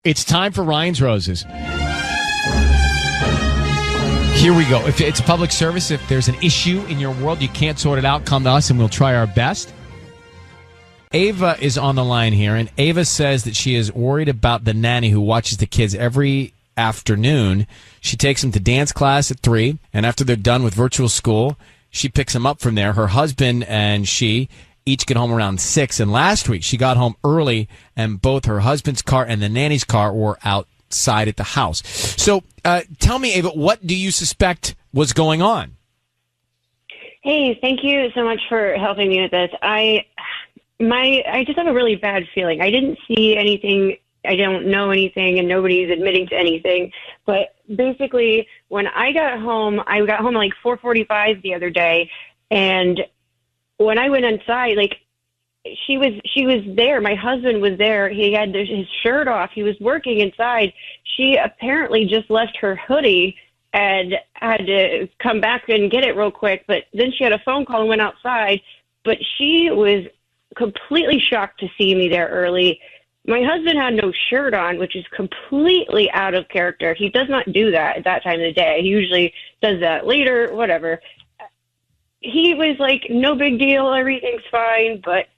It's time for Ryan's Roses. Here we go. If it's public service, if there's an issue in your world, you can't sort it out, come to us and we'll try our best. Ava is on the line here, and Ava says that she is worried about the nanny who watches the kids every afternoon. She takes them to dance class at 3, and after they're done with virtual school, she picks them up from there. Her husband and she each get home around 6, and last week she got home early, and both her husband's car and the nanny's car were outside at the house. So tell me, Ava, what do you suspect was going on? Hey, thank you so much for helping me with this. I just have a really bad feeling. I didn't see anything. I don't know anything, and nobody's admitting to anything. But basically, when I got home at like 4:45 the other day, and when I went inside, like she was there. My husband was there. He had his shirt off. He was working inside. She apparently just left her hoodie and had to come back and get it real quick. But then she had a phone call and went outside. But she was completely shocked to see me there early. My husband had no shirt on, which is completely out of character. He does not do that at that time of the day. He usually does that later, whatever. He was like, no big deal, everything's fine, but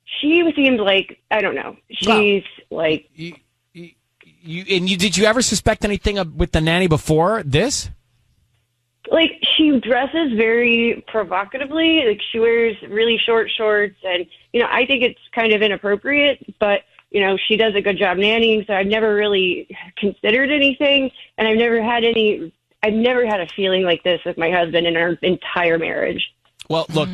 she seemed like, I don't know. She's like... Did you ever suspect anything with the nanny before this? Like, she dresses very provocatively. Like, she wears really short shorts, and, I think it's kind of inappropriate, but, she does a good job nannying, so I've never really considered anything, and I've never had a feeling like this with my husband in our entire marriage. Well, look,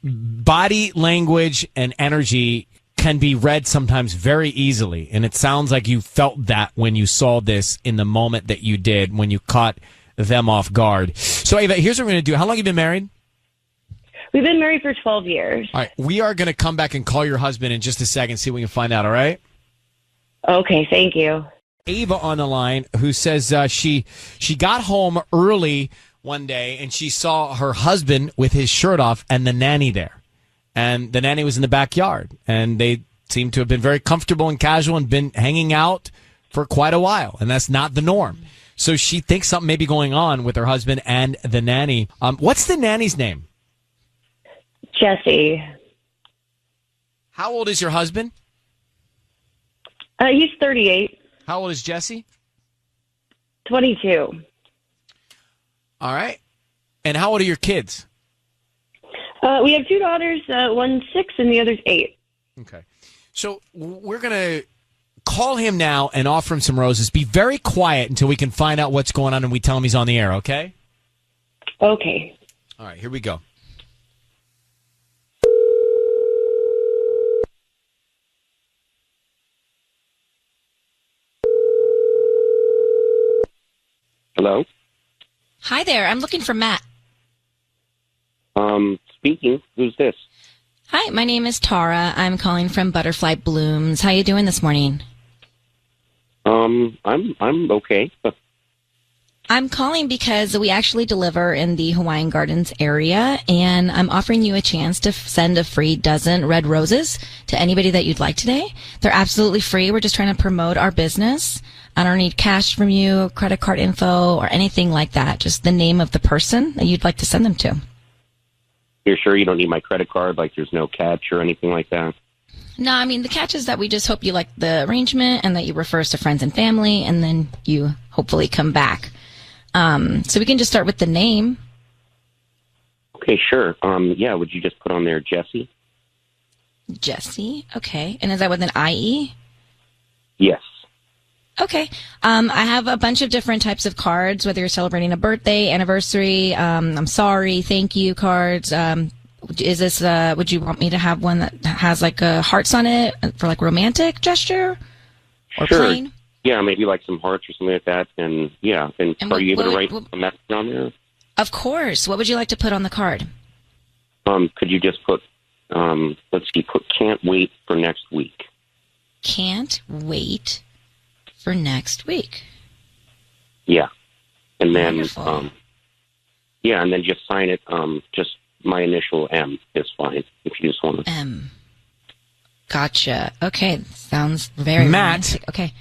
body language and energy can be read sometimes very easily, and it sounds like you felt that when you saw this in the moment that you did, when you caught them off guard. So, Ava, here's what we're going to do. How long have you been married? We've been married for 12 years. All right. We are going to come back and call your husband in just a second, see what we can find out, all right? Okay, thank you. Ava on the line, who says she got home early one day and she saw her husband with his shirt off and the nanny there. And the nanny was in the backyard. And they seemed to have been very comfortable and casual and been hanging out for quite a while. And that's not the norm. So she thinks something may be going on with her husband and the nanny. What's the nanny's name? Jesse. How old is your husband? He's 38. How old is Jesse? 22. All right. And how old are your kids? We have 2 daughters. One's 6 and the other's 8. Okay. So we're going to call him now and offer him some roses. Be very quiet until we can find out what's going on and we tell him he's on the air, okay? Okay. All right, here we go. Hello? Hi there. I'm looking for Matt. Speaking. Who's this? Hi, my name is Tara. I'm calling from Butterfly Blooms. How you doing this morning? I'm okay. I'm calling because we actually deliver in the Hawaiian Gardens area, and I'm offering you a chance to send a free dozen red roses to anybody that you'd like today. They're absolutely free. We're just trying to promote our business. I don't need cash from you, credit card info, or anything like that. Just the name of the person that you'd like to send them to. You're sure you don't need my credit card? Like there's no catch or anything like that? No, I mean, the catch is that we just hope you like the arrangement and that you refer us to friends and family, and then you hopefully come back. So we can just start with the name. Okay, sure. Yeah, would you just put on there Jesse? Jesse, okay. And is that with an I-E? Yes. Okay. I have a bunch of different types of cards, whether you're celebrating a birthday, anniversary, I'm sorry, thank you cards. Is this, would you want me to have one that has like hearts on it for like romantic gesture? Or sure. Plain? Yeah, maybe like some hearts or something like that. And yeah, and are you able to write a message on there? Of course. What would you like to put on the card? Could you just put, let's see, put can't wait for next week. Can't wait for next week. Yeah. And then, Wonderful. yeah, and then just sign it, just my initial M is fine, if you just want to. M. Gotcha. Okay. Sounds very Matt. romantic. Okay.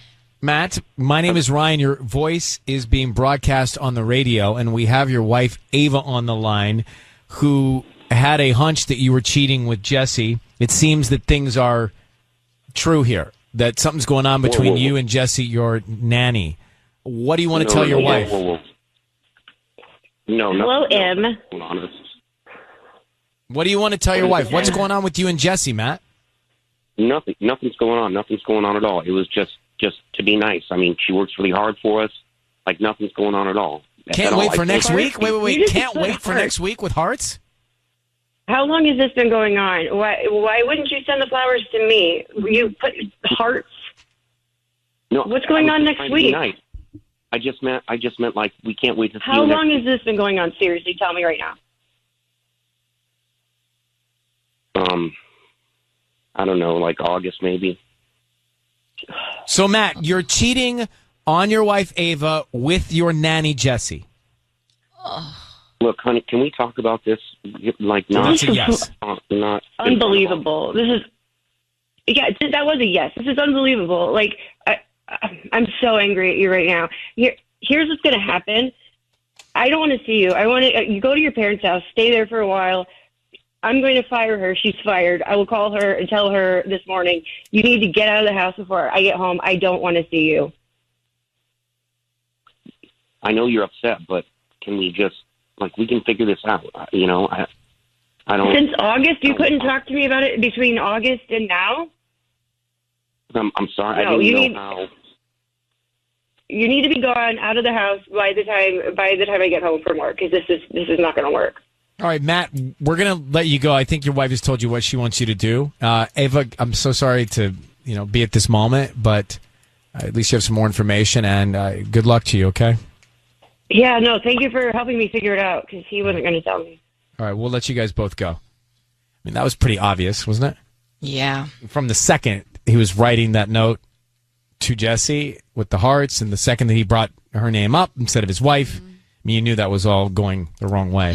Matt, my name is Ryan. Your voice is being broadcast on the radio, and we have your wife, Ava, on the line, who had a hunch that you were cheating with Jesse. It seems that things are true here, that something's going on between you and Jesse, your nanny. What do you want to tell your wife? No, Hello, M. What do you want to tell your wife? What's going on with you and Jesse, Matt? Nothing's going on. Nothing's going on at all. It was just to be nice. I mean, she works really hard for us. Like, nothing's going on at all. Can't wait for next week? Wait. Can't wait for next week with hearts? How long has this been going on? Why wouldn't you send the flowers to me? You put hearts? No. What's going on next week? Nice. I just meant like we can't wait to see How you long next has this been going on? Seriously, tell me right now. I don't know, like August maybe. So, Matt, you're cheating on your wife, Ava, with your nanny, Jesse. Look, honey, can we talk about this? Like, not, That's a yes. Not Unbelievable. That was a yes. This is unbelievable. Like, I'm so angry at you right now. Here's what's going to happen. I don't want to see you. You go to your parents' house, stay there for a while. I'm going to fire her. She's fired. I will call her and tell her this morning, you need to get out of the house before I get home. I don't want to see you. I know you're upset, but can we just, like, we can figure this out. You know, I don't. Since August, you couldn't talk to me about it between August and now? I'm sorry. No, I didn't know how. You need to be gone out of the house by the time I get home from work, because this is not going to work. All right, Matt, we're going to let you go. I think your wife has told you what she wants you to do. Ava, I'm so sorry to be at this moment, but at least you have some more information, and good luck to you, okay? Yeah, no, thank you for helping me figure it out, because he wasn't going to tell me. All right, we'll let you guys both go. I mean, that was pretty obvious, wasn't it? Yeah. From the second he was writing that note to Jesse with the hearts, and the second that he brought her name up instead of his wife, I mean, you knew that was all going the wrong way.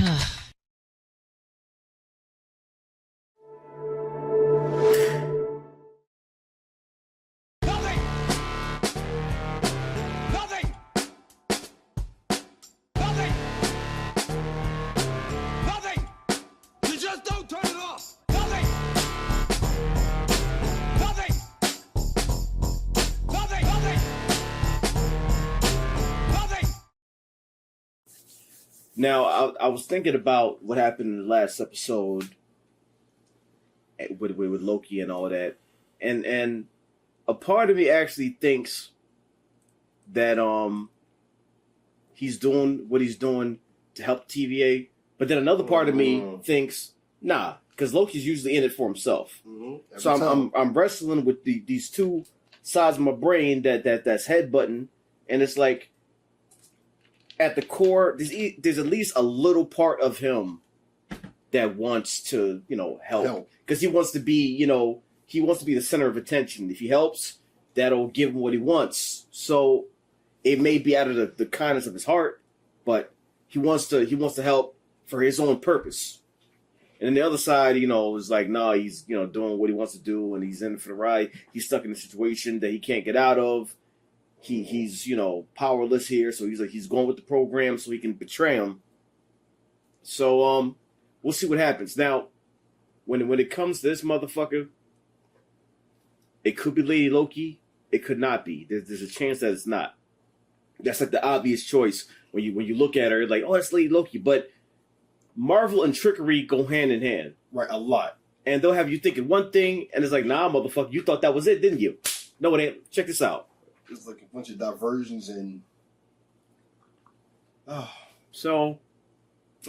Now, I was thinking about what happened in the last episode with Loki and all that, and a part of me actually thinks that he's doing what he's doing to help TVA, but then another part of me thinks nah, because Loki's usually in it for himself. So I'm wrestling with these two sides of my brain that's headbutting, and it's like, at the core, there's at least a little part of him that wants to, help. Because he wants to be, he wants to be the center of attention. If he helps, that'll give him what he wants. So it may be out of the kindness of his heart, but he wants to help for his own purpose. And then the other side, is like, nah, he's, doing what he wants to do, and he's in for the ride. He's stuck in a situation that he can't get out of. He's powerless here, so he's going with the program so he can betray him. So we'll see what happens. Now, when it comes to this motherfucker, it could be Lady Loki, it could not be. There's a chance that it's not. That's like the obvious choice when you look at her, like, oh, that's Lady Loki. But Marvel and trickery go hand in hand, right? A lot, and they'll have you thinking one thing, and it's like, nah, motherfucker, you thought that was it, didn't you? No, it ain't. Check this out. It's like a bunch of diversions and so,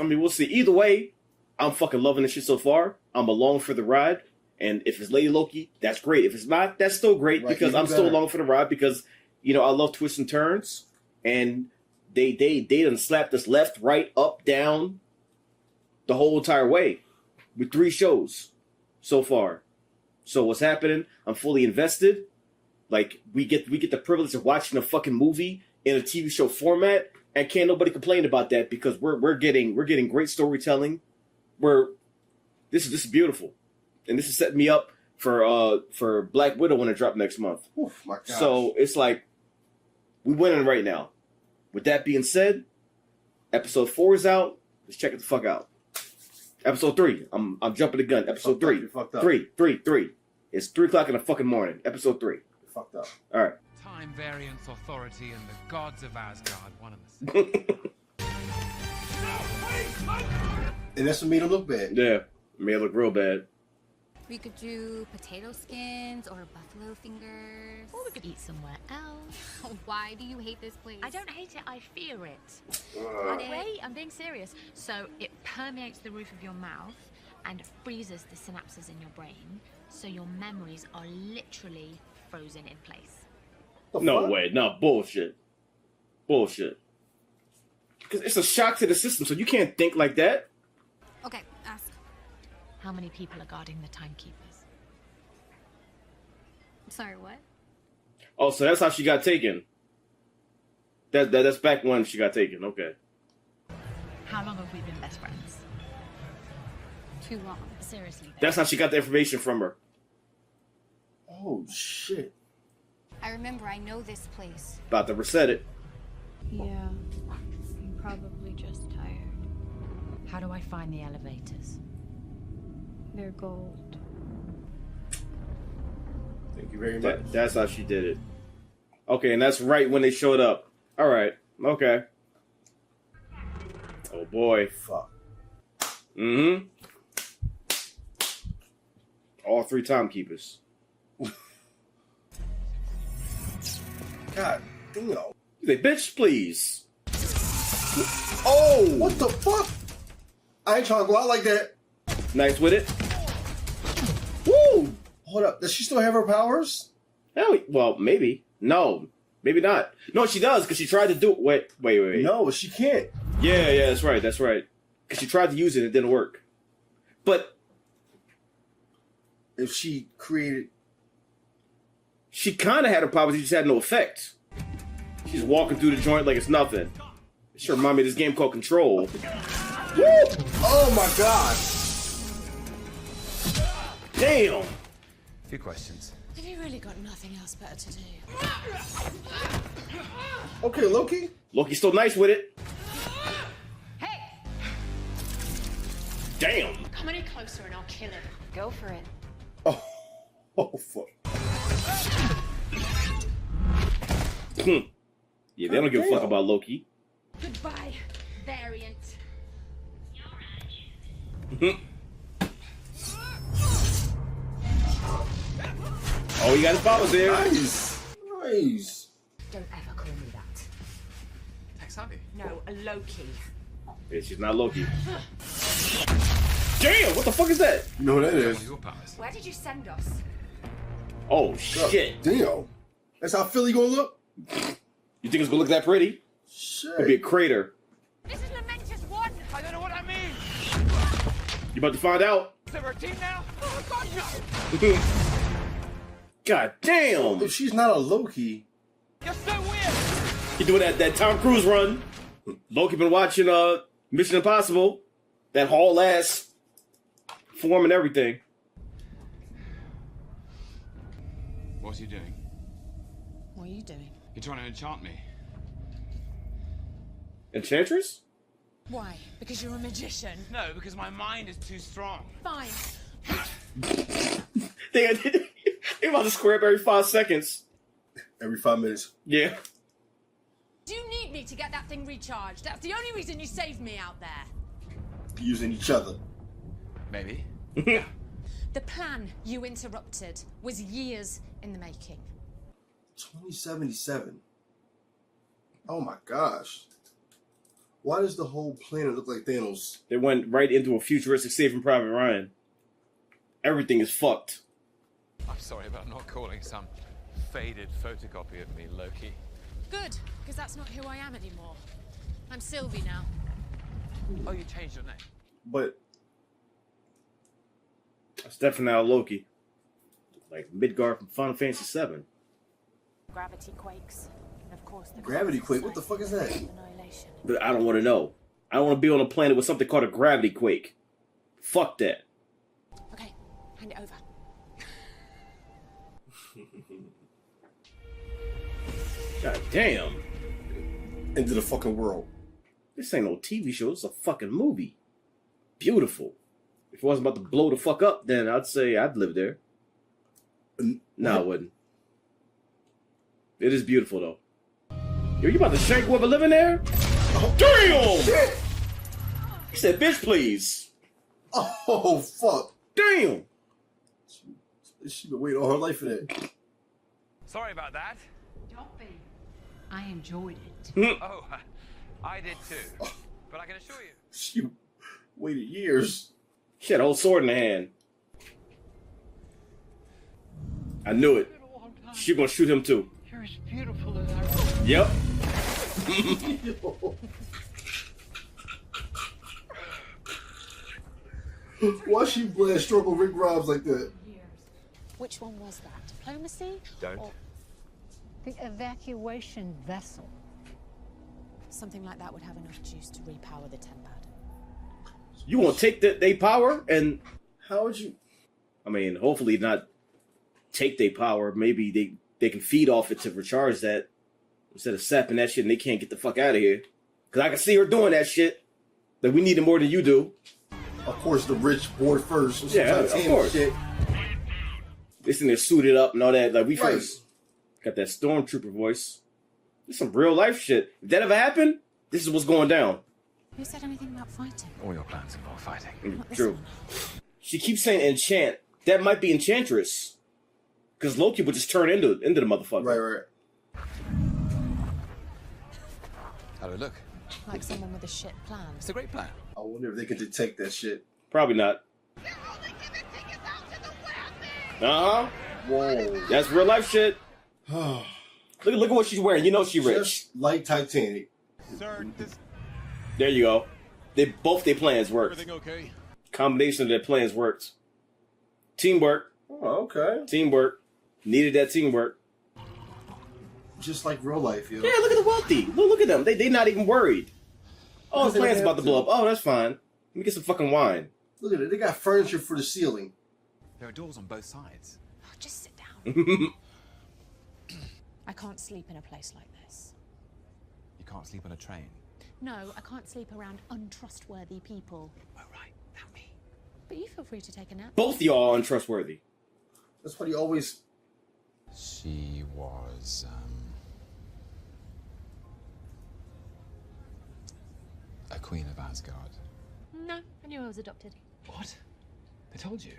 I mean, we'll see. Either way, I'm fucking loving this shit so far. I'm along for the ride, and if it's Lady Loki, that's great. If it's not, that's still great, right, because I'm still along for the ride because I love twists and turns, and they done slapped us left, right, up, down, the whole entire way with 3 shows so far. So what's happening? I'm fully invested. Like, we get the privilege of watching a fucking movie in a TV show format, and can't nobody complain about that because we're getting great storytelling. This is beautiful, and this is setting me up for Black Widow when it dropped next month. Oof, my gosh. So it's like we winning right now. With that being said, episode 4 is out. Let's check it the fuck out. Episode 3. I'm jumping the gun. Episode 3. You're fucked up. 3. It's 3 o'clock in the fucking morning. Episode 3. You're fucked up. All right. Time variance authority and the gods of Asgard, one and the same. And that's what made him look bad. Yeah. Made it look real bad. We could do potato skins or buffalo fingers. Or we could eat somewhere else. Why do you hate this place? I don't hate it, I fear it. Wait. Wait, I'm being serious. So it permeates the roof of your mouth and freezes the synapses in your brain, so your memories are literally frozen in place. No fuck? way. No, bullshit. Bullshit. Because it's a shock to the system, so you can't think like that. Okay, ask. How many people are guarding the timekeepers? Sorry, what? Oh, so that's how she got taken. That's back when she got taken. Okay. How long have we been best friends? Too long. Seriously. That's how she got the information from her. Oh, shit. I remember, I know this place. About to reset it. Yeah, I'm probably just tired. How do I find the elevators? They're gold. Thank you very much. That's how she did it. Okay, and that's right when they showed up. All right. Okay. Oh boy. Fuck. Mm-hmm. All 3 timekeepers. God damn. You say, bitch, please. Oh! What the fuck? I ain't trying to go out like that. Nice with it. Woo! Hold up. Does she still have her powers? Hell, well, maybe. No, maybe not. No, she does, because she tried to do it. Wait. No, she can't. Yeah, that's right. Because she tried to use it, and it didn't work. But If she created... she kind of had her powers, it just had no effect. She's walking through the joint like it's nothing. It sure reminded me of this game called Control. Woo! Oh my god! Damn! A few questions. Have you really got nothing else better to do? Okay, Loki. Loki's still nice with it. Hey! Damn! Come any closer and I'll kill him. Go for it. Oh fuck. Yeah, they don't give a fuck about Loki. Goodbye, variant. Oh, he got his powers there. Nice. Don't ever call me that. Texabi. No, a Loki. Yeah, she's not Loki. Damn! What the fuck is that? You know what that is? Your powers. Where did you send us? Oh shit! Damn. That's how Philly gonna look? You think it's gonna look that pretty? It'd be a Shit. crater. This is Momentous One! I don't know what that means. You about to find out? Is there a team now? Oh God, no! God damn! If she's not a Loki, You're so weird. You doing that Tom Cruise run? Loki been watching Mission Impossible, that whole ass form and everything. What are you doing? What are you doing? You're trying to enchant me. Enchantress? Why? Because you're a magician. No, because my mind is too strong. Fine. They about to square up every 5 seconds. every 5 minutes. Yeah. Do you need me to get that thing recharged? That's the only reason you saved me out there. Using each other. Maybe. The plan you interrupted was years in the making. 2077. Oh my gosh. Why does the whole planet look like Thanos? They went right into a futuristic Saving Private Ryan. Everything is fucked. I'm sorry about not calling some faded photocopy of me Loki. Good, because that's not who I am anymore. I'm Sylvie now. Oh, you changed your name. But That's definitely not Loki. Like Midgard from Final Fantasy VII. Gravity quakes. And of course, the gravity quake, what the fuck is that? annihilation. But I don't want to know. I don't want to be on a planet with something called a gravity quake. Fuck that. Okay, hand it over. God damn. Into the fucking world. This ain't no TV show. It's a fucking movie. Beautiful. If it wasn't about to blow the fuck up, then I'd say I'd live there. No, I wouldn't. It is beautiful, though. Yo, you about to shank whoever living there? Oh, damn! Shit! He said, bitch, please. Oh, fuck. Damn! She been waiting all her life for that. Sorry about that. Don't be. I enjoyed it. Oh, I did too. But I can assure you. She waited years. She had a whole sword in her hand. I knew it. She gonna shoot him too. You're as beautiful as I. Yep. Why she blast struggle Rick Robs like that? Which one was that? Diplomacy? Don't. Or The evacuation vessel. something like that would have enough juice to repower the tempad. You gonna take they power and how would you? I mean, hopefully not take their power. Maybe they can feed off it to recharge that instead of sapping that shit and they can't get the fuck out of here. Cause I can see her doing that shit. That we need it more than you do. Of course, the rich board first. Yeah, of course. Shit. They sitting there suited up and all that. Like we Right. first got that stormtrooper voice. This some real life shit. If that ever happened, this is what's going down. Who said anything about fighting? All your plans involve fighting. Not this True. one. She keeps saying enchant. That might be enchantress. Because Loki would just turn into the motherfucker. Right. How do we look? Like someone with a shit plan. It's a great plan. I wonder if they can detect that shit. Probably not. Uh-huh. Whoa. That's real life shit. Look at what she's wearing. You know she rich. Just like Titanic. Sir, There you go. Both their plans worked. everything okay? Combination of their plans worked. Teamwork. Oh, okay. Teamwork. Needed that teamwork. Just like real life, yo. Yeah, look at the wealthy. Look at them. They not even worried. Oh, Because the they plan's have about to blow up. Oh, that's fine. Let me get some fucking wine. Look at it. They got furniture for the ceiling. There are doors on both sides. Oh, just sit down. I can't sleep in a place like this. You can't sleep on a train. No, I can't sleep around untrustworthy people. Oh, right. Not me. But you feel free to take a nap. Both of y'all are untrustworthy. That's what he always. She was, a queen of Asgard. No, I knew I was adopted. What? They told you?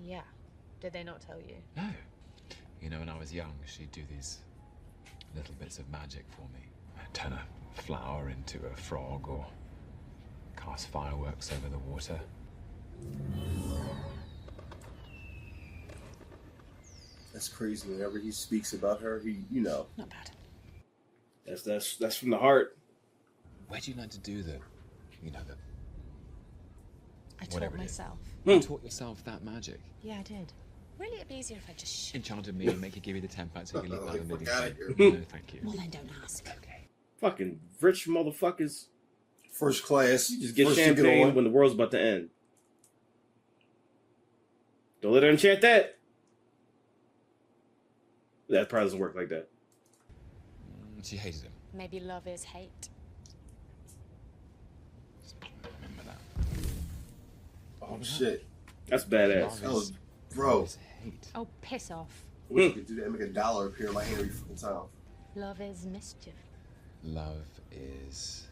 Yeah. Did they not tell you? No. You know, when I was young, she'd do these little bits of magic for me. Turn a flower into a frog or cast fireworks over the water. That's crazy. Whenever he speaks about her, Not bad. That's from the heart. Where do you learn to do the I taught whatever it is? myself. You taught yourself that magic? Yeah, I did. Really, it'd be easier if I just Enchanted me and make you give you the template so you can leave my living Fuck outta space. here. No, thank you. Well, then don't ask. Okay. Fucking rich motherfuckers. first class. You just get first ticket champagne on. when the world's about to end. Don't let her enchant that. That probably doesn't work like that. She hated him. Maybe love is hate. Remember that. Oh shit, That's badass. that was, bro. Love is hate. Oh, piss off. I wish I could do that and make $1 appear in my hand every fucking time. Love is mischief. Love is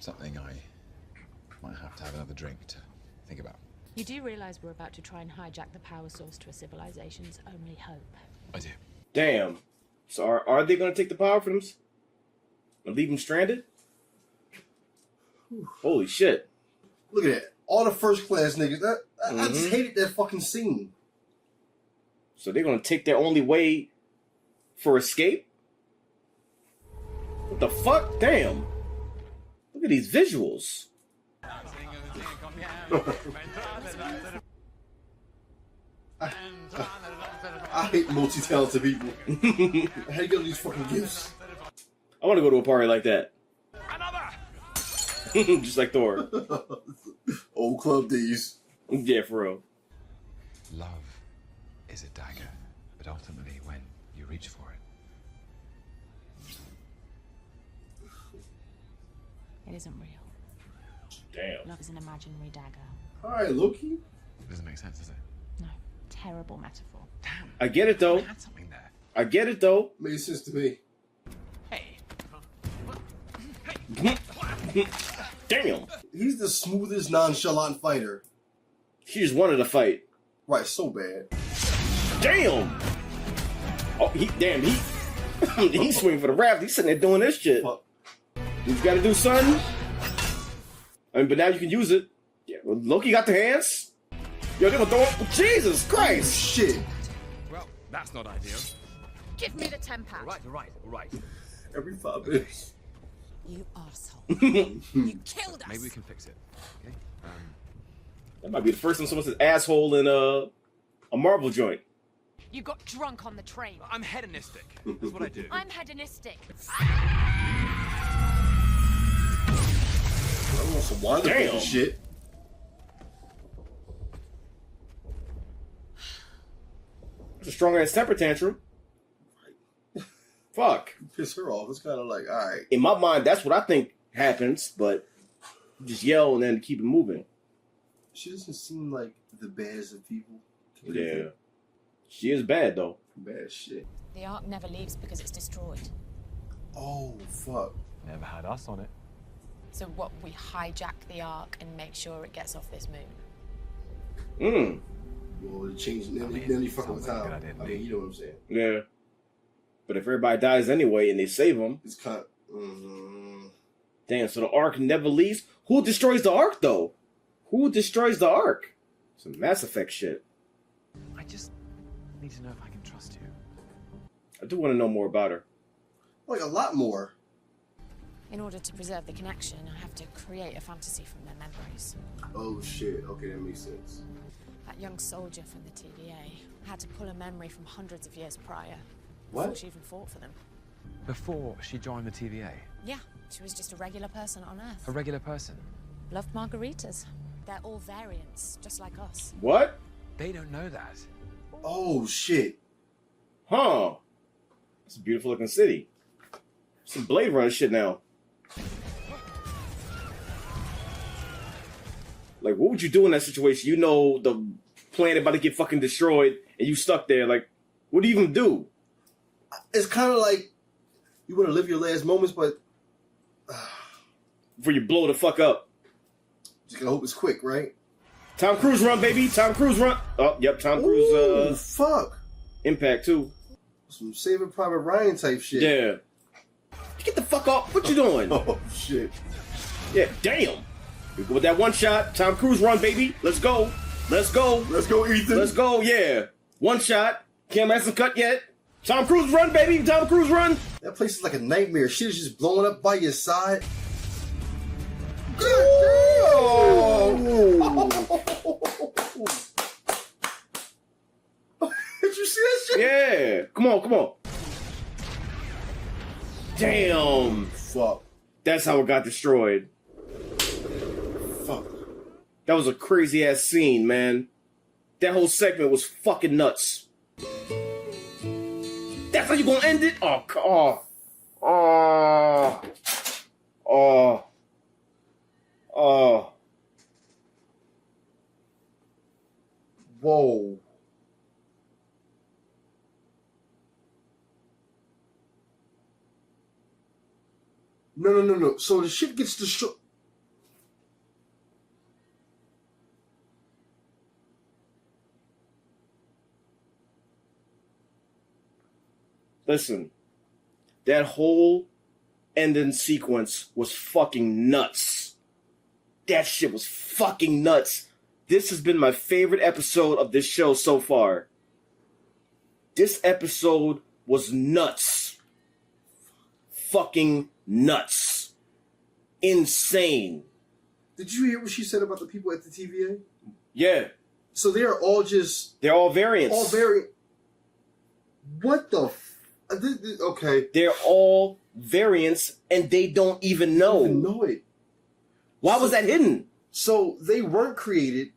something I might have to have another drink to think about. You do realize we're about to try and hijack the power source to a civilization's only hope. I do. Damn. So are they going to take the power from them and leave them stranded? Holy shit. Look at that. All the first class niggas. I just hated that fucking scene. So they're going to take their only way for escape? What the fuck? Damn. Look at these visuals. I hate multi-talented people. I hate getting these fucking gifts. I want to go to a party like that. Just like Thor. Old club days. Yeah, for real. Love is a dagger, but ultimately when you reach for it, It isn't real. Damn. Love is an imaginary dagger. All right, Loki. It doesn't make sense, does it? No, terrible metaphor. Damn. I get it though. I had something there. I get it though. Makes sense to me. Hey. Damn. He's the smoothest, nonchalant fighter. He just wanted to fight. Right, so bad. Damn. Oh, he he's swinging for the raft. He's sitting there doing this shit. Fuck. You got to do something. I mean, but now you can use it. Yeah, well, Loki got the hands. Yo, they gonna throw it. Jesus Christ! Shit. Well, that's not ideal. Give me the 10 pounds. All right. Every 5 minutes. You arsehole. You killed us. Maybe we can fix it. Okay. That might be the first time someone says asshole in a Marvel joint. You got drunk on the train. I'm hedonistic. That's what I do. I'm hedonistic. I want some wine Damn. shit. It's a strong ass temper tantrum. Fuck. Piss her off. It's kind of like, all right. In my mind, that's what I think happens, but you just yell and then keep it moving. She doesn't seem like the baddest of people. Yeah. She is bad, though. Bad shit. The Ark never leaves because it's destroyed. Oh, fuck. Never had us on it. So what, we hijack the Ark and make sure it gets off this moon? Well, it changed. Then mean, you fucking with sounds like a time. good idea to I me. mean, you know what I'm saying. Yeah. But if everybody dies anyway and they save them, It's kind of... damn, so the Ark never leaves? Who destroys the Ark, though? Who destroys the Ark? Some Mass Effect shit. I just need to know if I can trust you. I do want to know more about her. like, a lot more. In order to preserve the connection, I have to create a fantasy from their memories. Oh, shit. Okay, that makes sense. That young soldier from the TVA had to pull a memory from hundreds of years prior. What? Before she even fought for them. Before she joined the TVA? Yeah, she was just a regular person on Earth. A regular person? Loved margaritas. They're all variants, just like us. What? They don't know that. Oh, shit. Huh. It's a beautiful looking city. Some Blade Runner shit now. Like, what would you do in that situation? You know the planet about to get fucking destroyed, and you stuck there. Like, what do you even do? It's kind of like you want to live your last moments, but Before you blow the fuck up. just gotta hope it's quick, right? Tom Cruise run, baby. Tom Cruise run. Oh, yep. Tom Cruise. Ooh, fuck. Impact too. Some Saving Private Ryan type shit. Yeah. Get the fuck off. What you doing? Oh, shit. Yeah, damn. You go with that one shot. Tom Cruise run, baby. Let's go. Let's go. Let's go, Ethan. Let's go, yeah. One shot. Camera hasn't cut yet. Tom Cruise run, baby. Tom Cruise run. That place is like a nightmare. Shit is just blowing up by your side. Did you see that shit? Yeah. Come on, come on. Damn. Fuck. That's how it got destroyed. Fuck. That was a crazy ass scene, man. That whole segment was fucking nuts. That's how you gonna end it? Oh, oh, oh, oh. Whoa. No. So the shit gets destroyed. Listen, that whole ending sequence was fucking nuts. That shit was fucking nuts. This has been my favorite episode of this show so far. This episode was nuts. Fucking nuts. Insane. Did you hear what she said about the people at the TVA? Yeah. So they're all just... They're all variants. All variant... What the... Okay. They're all variants, and they don't even know. Don't even know it. Why was that hidden? So they weren't created.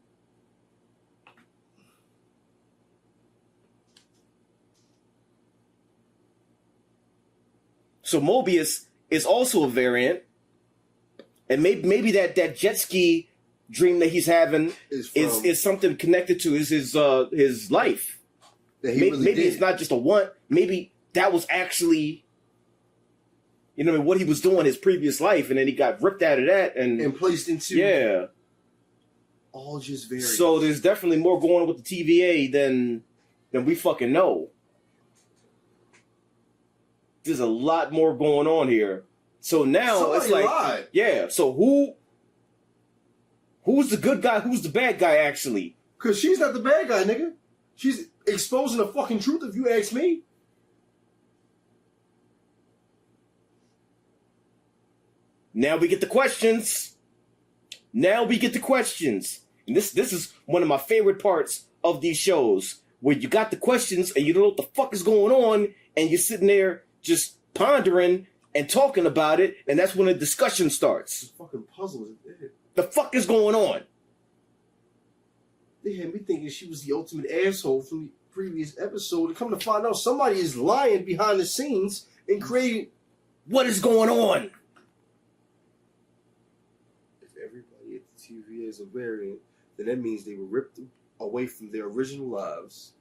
So Mobius is also a variant, And maybe that jet ski dream that he's having is something connected to his life. Maybe it's not just a want. Maybe that was actually, what he was doing his previous life, and then he got ripped out of that and placed into all just various. So there's definitely more going on with the TVA than we fucking know. There's a lot more going on here. So now Somebody it's like, lied. So who's the good guy? Who's the bad guy? Actually, because she's not the bad guy, nigga. She's exposing the fucking truth. If you ask me. Now we get the questions. And this is one of my favorite parts of these shows, where you got the questions and you don't know what the fuck is going on, and you're sitting there just pondering and talking about it, and that's when the discussion starts. The fucking puzzle is there. The fuck is going on? They had me thinking she was the ultimate asshole from the previous episode. And come to find out, somebody is lying behind the scenes and creating. What is going on? If everybody at the TVA is a variant, then that means they were ripped away from their original lives.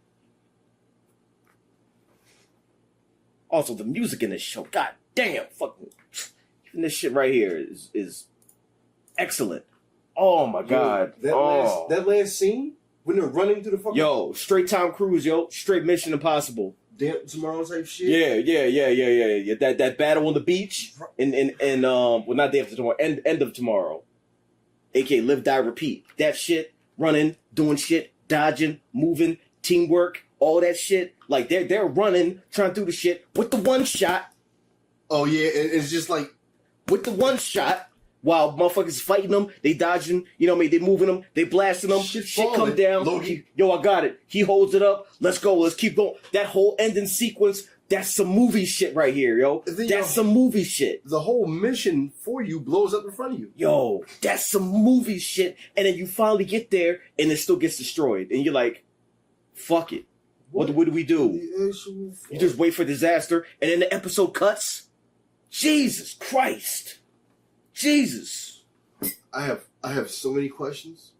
Also, the music in this show, god damn, fucking, even this shit right here is excellent. Oh my god. That last scene when they're running through the fucking straight Tom Cruise, straight Mission Impossible. Damn Tomorrow type shit. Yeah. That battle on the beach and well, not Day After Tomorrow, end of Tomorrow, aka Live Die Repeat. That shit, running, doing shit, dodging, moving, teamwork, all that shit. Like they're running, trying to do the shit with the one shot. Oh yeah, it's just like with the one shot. While motherfuckers fighting them, they dodging, they moving them, they blasting them, shit come down. Loki. I got it. He holds it up. Let's go. Let's keep going. That whole ending sequence, that's some movie shit right here, That's some movie shit. The whole mission for you blows up in front of you. That's some movie shit. And then you finally get there and it still gets destroyed. And you're like, fuck it. What do we do? You just wait for disaster and then the episode cuts? Jesus Christ. Jesus. I have so many questions,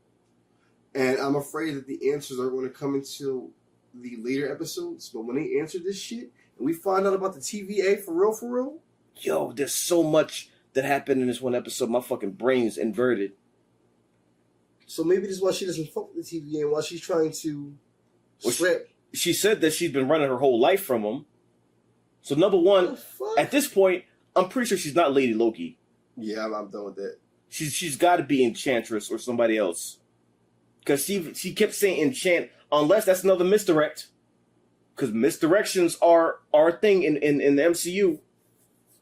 and I'm afraid that the answers aren't going to come until the later episodes. But when they answer this shit, and we find out about the TVA for real, there's so much that happened in this one episode. My fucking brain's inverted. So maybe this is why she doesn't fuck with the TVA, and why she's trying to She said that she's been running her whole life from him. So number one, at this point, I'm pretty sure she's not Lady Loki. Yeah, I'm done with that. She's got to be Enchantress or somebody else, because she kept saying enchant, unless that's another misdirect. Because misdirections are a thing in the MCU.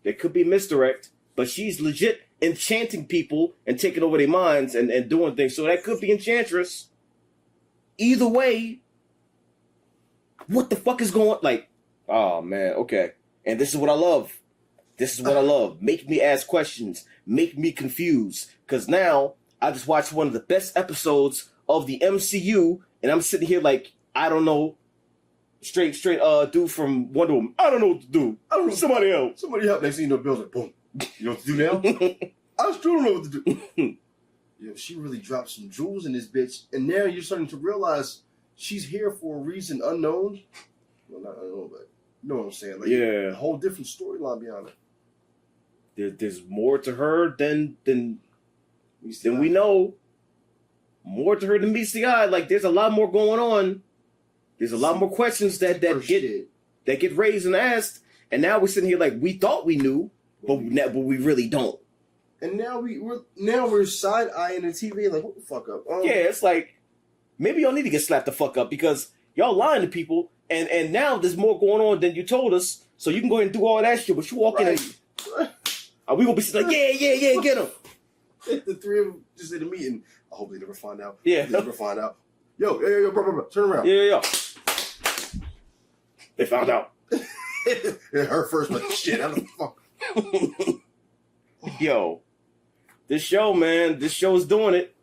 There could be misdirect, but she's legit enchanting people and taking over their minds and doing things. So that could be Enchantress. Either way, what the fuck is going? Like, oh man, okay. And this is what I love. Make me ask questions. Make me confused. Because now, I just watched one of the best episodes of the MCU, and I'm sitting here like, I don't know. Straight dude from Wonder Woman. I don't know what to do. I don't know. Somebody help. Somebody help. Next thing you know, Bill's like, boom. You know what to do now? I still don't know what to do. She really dropped some jewels in this bitch. And now you're starting to realize she's here for a reason unknown. Well, not unknown, but you know what I'm saying? Like, a whole different storyline behind it. There's more to her than we know. More to her than meets the eye. Like, there's a lot more going on. There's a lot more questions that get raised and asked. And now we're sitting here like we thought we knew, but we really don't. And now we're side eyeing the TV like, what the fuck up? It's like maybe y'all need to get slapped the fuck up because y'all lying to people. And now there's more going on than you told us. So you can go ahead and do all that shit. But you walk in and we gonna be sitting like, yeah, get him. The three of them just in a meeting. I hope they never find out. Yeah. They never find out. Yo, bro, turn around. Yeah. They found out. Her first, but shit, how the fuck? Yo, this show, man, this show is doing it.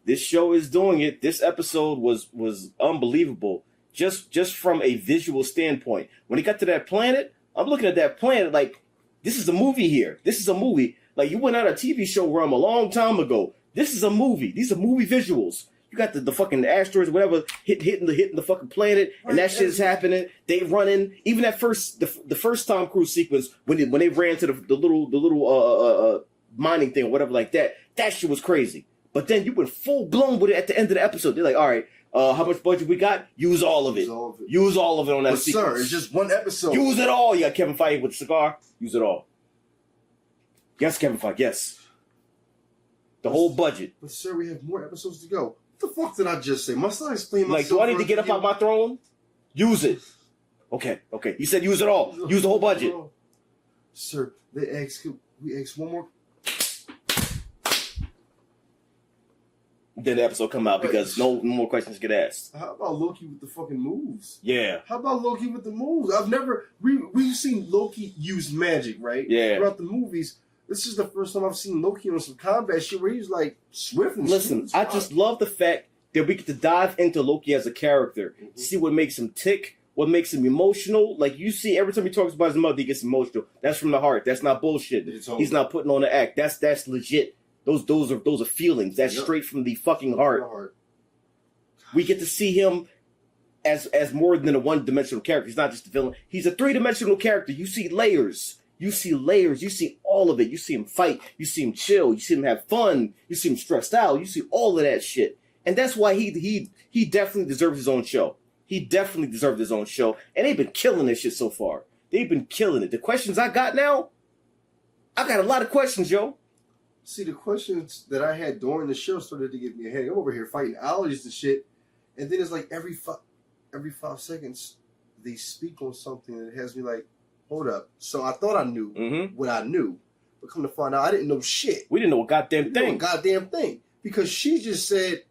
This episode was unbelievable. Just from a visual standpoint. When he got to that planet, I'm looking at that planet like, this is a movie here. This is a movie. Like, you went out of TV show realm a long time ago. This is a movie. These are movie visuals. You got the fucking asteroids, whatever, hitting the fucking planet, and that shit is happening. They running. Even that the first Tom Cruise sequence when they ran to the little mining thing or whatever like that. That shit was crazy. But then you went full blown with it at the end of the episode. They're like, all right, how much budget we got? Use all of it. Use all of it on that sequence. Sir, it's just one episode. Use it all. You got Kevin Feige with the cigar. Use it all. Yes, Kevin Feige. Yes. The whole budget. But sir, we have more episodes to go. What the fuck did I just say? Must I explain myself? Like, do I need to get up out my throne? Use it. Okay. You said use it all. Use the whole budget. Sir, we asked one more. Then the episode come out because no more questions get asked. How about Loki with the fucking moves? Yeah. How about Loki with the moves? We've seen Loki use magic, right? Yeah. Throughout the movies. This is the first time I've seen Loki on some combat shit where he's like swift and Listen, I just love the fact that we get to dive into Loki as a character, see what makes him tick, what makes him emotional. Like, you see every time he talks about his mother, he gets emotional. That's from the heart. That's not bullshit. He's not putting on an act. That's legit. Those are feelings. That's straight from the fucking heart. We get to see him as more than a one-dimensional character. He's not just a villain. He's a three-dimensional character. You see layers. You see layers. You see all of it. You see him fight. You see him chill. You see him have fun. You see him stressed out. You see all of that shit. And that's why he definitely deserves his own show. He definitely deserved his own show. And they've been killing this shit so far. They've been killing it. The questions I got now, I got a lot of questions, yo. See, the questions that I had during the show started to give me a headache. I'm over here fighting allergies and shit. And then it's like every 5 seconds, they speak on something that has me like, hold up. So I thought I knew what I knew. But come to find out, I didn't know shit. We didn't know a goddamn thing. Because she just said,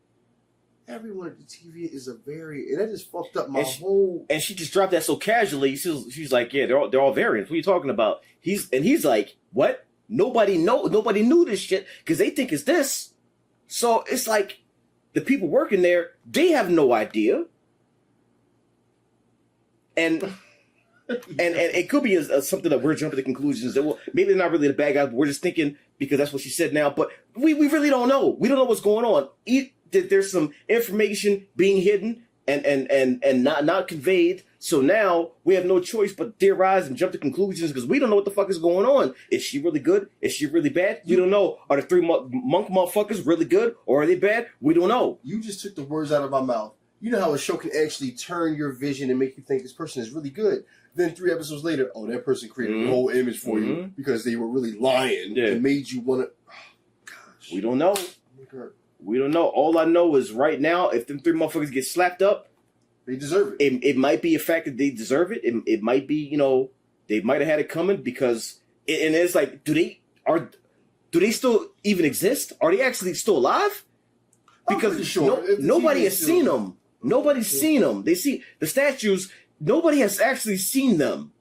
everyone at the TV is a variant. And that just fucked up my whole... And she just dropped that so casually. She's like, yeah, they're all variants. What are you talking about? He's like, what? Nobody knew this shit because they think it's this. So it's like the people working there, they have no idea. And it could be something that we're jumping to conclusions that, well, maybe they're not really the bad guys, but we're just thinking because that's what she said now. But we really don't know. We don't know what's going on. There's some information being hidden and not conveyed. So now we have no choice but theorize and jump to conclusions because we don't know what the fuck is going on. Is she really good? Is she really bad? We don't know. Are the three monk motherfuckers really good or are they bad? We don't know. You just took the words out of my mouth. You know how a show can actually turn your vision and make you think this person is really good. Then 3 episodes later, oh, that person created a whole image for you because they were really lying and made you want to... Oh, gosh. We don't know. We don't know. All I know is right now, if them 3 motherfuckers get slapped up, they deserve it. It might be a fact that they deserve it. It might be, they might have had it coming because... And it's like, do they still even exist? Are they actually still alive? Because nobody has seen them. Nobody's seen them. They see the statues. Nobody has actually seen them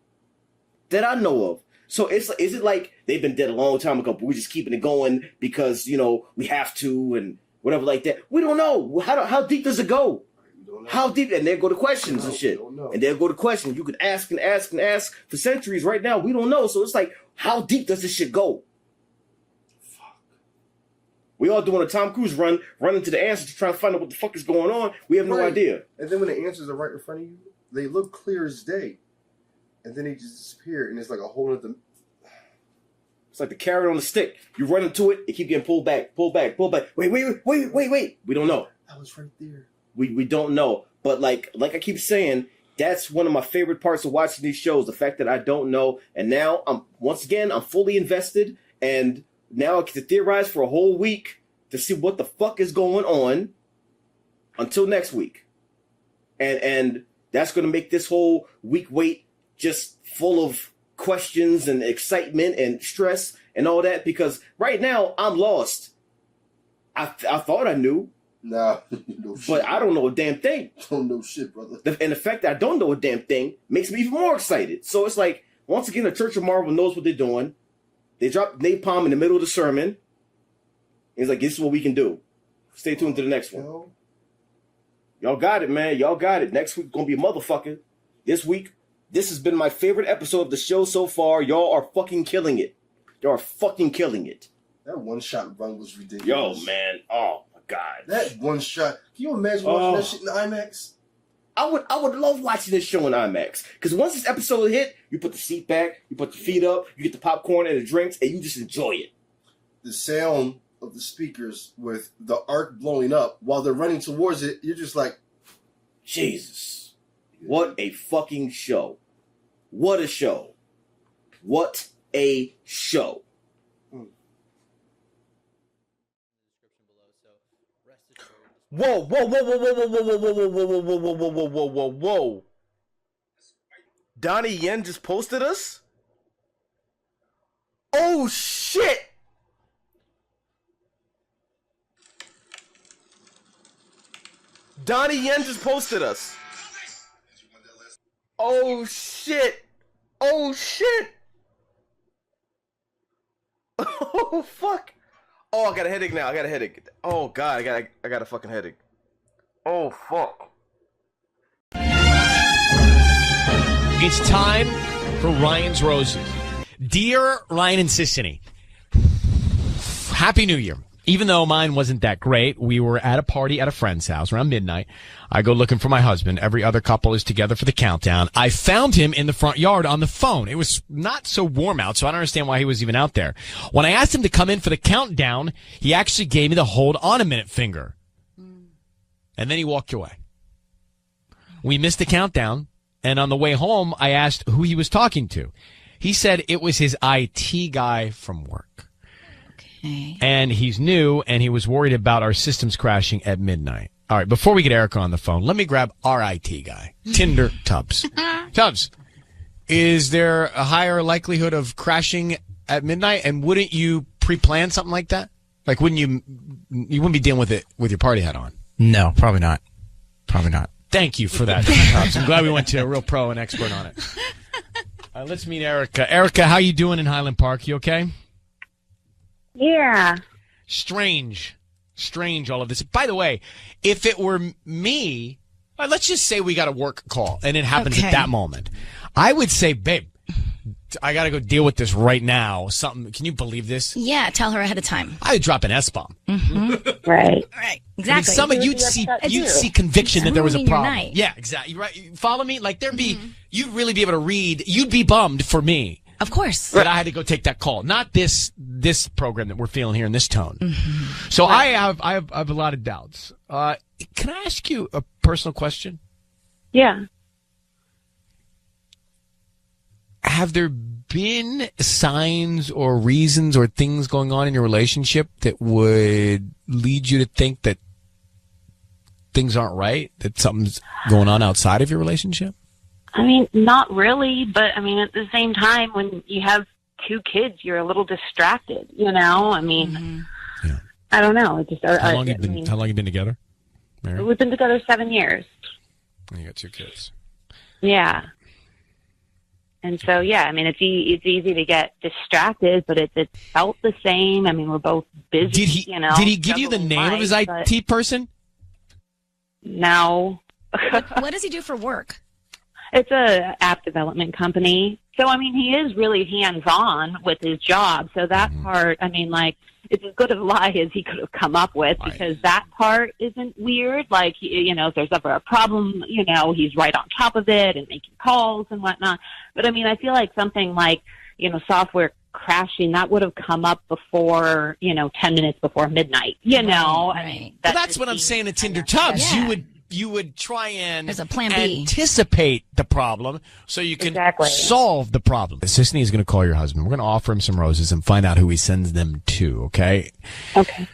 that I know of. So is it like they've been dead a long time ago, but we're just keeping it going because, we have to and whatever like that? We don't know. How deep does it go? How deep? And there go the questions and shit. And there go the questions. You could ask and ask and ask for centuries. Right now, we don't know. So it's like, how deep does this shit go? We all doing a Tom Cruise run into the answers to try to find out what the fuck is going on. We have no idea. And then when the answers are right in front of you, they look clear as day. And then they just disappear, and it's like a whole other... It's like the carrot on the stick. You run into it, it keep getting pulled back. Wait. We don't know. I was right there. We don't know. But like I keep saying, that's one of my favorite parts of watching these shows, the fact that I don't know. And now, I'm fully invested, and... Now I get to theorize for a whole week to see what the fuck is going on until next week. And that's going to make this whole week wait just full of questions and excitement and stress and all that because right now I'm lost. I thought I knew. Nah, no shit. But I don't know a damn thing. Don't know shit, brother. And the fact that I don't know a damn thing makes me even more excited. So it's like, once again, the Church of Marvel knows what they're doing. They dropped napalm in the middle of the sermon. He's like, this is what we can do. Stay tuned to the next one. Y'all got it, man. Y'all got it. Next week gonna be a motherfucker. This week, this has been my favorite episode of the show so far. Y'all are fucking killing it. They are fucking killing it. That one-shot run was ridiculous. Yo, man. Oh, my God. That one shot. Can you imagine watching that shit in IMAX? I would love watching this show in IMAX. Because once this episode hit, you put the seat back, you put the feet up, you get the popcorn and the drinks, and you just enjoy it. The sound of the speakers with the arc blowing up while they're running towards it, you're just like, Jesus. What a fucking show. What a show. What a show. Whoa, whoa, whoa, whoa, whoa, whoa, whoa, whoa, whoa, whoa, whoa, whoa, whoa, whoa, whoa, whoa, whoa. Donnie Yen just posted us? Oh, shit! Donnie Yen just posted us. Oh, shit! Oh, shit! Oh, fuck! Oh, I got a headache now. I got a headache. Oh God, I got a fucking headache. Oh fuck. It's time for Ryan's Roses. Dear Ryan and Sissany, Happy New Year. Even though mine wasn't that great, we were at a party at a friend's house around midnight. I go looking for my husband. Every other couple is together for the countdown. I found him in the front yard on the phone. It was not so warm out, so I don't understand why he was even out there. When I asked him to come in for the countdown, he actually gave me the hold on a minute finger. And then he walked away. We missed the countdown, and on the way home, I asked who he was talking to. He said it was his IT guy from work. And he's new, and he was worried about our systems crashing at midnight. All right, before we get Erica on the phone, let me grab our IT guy, Tinder Tubbs. Tubbs, is there a higher likelihood of crashing at midnight, and wouldn't you pre-plan something like that? Like, you wouldn't be dealing with it with your party hat on? No, probably not. Probably not. Thank you for that, Tubbs. I'm glad we went to a real pro and expert on it. All right, let's meet Erica. Erica, how you doing in Highland Park? You okay? Yeah. Strange, all of this. By the way, if it were me, let's just say we got a work call and it happens at that moment. I would say, babe, I got to go deal with this right now. Can you believe this? Yeah, tell her ahead of time. I would drop an S-bomb. Mm-hmm. Right. Exactly. I mean, you'd see conviction that there was a problem. Night. Yeah, exactly. Right. You follow me? Like you'd really be able to read. You'd be bummed for me. Of course. That I had to go take that call. Not this program that we're feeling here in this tone. So I have a lot of doubts. Can I ask you a personal question? Yeah. Have there been signs or reasons or things going on in your relationship that would lead you to think that things aren't right, that something's going on outside of your relationship? I mean, not really, but I mean, at the same time, when you have two kids, you're a little distracted, you know? I mean, I don't know. It just, how long you been together? Mary? We've been together 7 years. And you got 2 kids. Yeah. And so, yeah, I mean, it's easy to get distracted, but it felt the same. I mean, we're both busy, you know. Did he give you the name of his IT person? No. What does he do for work? It's a app development company. So, I mean, he is really hands-on with his job. So that part, I mean, like, it's as good a lie as he could have come up with because that part isn't weird. Like, you know, if there's ever a problem, you know, he's right on top of it and making calls and whatnot. But, I mean, I feel like something like, you know, software crashing, that would have come up before, you know, 10 minutes before midnight, you know. Right. I mean, that's what I'm saying to Tinder Tubbs. Yeah. You would try and There's a plan B. Anticipate the problem so you can solve the problem. Sisney is going to call your husband. We're going to offer him some roses and find out who he sends them to, okay? Okay.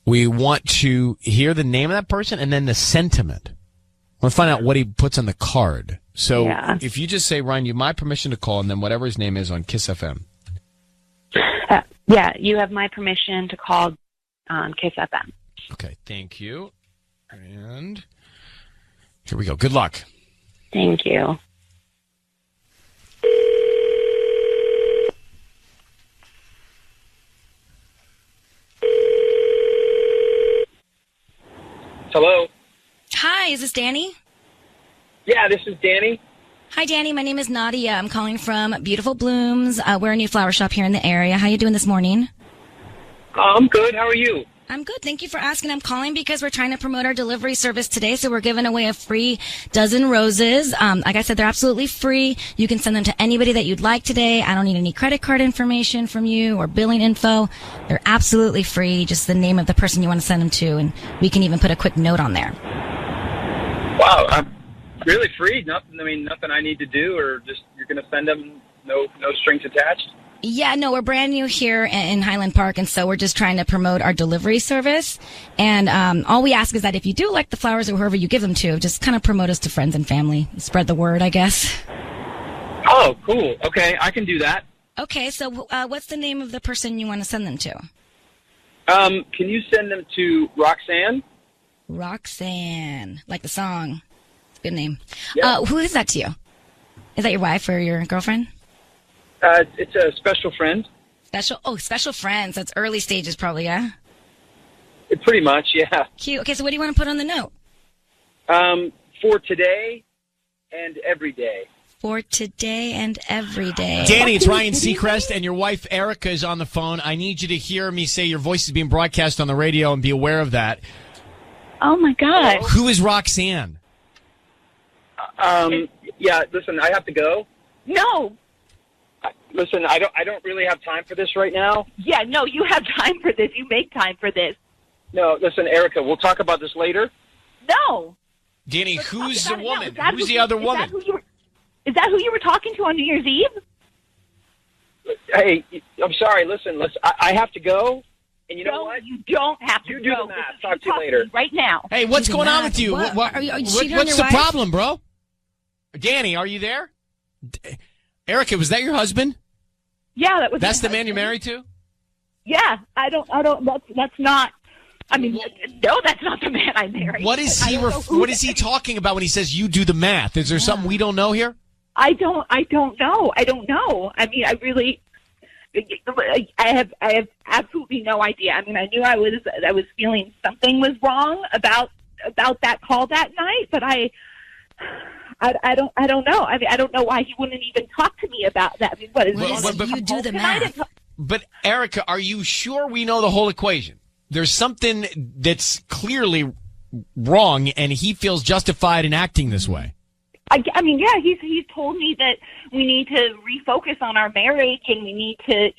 We want to hear the name of that person and then the sentiment. I want to find out what he puts on the card. So if you just say, Ryan, you have my permission to call, and then whatever his name is on Kiss FM. Yeah, you have my permission to call on Kiss FM. Okay, thank you. And here we go. Good luck. Thank you. Hello. Hi, is this Danny? Yeah, this is Danny. Hi, Danny. My name is Nadia. I'm calling from Beautiful Blooms. We're a new flower shop here in the area. How you doing this morning? I'm good. How are you? I'm good. Thank you for asking. I'm calling because we're trying to promote our delivery service today. So we're giving away a free dozen roses. Like I said, they're absolutely free. You can send them to anybody that you'd like today. I don't need any credit card information from you or billing info. They're absolutely free. Just the name of the person you want to send them to. And we can even put a quick note on there. Wow, I'm really free. Nothing I need to do, or just you're going to send them, no strings attached? Yeah, no, we're brand new here in Highland Park, and so we're just trying to promote our delivery service. And all we ask is that if you do like the flowers or whoever you give them to, just kind of promote us to friends and family. Spread the word, I guess. Oh, cool. Okay, I can do that. Okay, so what's the name of the person you want to send them to? Can you send them to Roxanne? Roxanne, like the song. It's a good name. Yeah. Who is that to you? Is that your wife or your girlfriend? It's a special friend. Special friends. That's early stages probably, yeah? Pretty much, yeah. Cute. Okay, so what do you want to put on the note? For today and every day. For today and every day. Danny, it's Ryan Seacrest, and your wife Erica is on the phone. I need you to hear me say your voice is being broadcast on the radio and be aware of that. Oh, my God. Who is Roxanne? Yeah, listen, I have to go. No. Listen, I don't really have time for this right now. Yeah, no, you have time for this. You make time for this. No, listen, Erica, we'll talk about this later. No. Danny, who's the woman? Now. Who's the other woman? Is that who you were talking to on New Year's Eve? Hey, I'm sorry. Listen, I have to go. And you know what? You don't have to go. You do the math. Talk to you later. Right now. Hey, what's going on with you? What? Are you what's cheating on your the wife? problem, bro? Danny, are you there? Erica, was that your husband? Yeah, that was. That's the man you're married to? Yeah, I don't. That's not. I mean, no, that's not the man I married. What is he? What is he talking about when he says you do the math? Is there something we don't know here? I don't know. I mean, I have absolutely no idea. I mean, I knew I was feeling something was wrong about that call that night, but I don't know. I mean, I don't know why he wouldn't even talk to me about that. I mean, what is you do the math? But Erica, are you sure we know the whole equation? There's something that's clearly wrong, and he feels justified in acting this way. I mean, yeah, he's told me that we need to refocus on our marriage, and we need to,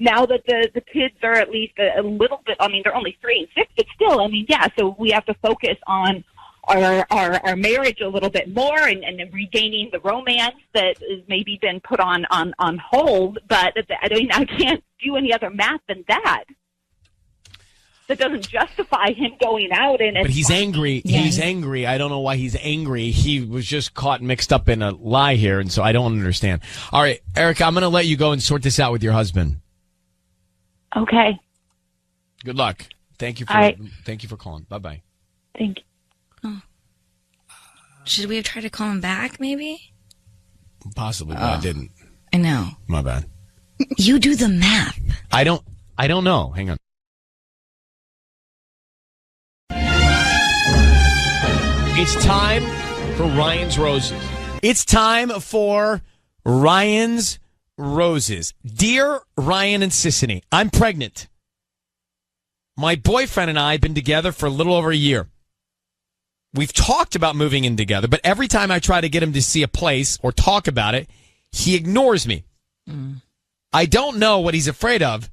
now that the kids are at least a little bit. I mean, they're only 3 and 6, but still, I mean, yeah. So we have to focus on our marriage a little bit more, and regaining the romance that has maybe been put on hold. But I mean, I can't do any other math than that. That doesn't justify him going out and. But he's angry. Yeah. He's angry. I don't know why he's angry. He was just caught mixed up in a lie here, and so I don't understand. All right, Erica, I'm going to let you go and sort this out with your husband. Okay. Good luck. Thank you for calling. Bye-bye. Thank you. Oh. Should we have tried to call him back, maybe? Possibly, but I didn't. I know. My bad. You do the math. I don't know. Hang on. It's time for Ryan's Roses. It's time for Ryan's Roses. Dear Ryan and Sissany, I'm pregnant. My boyfriend and I have been together for a little over a year. We've talked about moving in together, but every time I try to get him to see a place or talk about it, he ignores me. I don't know what he's afraid of,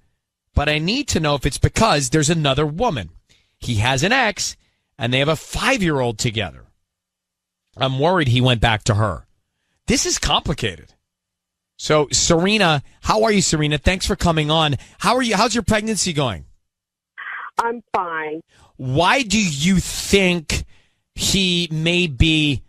but I need to know if it's because there's another woman. He has an ex, and they have a 5-year-old together. I'm worried he went back to her. This is complicated. So, Serena, how are you, Serena? Thanks for coming on. How are you? How's your pregnancy going? I'm fine. Why do you think he may be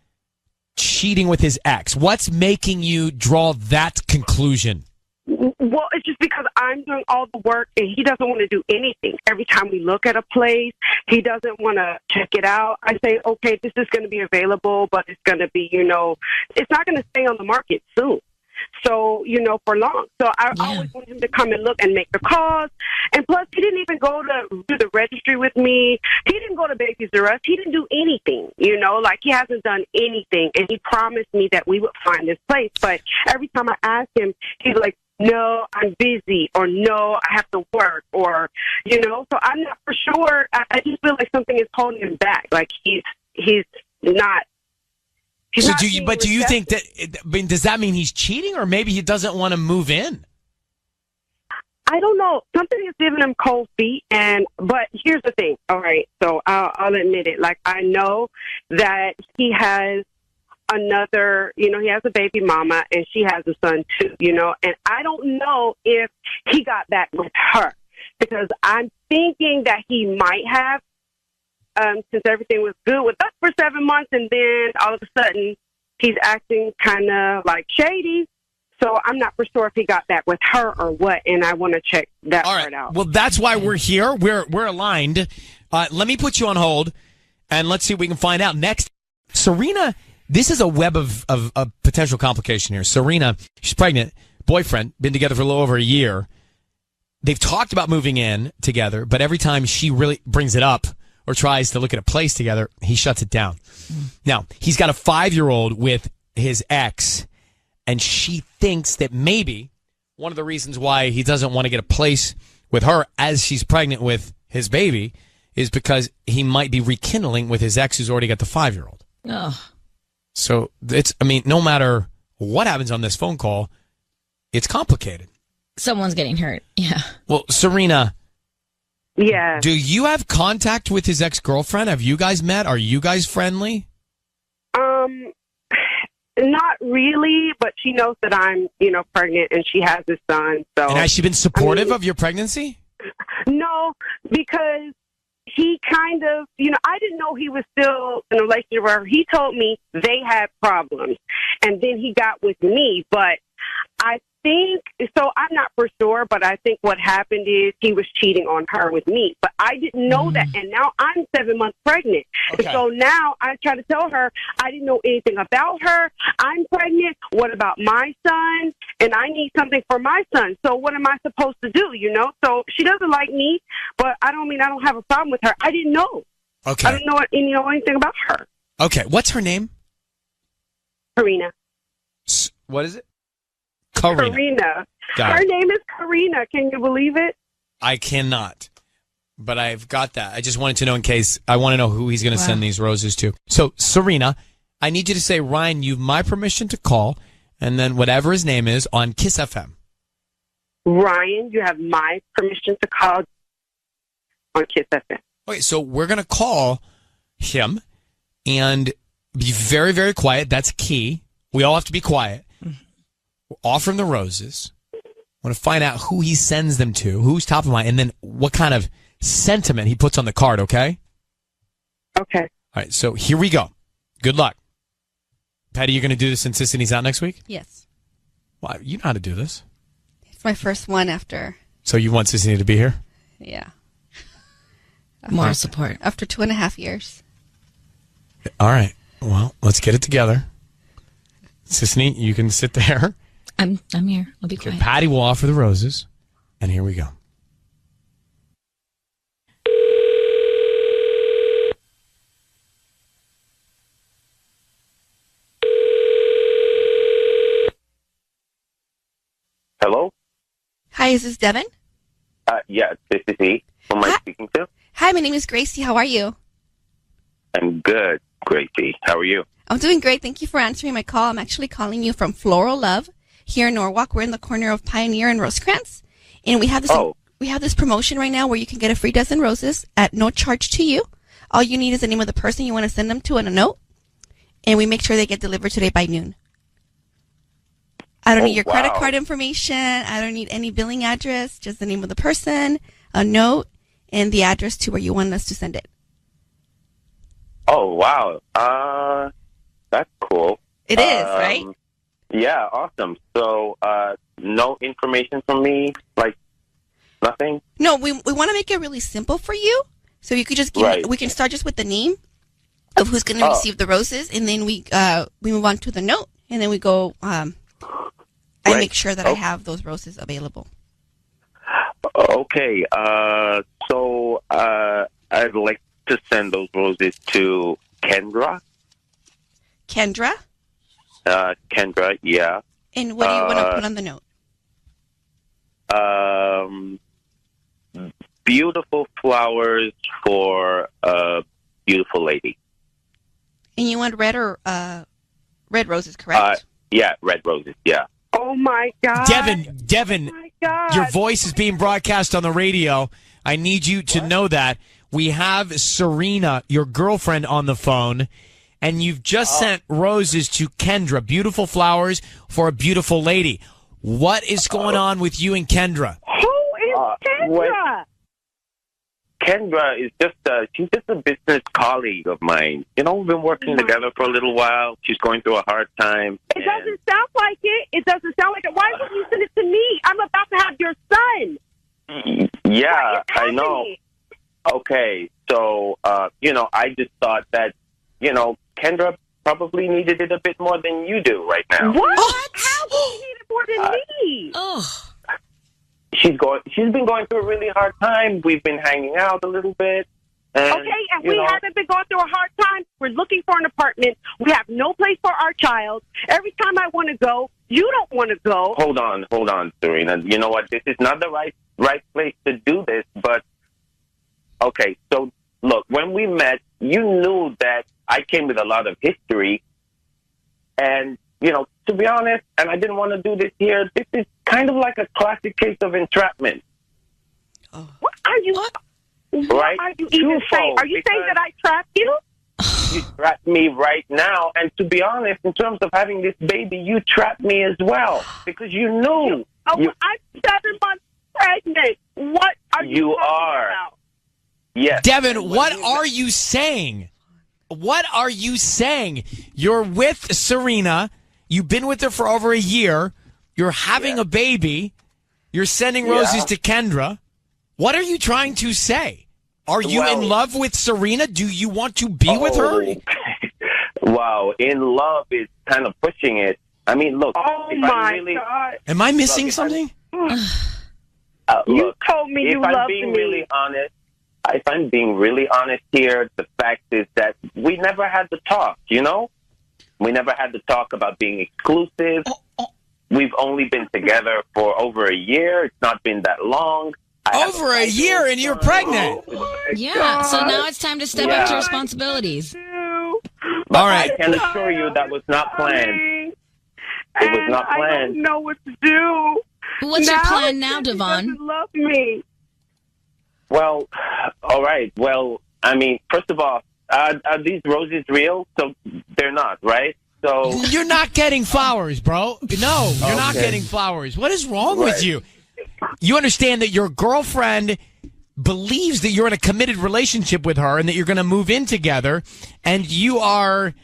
cheating with his ex? What's making you draw that conclusion? Well, it's just because I'm doing all the work and he doesn't want to do anything. Every time we look at a place, he doesn't want to check it out. I say, okay, this is going to be available, but it's going to be, it's not going to stay on the market soon. So, for long. So I always want him to come and look and make the calls. And plus, he didn't even go to do the registry with me. He didn't go to Babies R Us. He didn't do anything, you know, like he hasn't done anything. And he promised me that we would find this place. But every time I ask him, he's like, no, I'm busy, or no, I have to work, or, you know, so I'm not for sure. I just feel like something is holding him back. Like he's not. So do you think that, I mean, does that mean he's cheating, or maybe he doesn't want to move in? I don't know. Something is giving him cold feet, but here's the thing. All right, so I'll admit it. Like, I know that he has another, you know, he has a baby mama, and she has a son too, you know, and I don't know if he got back with her, because I'm thinking that he might have, since everything was good with us for 7 months, and then all of a sudden he's acting kind of like shady. So I'm not for sure if he got back with her or what, and I want to check that part out. Well, that's why we're here. We're aligned. Let me put you on hold, and let's see if we can find out. Next, Serena, this is a web of potential complication here. Serena, she's pregnant, boyfriend, been together for a little over a year. They've talked about moving in together, but every time she really brings it up or tries to look at a place together, he shuts it down. Now, he's got a 5-year-old with his ex, and she thinks that maybe one of the reasons why he doesn't want to get a place with her as she's pregnant with his baby is because he might be rekindling with his ex who's already got the 5-year-old. Ugh. So no matter what happens on this phone call, it's complicated. Someone's getting hurt. Yeah. Well, Serena. Yeah. Do you have contact with his ex-girlfriend? Have you guys met? Are you guys friendly? Not really, but she knows that I'm, you know, pregnant, and she has a son. So. And has she been supportive of your pregnancy? No, because he kind of, you know, I didn't know he was still in a relationship where he told me they had problems, and then he got with me. But I think, so I'm not for sure, but I think what happened is he was cheating on her with me. But I didn't know that, and now I'm 7 months pregnant. Okay. And so now I try to tell her I didn't know anything about her. I'm pregnant. What about my son? And I need something for my son. So what am I supposed to do, you know? So she doesn't like me, but I don't have a problem with her. I didn't know. Okay. I didn't know anything about her. Okay. What's her name? Karina. What is it? Karina. Her name is Karina. Can you believe it? I cannot. But I've got that. I just wanted to know in case I want to know who he's going to send these roses to. So, Serena, I need you to say, Ryan, you've my permission to call, and then whatever his name is on Kiss FM. Ryan, you have my permission to call on Kiss FM. Okay, so we're going to call him and be very, very quiet. That's key. We all have to be quiet. We'll offer him the roses. I want to find out who he sends them to, who's top of mind, and then what kind of sentiment he puts on the card, okay? Okay. All right, so here we go. Good luck. Patty, you're going to do this since Sisney's out next week? Yes. Well, you know how to do this. It's my first one after. So you want Sisney to be here? Yeah. Moral support. After 2.5 years. All right. Well, let's get it together. Sisney, you can sit there. I'm here. I'll be quiet. Patty will offer the roses, and here we go. Hello? Hi, is this Devin? Yeah, this is he. Who am I speaking to? Hi, my name is Gracie. How are you? I'm good, Gracie. How are you? I'm doing great. Thank you for answering my call. I'm actually calling you from Floral Love here in Norwalk. We're in the corner of Pioneer and Rosecrans. And we have this promotion right now where you can get a free dozen roses at no charge to you. All you need is the name of the person you want to send them to and a note. And we make sure they get delivered today by noon. I don't need your credit card information. I don't need any billing address. Just the name of the person, a note, and the address to where you want us to send it. Oh, wow. That's cool. It is, right? Yeah, awesome. So, no information from me? Like, nothing? No, we want to make it really simple for you. So you could just give we can start just with the name of who's going to receive the roses, and then we move on to the note, and then we go, I make sure that I have those roses available. Okay, so I'd like to send those roses to Kendra. Kendra? Kendra, yeah. And what do you want to put on the note? Beautiful flowers for a beautiful lady. And you want red or red roses, correct? Yeah, red roses, yeah. Oh, my God. Devin, Oh, my God. your voice is being broadcast on the radio. I need you to know that. We have Serena, your girlfriend, on the phone, and you've just sent roses to Kendra. Beautiful flowers for a beautiful lady. What is going on with you and Kendra? Who is Kendra? Kendra is she's just a business colleague of mine. You know, we've been working together for a little while. She's going through a hard time. It doesn't sound like it. It doesn't sound like it. Why wouldn't you send it to me? I'm about to have your son. Yeah, I know. Okay, so, I just thought that, Kendra probably needed it a bit more than you do right now. What? How would you need it more than me? She's been going through a really hard time. We've been hanging out a little bit. And, we haven't been going through a hard time. We're looking for an apartment. We have no place for our child. Every time I want to go, you don't want to go. Hold on, Serena. You know what? This is not the right place to do this, but okay, so look, when we met, you knew that I came with a lot of history, and, to be honest, and I didn't want to do this here, this is kind of like a classic case of entrapment. What are you... Right? What are you even saying? Are you saying that I trapped you? You trapped me right now, and to be honest, in terms of having this baby, you trapped me as well, because you knew. I'm 7 months pregnant. What are you talking about? Yes. Devin, what are you saying? What are you saying? You're with Serena. You've been with her for over a year. You're having a baby. You're sending roses to Kendra. What are you trying to say? Are you in love with Serena? Do you want to be with her? Wow, in love is kind of pushing it. I mean, look. Oh, my God. Am I missing something? You told me you loved me. If I'm being really honest here, the fact is that we never had to talk, We never had to talk about being exclusive. We've only been together for over a year. It's not been that long. Over a year and you're pregnant. Yeah, so now it's time to step up to responsibilities. But all right. I can assure you that was not planned. It was not planned. I don't know what to do. What's your plan now, Devon? Doesn't love me. Well, all right. Well, I mean, first of all, are these roses real? So they're not, right? So you're not getting flowers, bro. No, you're not getting flowers. What is wrong with you? You understand that your girlfriend believes that you're in a committed relationship with her and that you're going to move in together, and you are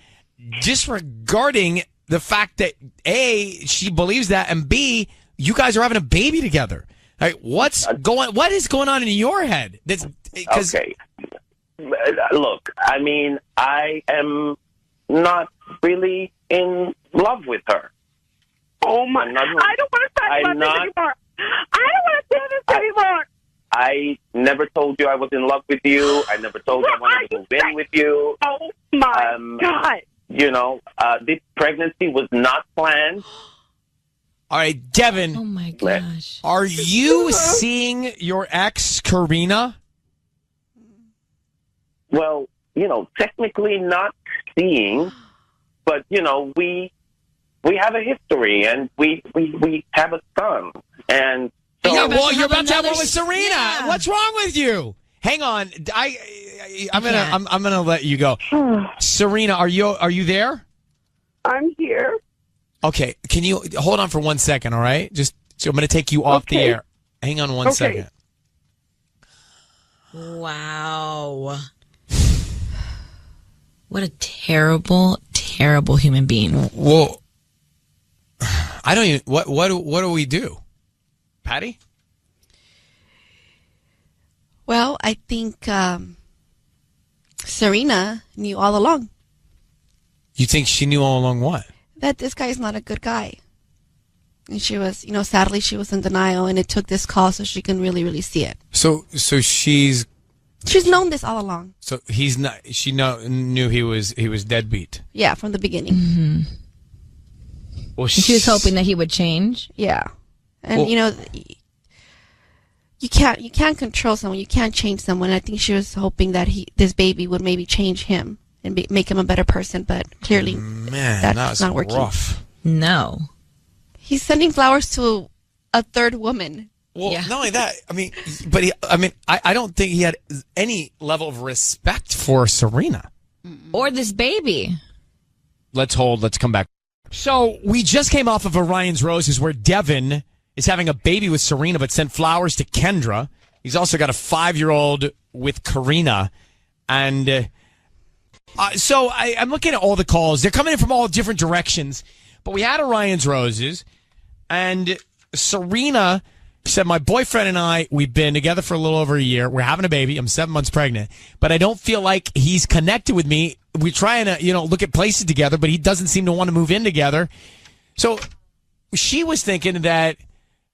disregarding the fact that A, she believes that, and B, you guys are having a baby together. Like, what is going on in your head? Okay. Look, I mean, I am not really in love with her. Oh, my. I don't want to talk about this anymore. I don't want to do this anymore. I never told you I was in love with you. I never told you I wanted to move in with you. Oh, my God. This pregnancy was not planned. All right, Devin. Oh, my gosh. Are you seeing your ex, Karina? Well, technically not seeing, but, we have a history, and we have a son, and so you're about to have one with Serena. Yeah. What's wrong with you? Hang on, I'm gonna let you go. Serena, are you there? I'm here. Okay, can you hold on for 1 second? All right, so I'm gonna take you off the air. Hang on one second. Wow. What a terrible, terrible human being. Well, I don't even. What do we do, Patty? Well, I think Serena knew all along. You think she knew all along what? That this guy is not a good guy. And she was, sadly, she was in denial, and it took this call so she can really, really see it. So she's known this all along. So he's not. She knew he was deadbeat. Yeah, from the beginning. Mm-hmm. Well, she was hoping that he would change. Yeah, and you can't control someone. You can't change someone. I think she was hoping that this baby would maybe change him and make him a better person. But clearly, that's not working. Rough. No. He's sending flowers to a third woman. Well, not only that, I don't think he had any level of respect for Serena. Or this baby. Let's come back. So we just came off of Orion's Roses where Devin is having a baby with Serena but sent flowers to Kendra. He's also got a 5-year-old with Karina. And so I'm looking at all the calls. They're coming in from all different directions. But we had Orion's Roses, and Serena said, my boyfriend and I, we've been together for a little over a year. We're having a baby. I'm 7 months pregnant. But I don't feel like he's connected with me. We're trying to, look at places together, but he doesn't seem to want to move in together. So she was thinking that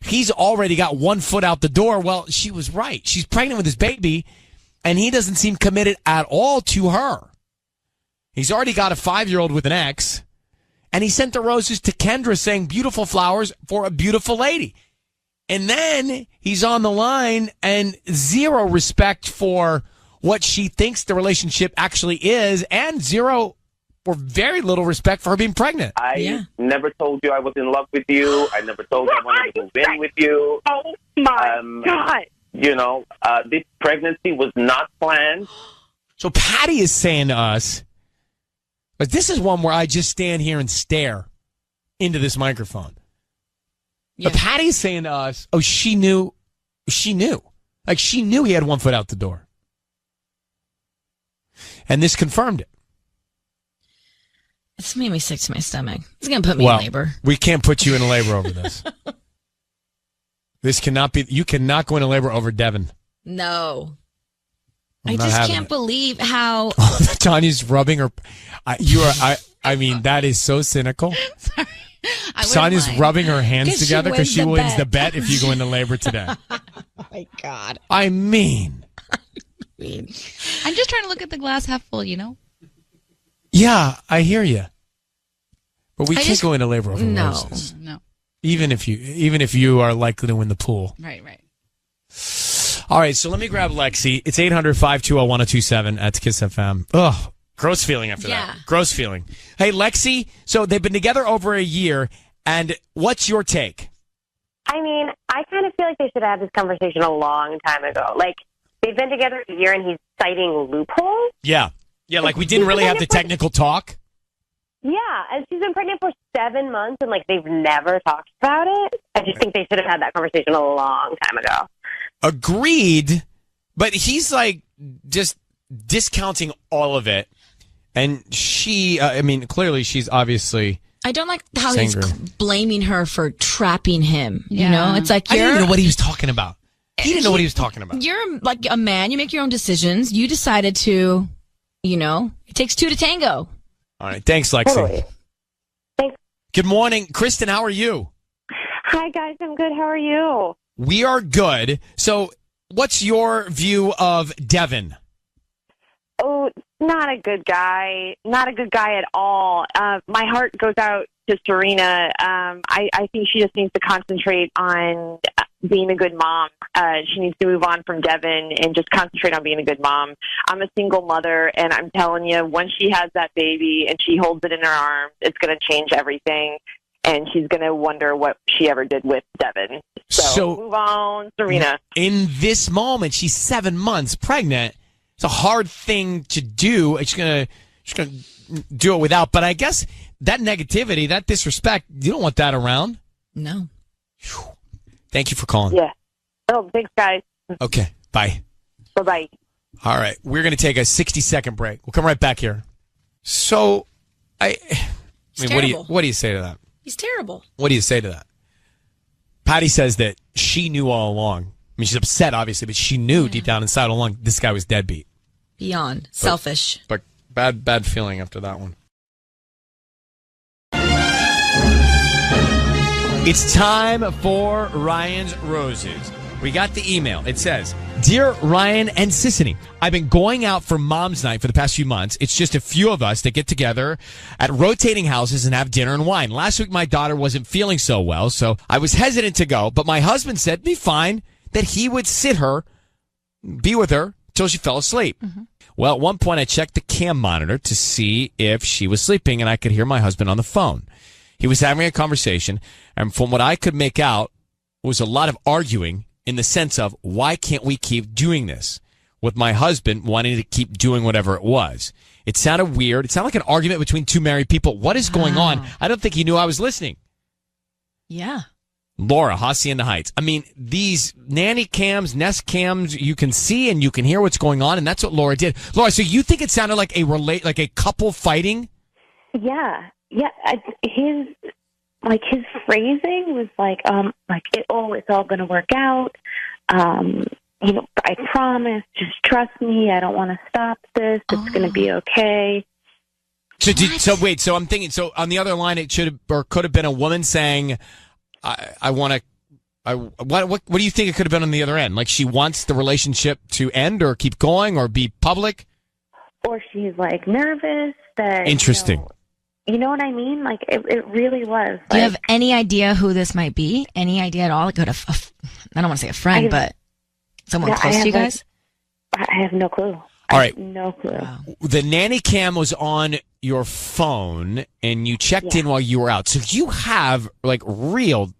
he's already got 1 foot out the door. Well, she was right. She's pregnant with his baby, and he doesn't seem committed at all to her. He's already got a 5-year-old with an ex. And he sent the roses to Kendra saying beautiful flowers for a beautiful lady. And then he's on the line and zero respect for what she thinks the relationship actually is, and zero or very little respect for her being pregnant. I never told you I was in love with you. I never told you I wanted to move in with you. Oh, my God. This pregnancy was not planned. So Patty is saying to us, but this is one where I just stand here and stare into this microphone. Yeah. But Patty's saying to us, oh, she knew. Like, she knew he had 1 foot out the door. And this confirmed it. It's made me sick to my stomach. It's going to put me in labor. We can't put you in labor over this. This cannot be, you cannot go into labor over Devin. No. I just can't believe how Tanya's rubbing her. I mean, that is so cynical. Sorry. Sonya's rubbing her hands together because she wins the bet if you go into labor today. Oh my God. I mean, I'm just trying to look at the glass half full, Yeah, I hear you. But we can't go into labor over roses. No. Even if you are likely to win the pool. Right. All right, so let me grab Lexi. It's 800-520-1027. That's Kiss FM. Ugh, gross feeling after that. Gross feeling. Hey, Lexi, so they've been together over a year, and what's your take? I mean, I kind of feel like they should have had this conversation a long time ago. Like, they've been together a year, and he's citing loopholes. Yeah, like we didn't really have the technical talk. Yeah, and she's been pregnant for 7 months, and, they've never talked about it. I just think they should have had that conversation a long time ago. Agreed, but he's just discounting all of it, and she, clearly she's obviously. I don't like how he's blaming her for trapping him. You know, it's like I didn't even know what he was talking about. He didn't know what he was talking about. You're like a man. You make your own decisions. You decided to, it takes two to tango. All right, thanks, Lexi. Totally. Thanks. Good morning, Kristen. How are you? Hi guys, I'm good. How are you? We are good. So, what's your view of Devin? Oh, not a good guy. Not a good guy at all. My heart goes out to Serena. I think she just needs to concentrate on being a good mom. She needs to move on from Devin and just concentrate on being a good mom. I'm a single mother, and I'm telling you, once she has that baby and she holds it in her arms, it's going to change everything. And she's going to wonder what she ever did with Devin. So move on, Serena. In this moment, she's 7 months pregnant. It's a hard thing to do. She's gonna do it without. But I guess that negativity, that disrespect, you don't want that around. No. Whew. Thank you for calling. Yeah. Oh, thanks, guys. Okay. Bye. Bye-bye. All right. We're going to take a 60-second break. We'll come right back here. So, what do you say to that? He's terrible. What do you say to that? Patty says that she knew all along. I mean, she's upset, obviously, but she knew deep down inside all along this guy was deadbeat. Beyond. Selfish. But bad feeling after that one. It's time for Ryan's Roses. We got the email. It says, Dear Ryan and Sissany, I've been going out for mom's night for the past few months. It's just a few of us that get together at rotating houses and have dinner and wine. Last week, my daughter wasn't feeling so well, so I was hesitant to go, but my husband said, be fine, that he would be with her till she fell asleep. Mm-hmm. Well, at one point, I checked the cam monitor to see if she was sleeping, and I could hear my husband on the phone. He was having a conversation, and from what I could make out, was a lot of arguing in the sense of, why can't we keep doing this? With my husband wanting to keep doing whatever it was. It sounded weird. It sounded like an argument between two married people. What is going on? I don't think he knew I was listening. Yeah. Laura, Hacienda Heights. I mean, these nanny cams, Nest cams, you can see and you can hear what's going on, and that's what Laura did. Laura, so you think it sounded like a couple fighting? Yeah. His phrasing was it's all going to work out. I promise, just trust me. I don't want to stop this. It's going to be okay. So I'm thinking, so on the other line, it should have, or could have been a woman saying, what do you think it could have been on the other end? Like she wants the relationship to end or keep going or be public? Or she's nervous that. Interesting. You know what I mean? It really was. Do you have any idea who this might be? Any idea at all? I don't want to say a friend, but someone close to you guys? I have no clue. All right. No clue. Wow. The nanny cam was on your phone, and you checked in while you were out. So you have real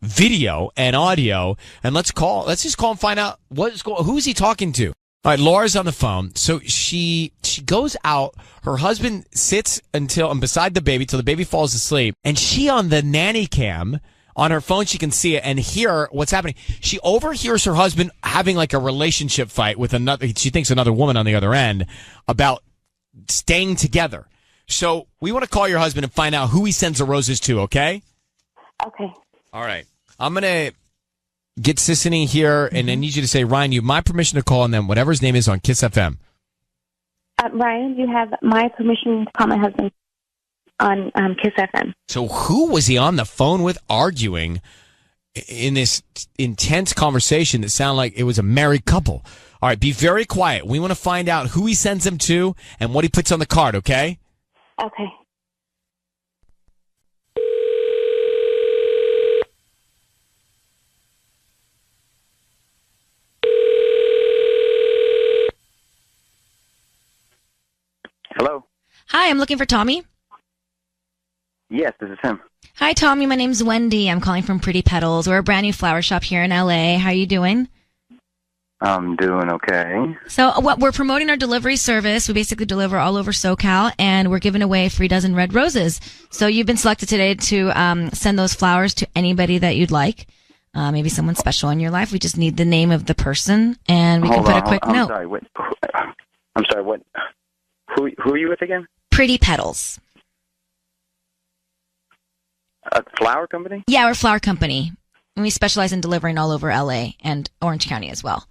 video and audio. And let's just call and find out who's he talking to. All right, Laura's on the phone. So she goes out. Her husband sits beside the baby till the baby falls asleep. And she on the nanny cam on her phone, she can see it and hear what's happening. She overhears her husband having a relationship fight with she thinks another woman on the other end about staying together. So we want to call your husband and find out who he sends the roses to, okay? Okay. All right. I'm going to get Sissany here, and I need you to say, Ryan, you have my permission to call, and then whatever his name is on Kiss FM. Ryan, you have my permission to call my husband on Kiss FM. So who was he on the phone with arguing in this intense conversation that sounded like it was a married couple? All right, be very quiet. We want to find out who he sends them to and what he puts on the card, okay? Okay. Hello. Hi, I'm looking for Tommy. Yes, this is him. Hi, Tommy. My name's Wendy. I'm calling from Pretty Petals. We're a brand new flower shop here in LA. How are you doing? I'm doing okay. So we're promoting our delivery service. We basically deliver all over SoCal, and we're giving away a free dozen red roses. So you've been selected today to send those flowers to anybody that you'd like. Maybe someone special in your life. We just need the name of the person, and we can put a quick note. I'm sorry. What? Who are you with again? Pretty Petals. A flower company? Yeah, we're a flower company. And we specialize in delivering all over LA and Orange County as well.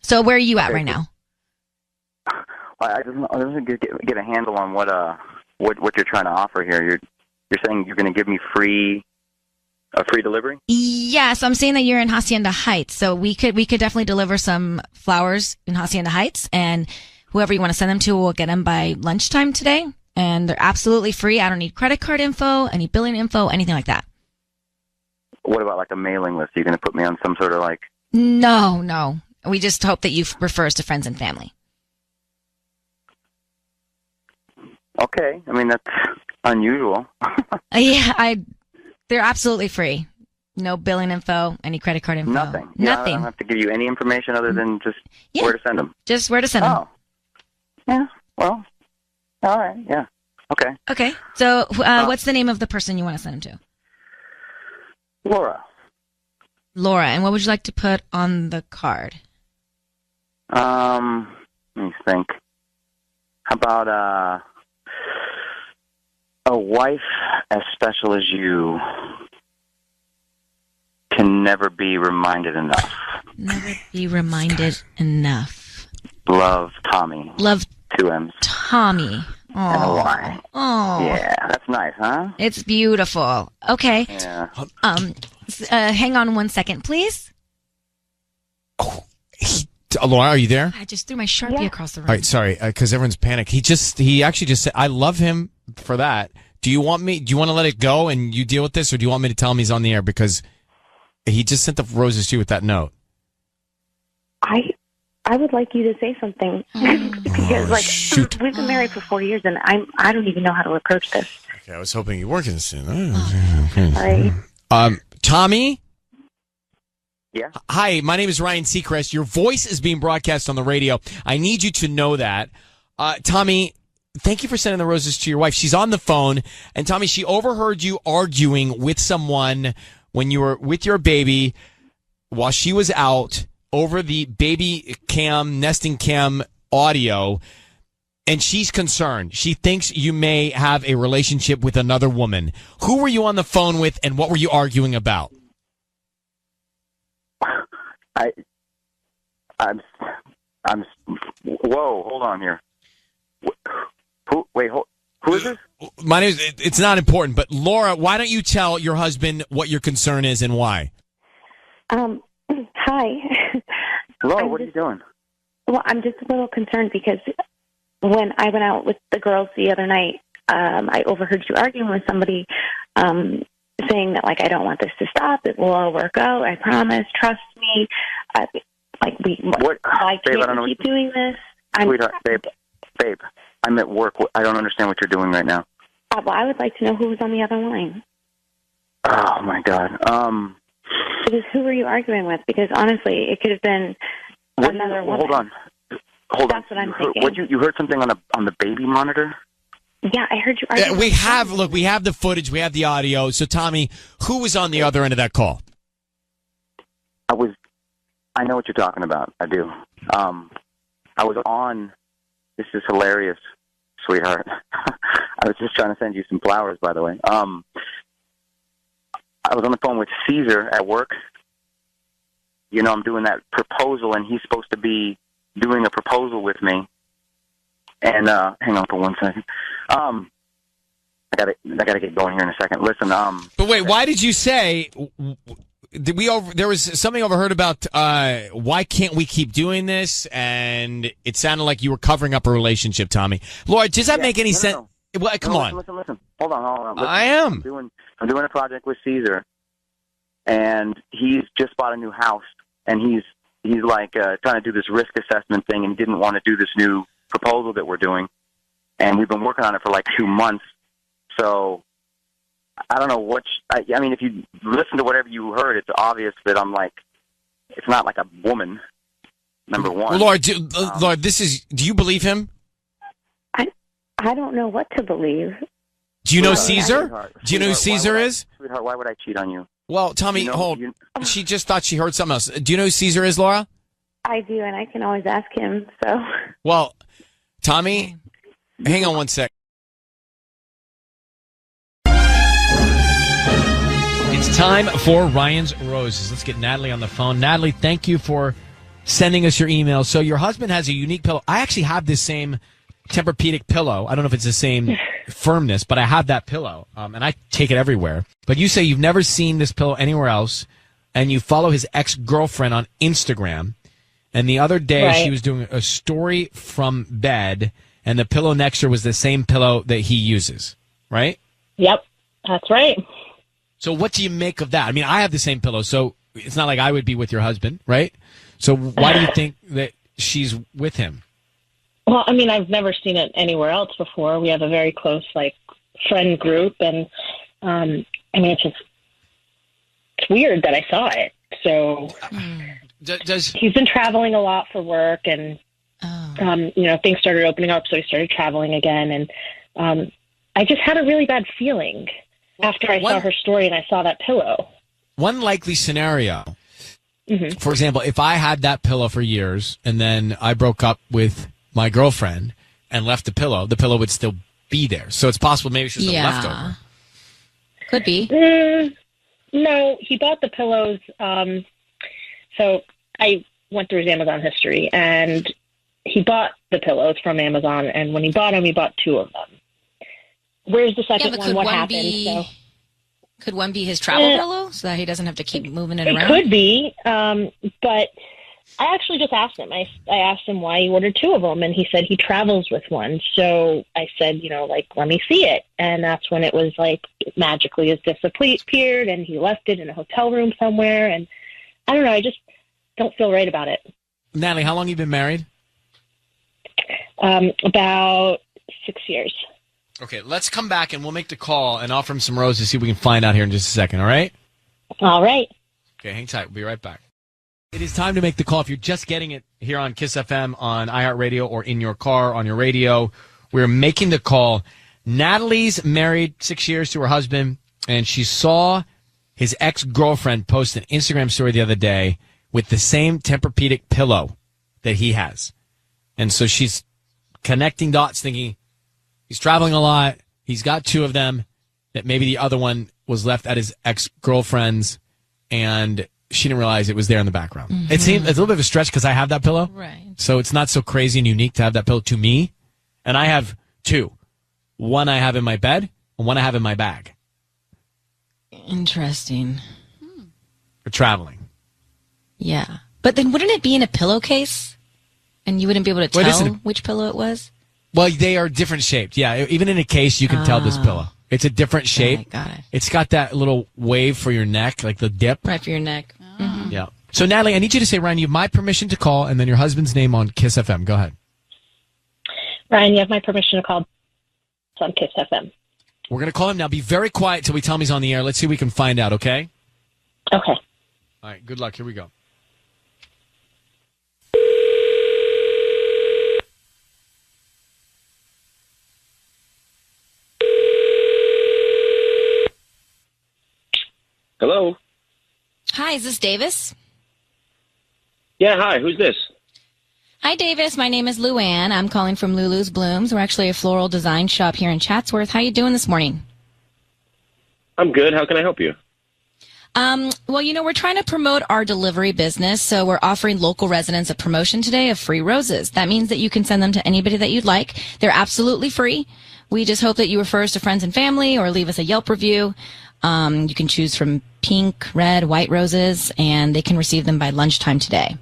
So where are you at right now? I just get a handle on what you're trying to offer here. You're saying you're going to give me a free delivery? Yeah, so I'm saying that you're in Hacienda Heights. So we could definitely deliver some flowers in Hacienda Heights, and whoever you want to send them to will get them by lunchtime today. And they're absolutely free. I don't need credit card info, any billing info, anything like that. What about a mailing list? Are you going to put me on some sort of No. We just hope that you refer us to friends and family. Okay. I mean, that's unusual. They're absolutely free. No billing info, any credit card info. Nothing. Nothing. I don't have to give you any information other than just where to send them. Just where to send them. Oh. Yeah. Well, all right. Yeah. Okay. Okay. So what's the name of the person you want to send them to? Laura. And what would you like to put on the card? Let me think. How about a wife as special as you can never be reminded enough. Never be reminded enough. Love, Tommy. Love, 2 M's. Tommy. and a Y. Oh. Yeah, that's nice, huh? It's beautiful. Okay. Yeah. Hang on one second, please. Laura, are you there? I just threw my Sharpie across the room. All right, sorry, because everyone's panicked. He actually just said, I love him for that. Do you want to let it go and you deal with this, or do you want me to tell him he's on the air? Because he just sent the roses to you with that note. I would like you to say something because we've been married for 4 years and I don't even know how to approach this. Okay, I was hoping you weren't going to say Sorry. that. Tommy? Yeah? Hi, my name is Ryan Seacrest. Your voice is being broadcast on the radio. I need you to know that. Tommy, thank you for sending the roses to your wife. She's on the phone. And Tommy, she overheard you arguing with someone when you were with your baby while she was out over the baby cam, nesting cam audio. And she's concerned. She thinks you may have a relationship with another woman. Who were you on the phone with and what were you arguing about? Whoa, hold on here. Who is this? My name is, it's not important, but Laura, why don't you tell your husband what your concern is and why? Hi. Laura, what are you doing? Well, I'm just a little concerned because when I went out with the girls the other night, I overheard you arguing with somebody, saying that, like, I don't want this to stop. It will all work out. I promise. Trust me. What? Why Babe, I don't can't know we keep doing this? Sweetheart, babe, I'm at work. I don't understand what you're doing right now. Well, I would like to know who was on the other line. Oh, my God. Because who were you arguing with? Because, honestly, it could have been another woman. Hold on. That's what I'm thinking. You heard something on the baby monitor? Yeah, I heard you arguing. We have the footage, we have the audio. So, Tommy, who was on the other end of that call? I know what you're talking about. I do. I was on, this is hilarious, sweetheart. I was just trying to send you some flowers, by the way. I was on the phone with Caesar at work. You know, I'm doing that proposal, and he's supposed to be doing a proposal with me. And hang on for 1 second. I gotta get going here in a second. Listen, But wait, why did you say? There was something overheard about why can't we keep doing this? And it sounded like you were covering up a relationship, Tommy. Laura, does that make any sense? No. Well, come on. Listen. Hold on. Listen. I am. I'm doing a project with Caesar, and he's just bought a new house, and he's like trying to do this risk assessment thing, and he didn't want to do this new proposal that we're doing, and we've been working on it for like 2 months. So I don't know what. I mean, if you listen to whatever you heard, it's obvious that I'm like, it's not like a woman. Number one, Laura, do you believe him? I don't know what to believe. Do you know Caesar? Do you know who Caesar is? Sweetheart, why would I cheat on you? Well, Tommy, hold. She just thought she heard something else. Do you know who Caesar is, Laura? I do, and I can always ask him. So. Well, Tommy, hang on 1 sec. It's time for Ryan's Roses. Let's get Natalie on the phone. Natalie, thank you for sending us your email. So your husband has a unique pillow. I actually have this same Tempur-Pedic pillow. I don't know if it's the same firmness, but I have that pillow, and I take it everywhere. But you say you've never seen this pillow anywhere else, and you follow his ex-girlfriend on Instagram. And the other day, she was doing a story from bed, and the pillow next to her was the same pillow that he uses, right? Yep, that's right. So what do you make of that? I mean, I have the same pillow, so it's not like I would be with your husband, right? So why do you think that she's with him? Well, I mean, I've never seen it anywhere else before. We have a very close, friend group, and, I mean, it's weird that I saw it. So he's been traveling a lot for work, and, things started opening up, so he started traveling again, and I just had a really bad feeling after I saw her story and I saw that pillow. One likely scenario, for example, if I had that pillow for years, and then I broke up with my girlfriend and left the pillow would still be there. So it's possible maybe she was a leftover. Could be. No, he bought the pillows. So I went through his Amazon history, and he bought the pillows from Amazon, and when he bought them, he bought 2 of them. Where's the second but one? could What one happened? Could one be his travel pillow so that he doesn't have to keep moving it around? It could be, but I actually just asked him. I asked him why he ordered 2 of them, and he said he travels with one. So I said, let me see it. And that's when it was magically has disappeared, and he left it in a hotel room somewhere. And I don't know. I just don't feel right about it. Natalie, how long have you been married? About 6 years. Okay, let's come back and we'll make the call and offer him some roses, see if we can find out here in just a second, all right? All right. Okay, hang tight. We'll be right back. It is time to make the call. If you're just getting it here on Kiss FM, on iHeartRadio, or in your car, on your radio, we're making the call. Natalie's married 6 years to her husband, and she saw his ex-girlfriend post an Instagram story the other day with the same Tempur-Pedic pillow that he has. And so she's connecting dots, thinking he's traveling a lot, he's got 2 of them, that maybe the other one was left at his ex-girlfriend's, and she didn't realize it was there in the background. Mm-hmm. It's a little bit of a stretch because I have that pillow. Right. So it's not so crazy and unique to have that pillow to me. And I have 2. One I have in my bed and one I have in my bag. Interesting. For traveling. Yeah. But then wouldn't it be in a pillowcase? And you wouldn't be able to tell which pillow it was? Well, they are different shaped. Yeah, even in a case, you can tell this pillow. It's a different shape. Got it. It's got that little wave for your neck, like the dip. Right for your neck. Mm-hmm. Yeah. So, Natalie, I need you to say, Ryan, you have my permission to call, and then your husband's name on Kiss FM. Go ahead. Ryan, you have my permission to call on Kiss FM. We're going to call him now. Be very quiet till we tell him he's on the air. Let's see if we can find out, okay? Okay. All right, good luck. Here we go. Hello? Hi, is this Davis? Yeah, hi. Who's this? Hi, Davis. My name is Luann. I'm calling from Lulu's Blooms. We're actually a floral design shop here in Chatsworth. How you doing this morning? I'm good. How can I help you? Well, we're trying to promote our delivery business, so we're offering local residents a promotion today of free roses. That means that you can send them to anybody that you'd like. They're absolutely free. We just hope that you refer us to friends and family or leave us a Yelp review. You can choose from pink, red, white roses, and they can receive them by lunchtime today.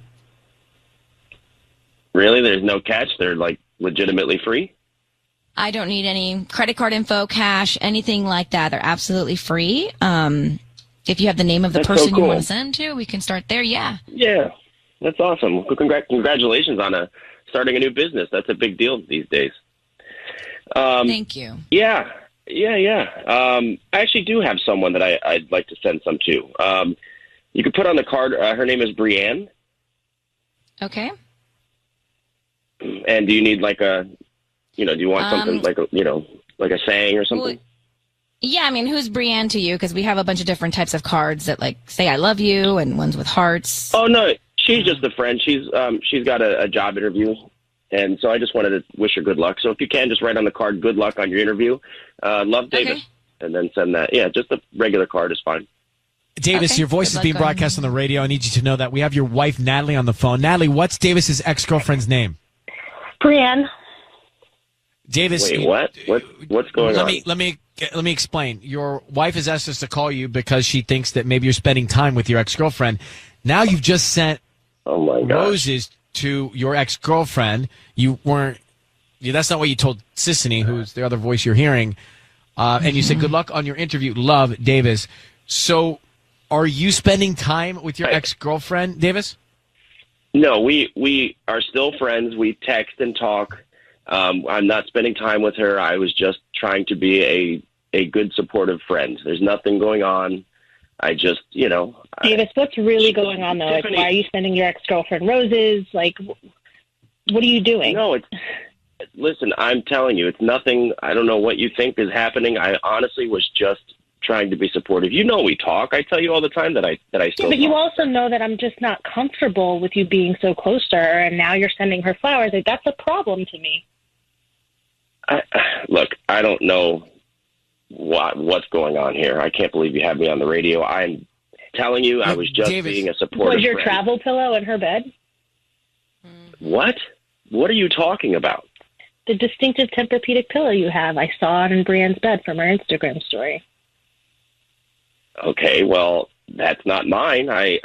Really? There's no catch? They're, legitimately free? I don't need any credit card info, cash, anything like that. They're absolutely free. If you have the name of the person you want to send them to, we can start there. Yeah. Yeah. That's awesome. Well, congratulations on starting a new business. That's a big deal these days. Thank you. Yeah. I actually do have someone that I'd like to send some to. You could put on the card, her name is Brienne. Okay. And do you need do you want something like a saying or something? Well, yeah, who's Brienne to you? Because we have a bunch of different types of cards that say I love you and ones with hearts. Oh, no, she's just a friend. She's got a job interview. And so I just wanted to wish her good luck. So if you can, just write on the card, good luck on your interview. Love, Davis. Okay. And then send that. Yeah, just a regular card is fine. Davis, your voice is being broadcast on the radio. I need you to know that we have your wife, Natalie, on the phone. Natalie, what's Davis's ex-girlfriend's name? Brienne. Davis. Wait, what? What's going on? Let me explain. Your wife has asked us to call you because she thinks that maybe you're spending time with your ex-girlfriend. Now you've just sent roses to your ex-girlfriend. You weren't. That's not what you told Sissany, who's the other voice you're hearing. And you said good luck on your interview. Love, Davis. So, are you spending time with your ex-girlfriend, Davis? No, we are still friends. We text and talk. I'm not spending time with her. I was just trying to be a good, supportive friend. There's nothing going on. I just, Davis, what's really going on, though? Why are you sending your ex-girlfriend roses? What are you doing? No, listen, I'm telling you, it's nothing. I don't know what you think is happening. I honestly was just trying to be supportive. We talk. I tell you all the time that I still Yeah, but talk. you also know that I'm just not comfortable with you being so close to her, and now you're sending her flowers. That's a problem to me. Look, I don't know what's going on here. I can't believe you have me on the radio. I'm telling you, I was just being a supportive Was your friend. travel pillow in her bed? What? What are you talking about? The distinctive Tempur-Pedic pillow you have. I saw it in Brienne's bed from her Instagram story. Okay, well, that's not mine. I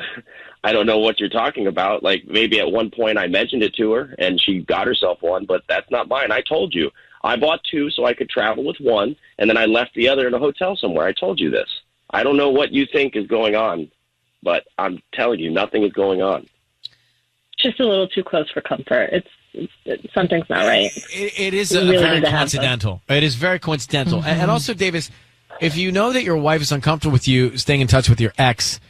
don't know what you're talking about. Like, maybe at one point I mentioned it to her and she got herself one, but that's not mine. I told you. I bought two so I could travel with one, and then I left the other in a hotel somewhere. I told you this. I don't know what you think is going on, but I'm telling you, nothing is going on. Just a little too close for comfort. It's something's not right. It is very coincidental. It is very coincidental. And also, Davis, if you know that your wife is uncomfortable with you staying in touch with your ex,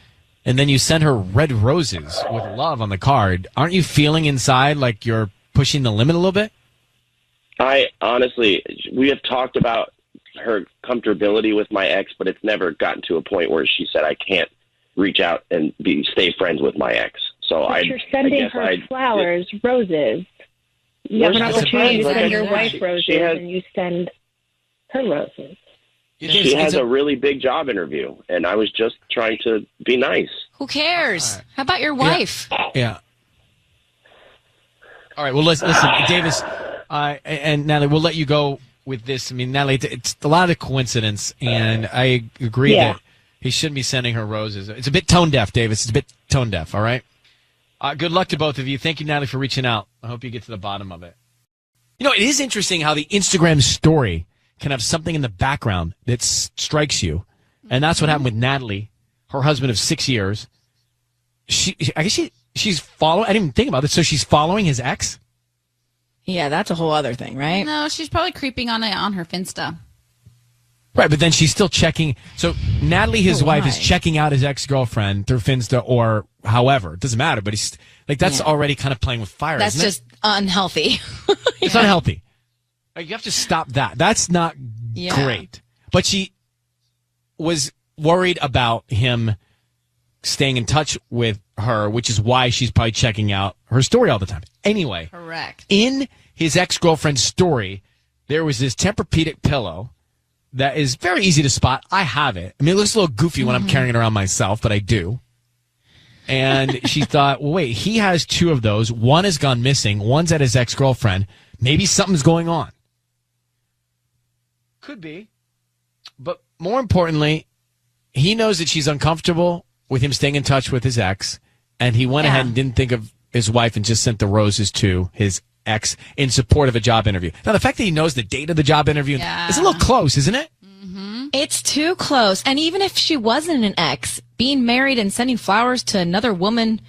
and then you send her red roses with love on the card, aren't you feeling inside like you're pushing the limit a little bit? I honestly, we have talked about her comfortability with my ex, but it's never gotten to a point where she said I can't reach out and stay friends with my ex. So you're sending her flowers, roses. You have an opportunity to send your wife roses, and you send her roses. She has a really big job interview, and I was just trying to be nice. Who cares? How about your wife? Yeah. All right, well, listen, Davis and Natalie, we'll let you go with this. I mean, Natalie, it's a lot of coincidence, and I agree that he shouldn't be sending her roses. It's a bit tone deaf, Davis. It's a bit tone deaf, all right? Good luck to both of you. Thank you, Natalie, for reaching out. I hope you get to the bottom of it. You know, it is interesting how the Instagram story can have something in the background that strikes you. And that's what happened with Natalie, her husband of 6 years. I guess she's following. I didn't even think about this. So she's following his ex? Yeah, that's a whole other thing, right? No, she's probably creeping on her Finsta. Right, but then she's still checking. So Natalie, his wife, is checking out his ex-girlfriend through Finsta or however. It doesn't matter, but he's like, that's already kind of playing with fire. That's just unhealthy. It's unhealthy. Like, you have to stop that. That's not great. But she was worried about him staying in touch with her, which is why she's probably checking out her story all the time. Anyway. Correct. In his ex-girlfriend's story, there was this Tempur-Pedic pillow that is very easy to spot. I have it. I mean, it looks a little goofy when I'm carrying it around myself, but I do. And she thought, well, wait, he has two of those. One has gone missing. One's at his ex-girlfriend. Maybe something's going on. Could be. But more importantly, he knows that she's uncomfortable with him staying in touch with his ex. And he went ahead and didn't think of his wife and just sent the roses to his ex in support of a job interview. Now, the fact that he knows the date of the job interview is a little close, isn't it? It's too close. And even if she wasn't an ex, being married and sending flowers to another woman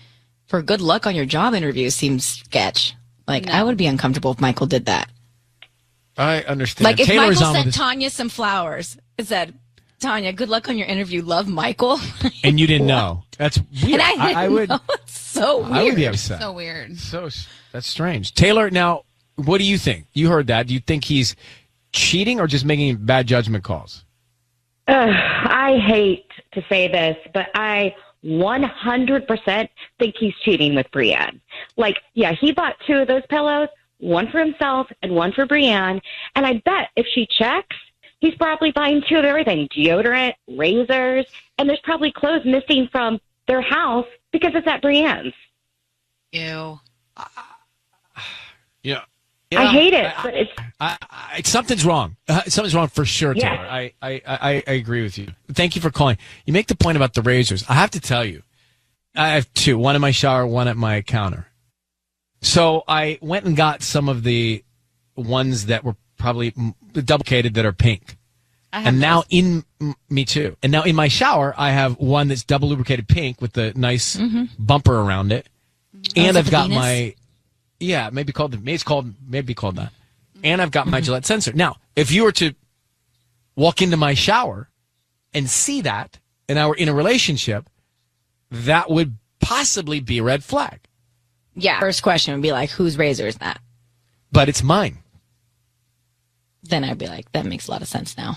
for good luck on your job interview seems sketch. Like, I would be uncomfortable if Michael did that. I understand. Like, if Taylor's Michael sent this. Tanya some flowers, it said, Tanya, good luck on your interview. Love, Michael. And you didn't know. That's weird. And I would know. It's so weird. I would be upset. So weird. That's strange. Taylor, now, what do you think? You heard that. Do you think he's cheating or just making bad judgment calls? I hate to say this, but I 100% think he's cheating with Brienne. Like, yeah, he bought two of those pillows, one for himself and one for Brienne. And I bet if she checks, he's probably buying two of everything, deodorant, razors, and there's probably clothes missing from their house because it's at Brienne's. Ew. Yeah. I hate it, but something's wrong. Something's wrong for sure, Taylor. Yes. I agree with you. Thank you for calling. You make the point about the razors. I have to tell you, I have two, one in my shower, one at my counter. So I went and got some of the ones that were probably duplicated that are pink. And now me too. And now in my shower, I have one that's double lubricated pink with the nice bumper around it. And I've got my, maybe called that. And I've got my Gillette sensor. Now, if you were to walk into my shower and see that, and I were in a relationship, that would possibly be a red flag. Yeah. First question would be like, whose razor is that? But it's mine. Then I'd be like, that makes a lot of sense now.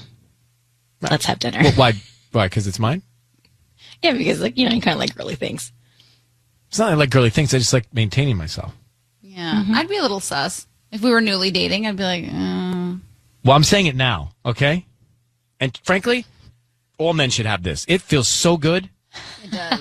Right. Let's have dinner. Well, why? Why? Because it's mine? Yeah, because you kind of like girly things. It's not like girly things. I just like maintaining myself. Yeah. I'd be a little sus. If we were newly dating, I'd be like, Well, I'm saying it now, okay? And frankly, all men should have this. It feels so good. It does.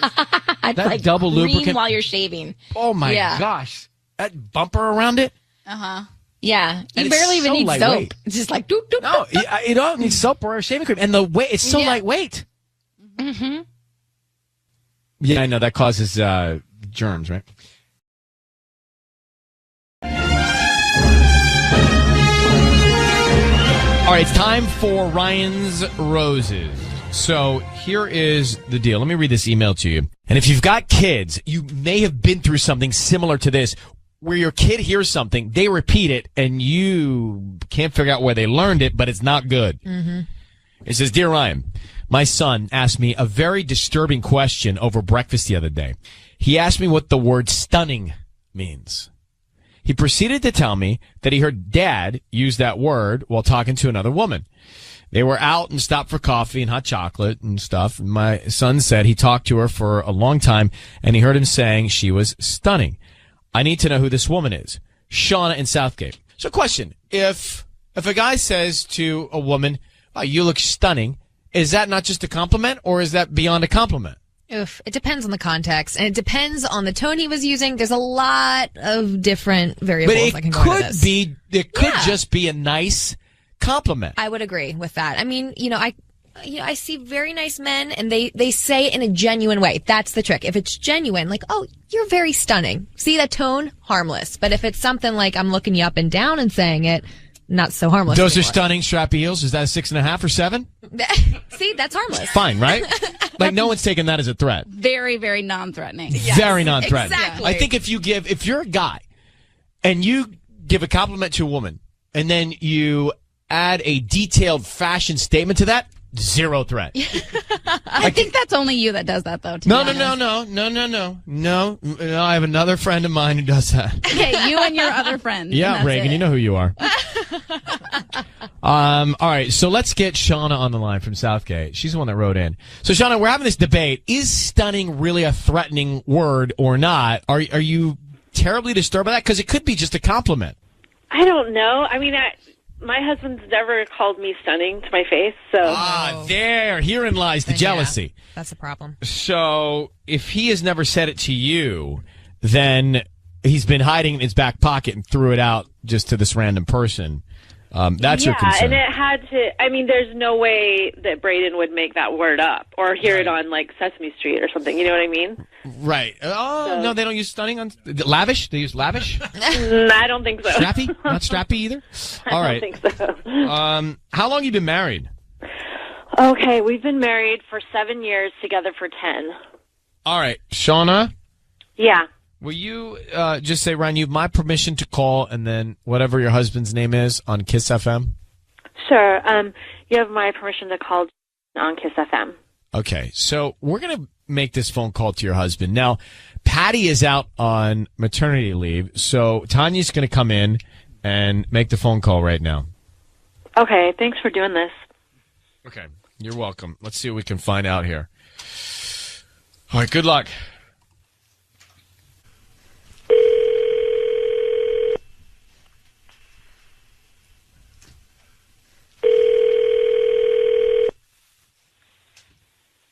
I'd that like double cream lubricant while you're shaving. Oh my gosh. That bumper around it. Yeah, you And barely it's even so need lightweight. soap. It's just like doop doop. No, you don't need soap or shaving cream. And the weight, it's so lightweight. Mm-hmm. Yeah, I know. That causes germs, right? All right, it's time for Ryan's Roses. So here is the deal. Let me read this email to you. And if you've got kids, you may have been through something similar to this, where your kid hears something, they repeat it, and you can't figure out where they learned it, but it's not good. Mm-hmm. It says, Dear Ryan, my son asked me a very disturbing question over breakfast the other day. He asked me what the word stunning means. He proceeded to tell me that he heard Dad use that word while talking to another woman. They were out and stopped for coffee and hot chocolate and stuff. My son said he talked to her for a long time, and he heard him saying she was stunning. I need to know who this woman is. Shauna in Southgate. So question, if a guy says to a woman, "Oh, you look stunning," is that not just a compliment, or is that beyond a compliment? Oof, it depends on the context, and it depends on the tone he was using. There's a lot of different variables But that can go into this. it could just be a nice compliment. I would agree with that. I mean, I see very nice men, and they say it in a genuine way. That's the trick. If it's genuine, like, "Oh, you're very stunning." See that tone? Harmless. But if it's something like, "I'm looking you up and down and saying it," not so harmless. Those anymore. are stunning strappy heels. Is that a 6.5 or 7? See, that's harmless. Fine, right? Like no one's taking that as a threat. Very, very non-threatening. Very non-threatening. Exactly. I think if you're a guy and you give a compliment to a woman and then you add a detailed fashion statement to that, zero threat. I think that's only you that does that, though. No. I have another friend of mine who does that. Okay, you and your other friend. Yeah, Reagan, you know who you are. All right, so let's get Shauna on the line from Southgate. She's the one that wrote in. So, Shauna, we're having this debate. Is stunning really a threatening word or not? Are you terribly disturbed by that? Because it could be just a compliment. I don't know. I mean, my husband's never called me stunning to my face, so... Herein lies the jealousy. That's the problem. So, if he has never said it to you, then he's been hiding in his back pocket and threw it out just to this random person. That's your concern. And it had to... I mean, there's no way that Braden would make that word up or hear it on, like, Sesame Street or something. You know what I mean? Right. Oh, no, they don't use stunning on... Lavish? They use lavish? I don't think so. Strappy? Not strappy either? All right. I don't think so. How long have you been married? Okay, we've been married for 7 years, together for 10. All right. Shauna? Yeah. Will you just say, Ryan, you have my permission to call and then whatever your husband's name is on Kiss FM? Sure. You have my permission to call on Kiss FM. Okay. So we're going to make this phone call to your husband. Now, Patty is out on maternity leave, so Tanya's going to come in and make the phone call right now. Okay, thanks for doing this. Okay. You're welcome. Let's see what we can find out here. All right. Good luck.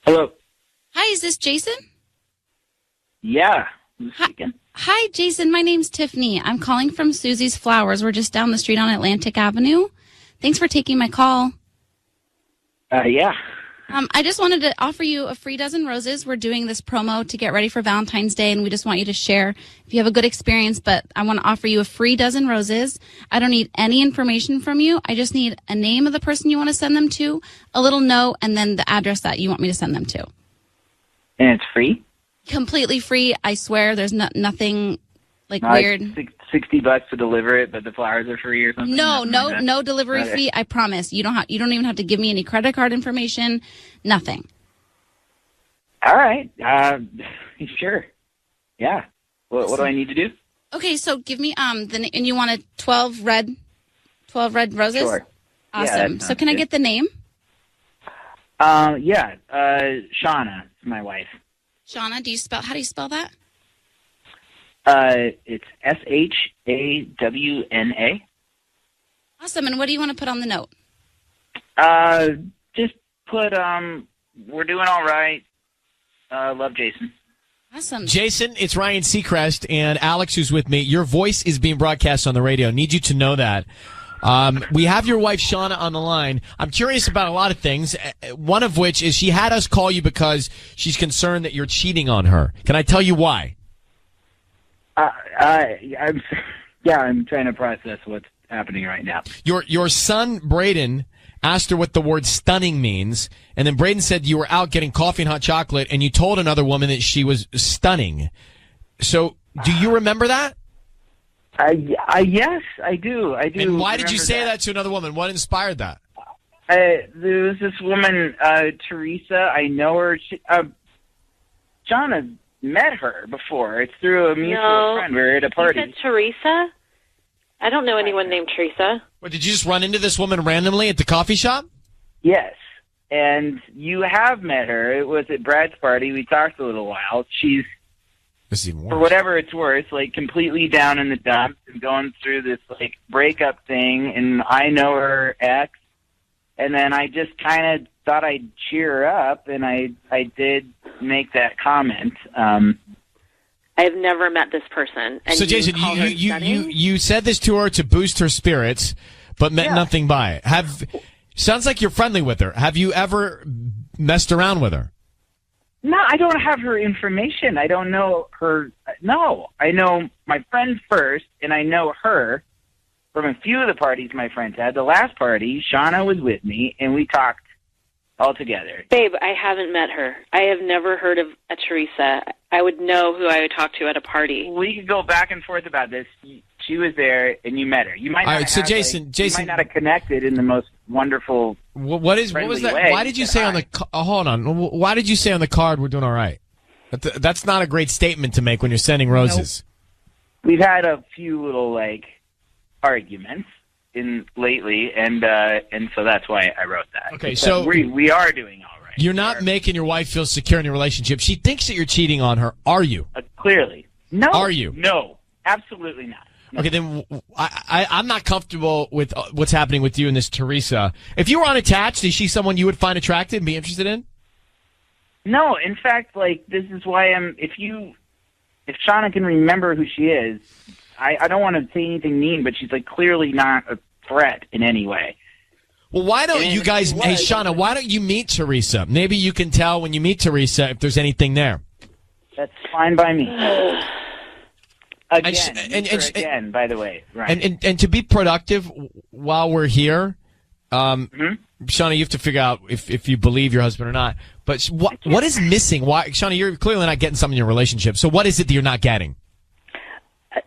Hello. Hi, is this Jason? Yeah. Hi, Jason. My name's Tiffany. I'm calling from Susie's Flowers. We're just down the street on Atlantic Avenue. Thanks for taking my call. Yeah. I just wanted to offer you a free dozen roses. We're doing this promo to get ready for Valentine's Day, and we just want you to share if you have a good experience, but I want to offer you a free dozen roses. I don't need any information from you. I just need a name of the person you want to send them to, a little note, and then the address that you want me to send them to. And it's free? Completely free. I swear there's nothing like No, weird. it's $60 to deliver it, but the flowers are free or something? No delivery Okay. fee. I promise. You don't even have to give me any credit card information. Nothing. All right. Sure. Yeah. What do I need to do? Okay, so give me and you wanted 12 red roses? Sure. Awesome. Yeah, So can I get the name? Yeah. Shauna, my wife. Shauna, how do you spell that? It's SHAWNA. Awesome. And what do you want to put on the note? Just put we're doing all right. Love Jason. Awesome. Jason, it's Ryan Seacrest and Alex who's with me. Your voice is being broadcast on the radio. Need you to know that. We have your wife, Shauna, on the line. I'm curious about a lot of things, one of which is she had us call you because she's concerned that you're cheating on her. Can I tell you why? I'm trying to process what's happening right now. Your son, Braden, asked her what the word stunning means, and then Braden said you were out getting coffee and hot chocolate, and you told another woman that she was stunning. So, do you remember that? Yes, I do. And why did you say that to another woman? What inspired that? There was this woman, Teresa. I know her. John has met her before. It's through a mutual friend. We were at a party. You said Teresa? I don't know anyone named Teresa. What, did you just run into this woman randomly at the coffee shop? Yes, and you have met her. It was at Brad's party. We talked a little while. She's, for whatever it's worth, like completely down in the dumps and going through this like breakup thing. And I know her ex, and then I just kind of thought I'd cheer her up, and I did make that comment. I've never met this person. And so, Jason, you said this to her to boost her spirits, but meant nothing by it. Sounds like you're friendly with her. Have you ever messed around with her? No, I don't have her information. I don't know her. No, I know my friend first, and I know her from a few of the parties my friends had. The last party, Shauna was with me, and we talked all together. Babe, I haven't met her. I have never heard of a Teresa. I would know who I would talk to at a party. We could go back and forth about this. She was there, and you met her. You might not. All right, so have, Jason, you might not have connected in the most wonderful. What was that? Way. Why did you say on the? Hold on. Why did you say on the card we're doing all right? That's not a great statement to make when you're sending roses. Nope. We've had a few little like arguments lately, and so that's why I wrote that. Okay, because so we are doing all right. You're not making your wife feel secure in your relationship. She thinks that you're cheating on her. Are you? Clearly, no. Are you? No, absolutely not. No. Okay, then I'm not comfortable with what's happening with you and this Teresa. If you were unattached, is she someone you would find attractive and be interested in? No, in fact, like this is why if Shauna can remember who she is, I don't want to say anything mean, but she's like clearly not a threat in any way. Well, why don't you guys, hey Shauna, why don't you meet Teresa? Maybe you can tell when you meet Teresa if there's anything there. That's fine by me. Again, by the way, right? And to be productive while we're here, Shauna, you have to figure out if you believe your husband or not. But what is missing? Why, Shauna, you're clearly not getting something in your relationship. So what is it that you're not getting?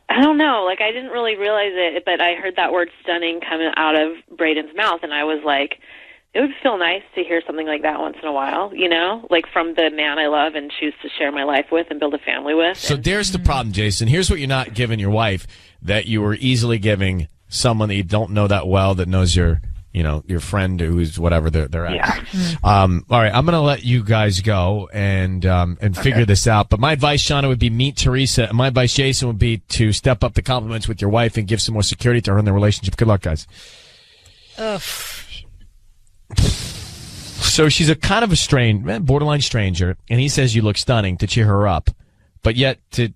I don't know. Like, I didn't really realize it, but I heard that word stunning coming out of Braden's mouth, and I was like, it would feel nice to hear something like that once in a while, you know, like from the man I love and choose to share my life with and build a family with. So there's the problem, Jason. Here's what you're not giving your wife that you were easily giving someone that you don't know that well, that knows your friend who's whatever they're at. Yeah. All right, I'm going to let you guys go and figure this out. But my advice, Shauna, would be meet Teresa. And my advice, Jason, would be to step up the compliments with your wife and give some more security to her in their relationship. Good luck, guys. Ugh. So she's a kind of a borderline stranger, and he says you look stunning to cheer her up. But yet, to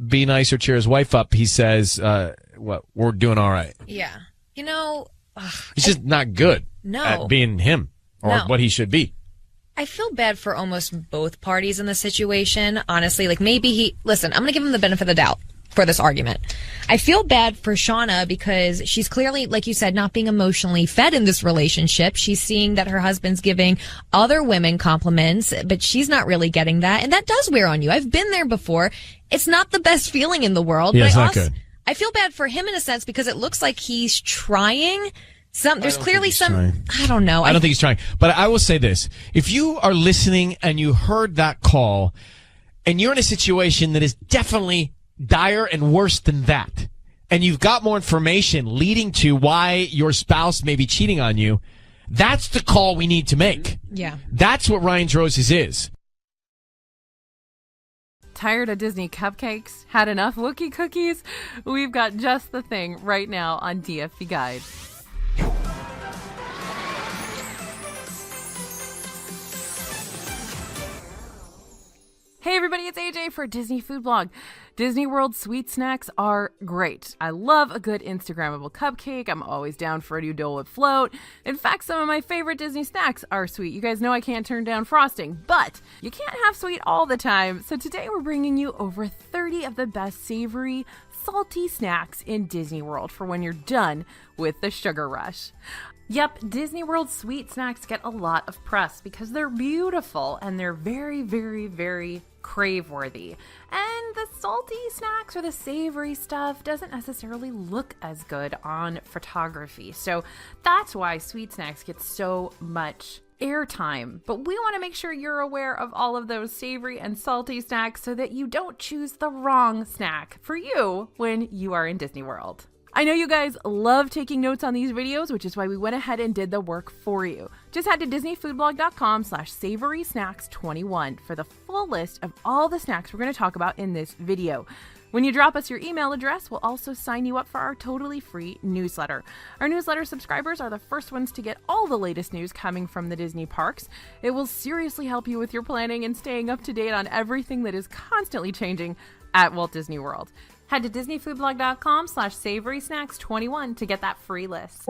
be nice or cheer his wife up, he says, we're doing all right. Yeah. You know, he's just not good at being him or what he should be. I feel bad for almost both parties in the situation. Honestly, like maybe listen, I'm going to give him the benefit of the doubt for this argument. I feel bad for Shauna because she's clearly, like you said, not being emotionally fed in this relationship. She's seeing that her husband's giving other women compliments, but she's not really getting that. And that does wear on you. I've been there before. It's not the best feeling in the world. Yeah, but it's not good. I feel bad for him in a sense because it looks like he's trying. There's clearly some, trying. I don't know. I don't think he's trying. But I will say this. If you are listening and you heard that call and you're in a situation that is definitely dire and worse than that, and you've got more information leading to why your spouse may be cheating on you, that's the call we need to make. Yeah. That's what Ryan's Roses is. Tired of Disney cupcakes? Had enough Wookiee cookies? We've got just the thing right now on DFB Guide. Hey everybody, it's AJ for Disney Food Blog. Disney World sweet snacks are great. I love a good Instagrammable cupcake. I'm always down for a new Dole Whip float. In fact, some of my favorite Disney snacks are sweet. You guys know I can't turn down frosting, but you can't have sweet all the time. So today we're bringing you over 30 of the best savory, salty snacks in Disney World for when you're done with the sugar rush. Yep, Disney World sweet snacks get a lot of press because they're beautiful and they're very, very, very crave-worthy. And the salty snacks or the savory stuff doesn't necessarily look as good on photography. So that's why sweet snacks get so much airtime. But we want to make sure you're aware of all of those savory and salty snacks so that you don't choose the wrong snack for you when you are in Disney World. I know you guys love taking notes on these videos, which is why we went ahead and did the work for you. Just head to disneyfoodblog.com/savorysnacks21 for the full list of all the snacks we're going to talk about in this video. When you drop us your email address, we'll also sign you up for our totally free newsletter. Our newsletter subscribers are the first ones to get all the latest news coming from the Disney parks. It will seriously help you with your planning and staying up to date on everything that is constantly changing at Walt Disney World. Head to disneyfoodblog.com/savorysnacks21 to get that free list.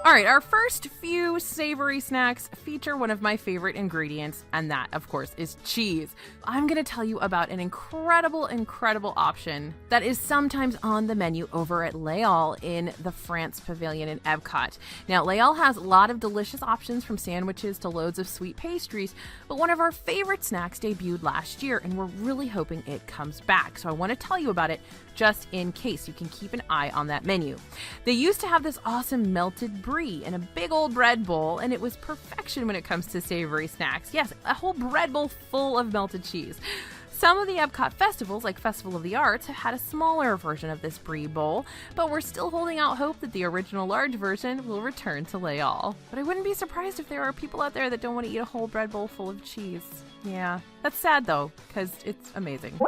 All right, our first few savory snacks feature one of my favorite ingredients, and that, of course, is cheese. I'm going to tell you about an incredible option that is sometimes on the menu over at Les Halles in the France Pavilion in Epcot. Now, Les Halles has a lot of delicious options from sandwiches to loads of sweet pastries, but one of our favorite snacks debuted last year, and we're really hoping it comes back. So I want to tell you about it just in case. You can keep an eye on that menu. They used to have this awesome melted brie in a big old bread bowl, and it was perfection when it comes to savory snacks. Yes, a whole bread bowl full of melted cheese. Some of the Epcot festivals, like Festival of the Arts, have had a smaller version of this brie bowl, but we're still holding out hope that the original large version will return to Les Halles. But I wouldn't be surprised if there are people out there that don't want to eat a whole bread bowl full of cheese. Yeah, that's sad though, because it's amazing.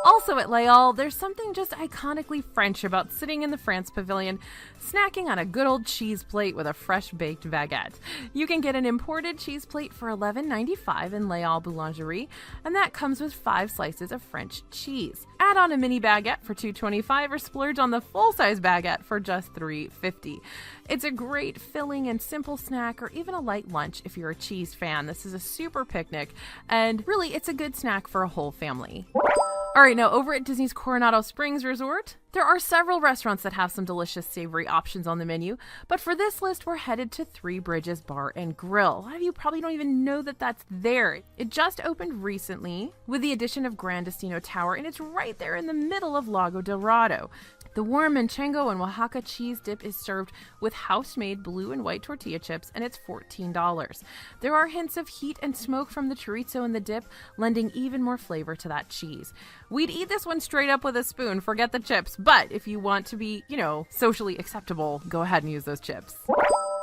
Also at Les Halles, there's something just iconically French about sitting in the France Pavilion, snacking on a good old cheese plate with a fresh baked baguette. You can get an imported cheese plate for $11.95 in Les Halles Boulangerie, and that comes with 5 slices of French cheese. Add on a mini baguette for $2.25 or splurge on the full-size baguette for just $3.50. It's a great filling and simple snack, or even a light lunch if you're a cheese fan. This is a super picnic, and really it's a good snack for a whole family. All right, now over at Disney's Coronado Springs Resort, there are several restaurants that have some delicious savory options on the menu, but for this list, we're headed to Three Bridges Bar and Grill. A lot of you probably don't even know that that's there. It just opened recently with the addition of Gran Destino Tower, and it's right there in the middle of Lago Dorado. The warm Manchego and Oaxaca cheese dip is served with house-made blue and white tortilla chips, and it's $14. There are hints of heat and smoke from the chorizo in the dip, lending even more flavor to that cheese. We'd eat this one straight up with a spoon, forget the chips, but if you want to be, socially acceptable, go ahead and use those chips.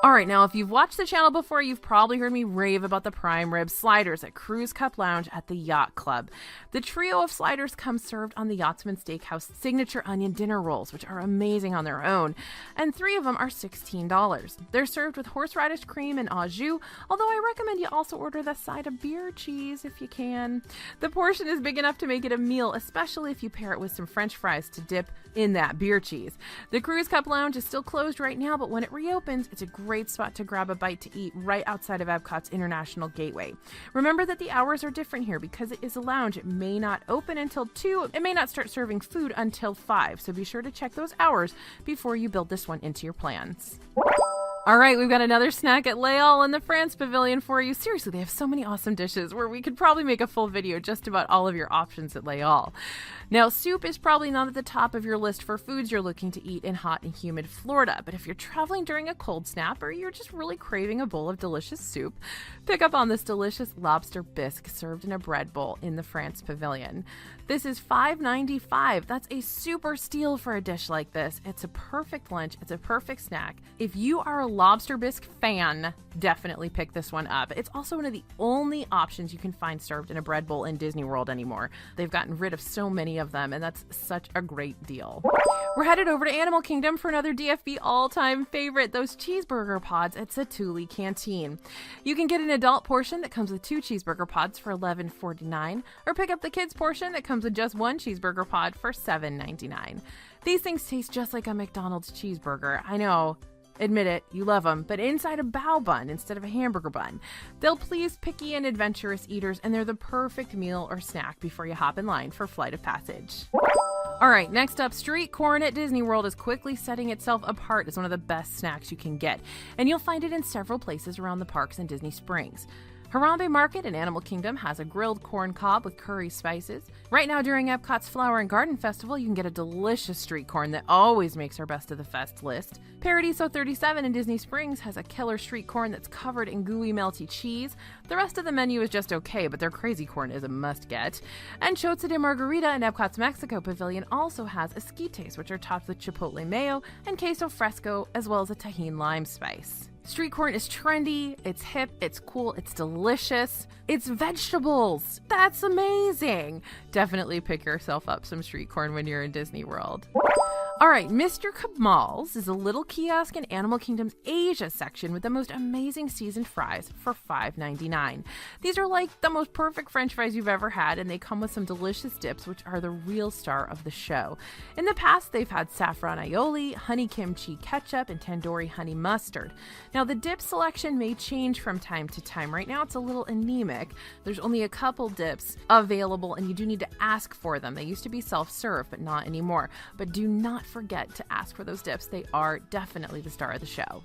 All right, now if you've watched the channel before, you've probably heard me rave about the prime rib sliders at Cruise Cup Lounge at the Yacht Club. The trio of sliders come served on the Yachtsman Steakhouse signature onion dinner rolls, which are amazing on their own, and 3 of them are $16. They're served with horseradish cream and au jus, although I recommend you also order the side of beer cheese if you can. The portion is big enough to make it a meal, especially if you pair it with some French fries to dip in that beer cheese. The Cruise Cup Lounge is still closed right now, but when it reopens, it's a great spot to grab a bite to eat right outside of Epcot's International Gateway. Remember that the hours are different here because it is a lounge. It may not open until 2. It may not start serving food until 5, so be sure to check those hours before you build this one into your plans. All right, we've got another snack at Les Halles in the France Pavilion for you. Seriously, they have so many awesome dishes where we could probably make a full video just about all of your options at Les Halles. Now, soup is probably not at the top of your list for foods you're looking to eat in hot and humid Florida, but if you're traveling during a cold snap or you're just really craving a bowl of delicious soup, pick up on this delicious lobster bisque served in a bread bowl in the France Pavilion. This is $5.95. That's a super steal for a dish like this. It's a perfect lunch. It's a perfect snack. If you are a lobster bisque fan, definitely pick this one up. It's also one of the only options you can find served in a bread bowl in Disney World anymore. They've gotten rid of so many of them, and that's such a great deal. We're headed over to Animal Kingdom for another DFB all-time favorite, those cheeseburger pods at Satuli Canteen. You can get an adult portion that comes with 2 cheeseburger pods for $11.49, or pick up the kids portion that comes with just 1 cheeseburger pod for $7.99. These things taste just like a McDonald's cheeseburger. I know. Admit it, you love them, but inside a bao bun instead of a hamburger bun. They'll please picky and adventurous eaters, and they're the perfect meal or snack before you hop in line for Flight of Passage. All right, next up, street corn at Disney World is quickly setting itself apart as one of the best snacks you can get, and you'll find it in several places around the parks in Disney Springs. Harambe Market in Animal Kingdom has a grilled corn cob with curry spices. Right now during Epcot's Flower and Garden Festival, you can get a delicious street corn that always makes our Best of the Fest list. Paradiso 37 in Disney Springs has a killer street corn that's covered in gooey melty cheese. The rest of the menu is just okay, but their crazy corn is a must-get. And Chotza de Margarita in Epcot's Mexico Pavilion also has esquites, which are topped with chipotle mayo and queso fresco, as well as a Tajín lime spice. Street corn is trendy, it's hip, it's cool, it's delicious, it's vegetables. That's amazing. Definitely pick yourself up some street corn when you're in Disney World. All right, Mr. Kamal's is a little kiosk in Animal Kingdom's Asia section with the most amazing seasoned fries for $5.99. These are like the most perfect French fries you've ever had, and they come with some delicious dips, which are the real star of the show. In the past, they've had saffron aioli, honey kimchi ketchup, and tandoori honey mustard. Now, the dip selection may change from time to time. Right now, it's a little anemic. There's only a couple dips available, and you do need to ask for them. They used to be self-serve, but not anymore. But do not forget to ask for those dips. They are definitely the star of the show.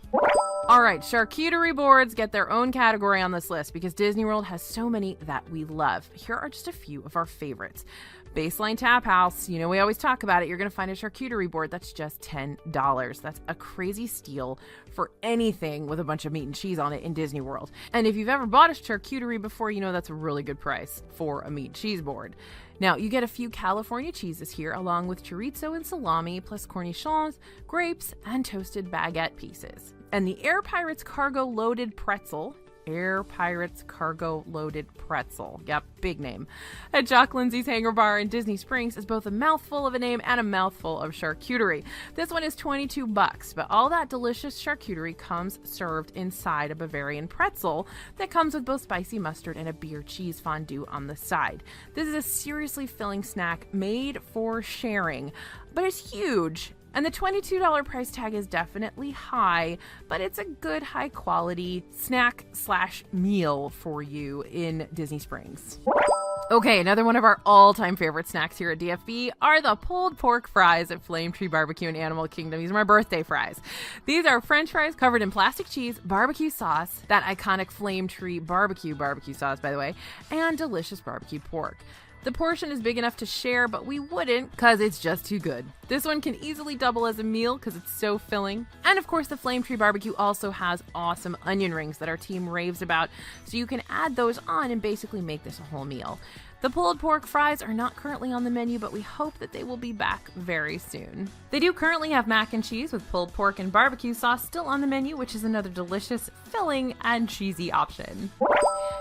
All right, charcuterie boards get their own category on this list because Disney World has so many that we love. Here are just a few of our favorites. Baseline Tap House, you know we always talk about it. You're going to find a charcuterie board that's just $10. That's a crazy steal for anything with a bunch of meat and cheese on it in Disney World. And if you've ever bought a charcuterie before, you know that's a really good price for a meat and cheese board. Now, you get a few California cheeses here, along with chorizo and salami, plus cornichons, grapes, and toasted baguette pieces. And the Air Pirates Cargo Loaded Pretzel. Air Pirates Cargo Loaded Pretzel. Yep, big name. At Jock Lindsay's Hangar Bar in Disney Springs is both a mouthful of a name and a mouthful of charcuterie. This one is $22, but all that delicious charcuterie comes served inside a Bavarian pretzel that comes with both spicy mustard and a beer cheese fondue on the side. This is a seriously filling snack made for sharing, but it's huge. And the $22 price tag is definitely high, but it's a good high quality snack/meal for you in Disney Springs. Okay, another one of our all-time favorite snacks here at DFB are the pulled pork fries at Flame Tree Barbecue in Animal Kingdom. These are my birthday fries. These are French fries covered in plastic cheese, barbecue sauce, that iconic Flame Tree barbecue sauce, by the way, and delicious barbecue pork. The portion is big enough to share, but we wouldn't because it's just too good. This one can easily double as a meal because it's so filling. And of course, the Flame Tree Barbecue also has awesome onion rings that our team raves about, so you can add those on and basically make this a whole meal. The pulled pork fries are not currently on the menu, but we hope that they will be back very soon. They do currently have mac and cheese with pulled pork and barbecue sauce still on the menu, which is another delicious, filling, and cheesy option.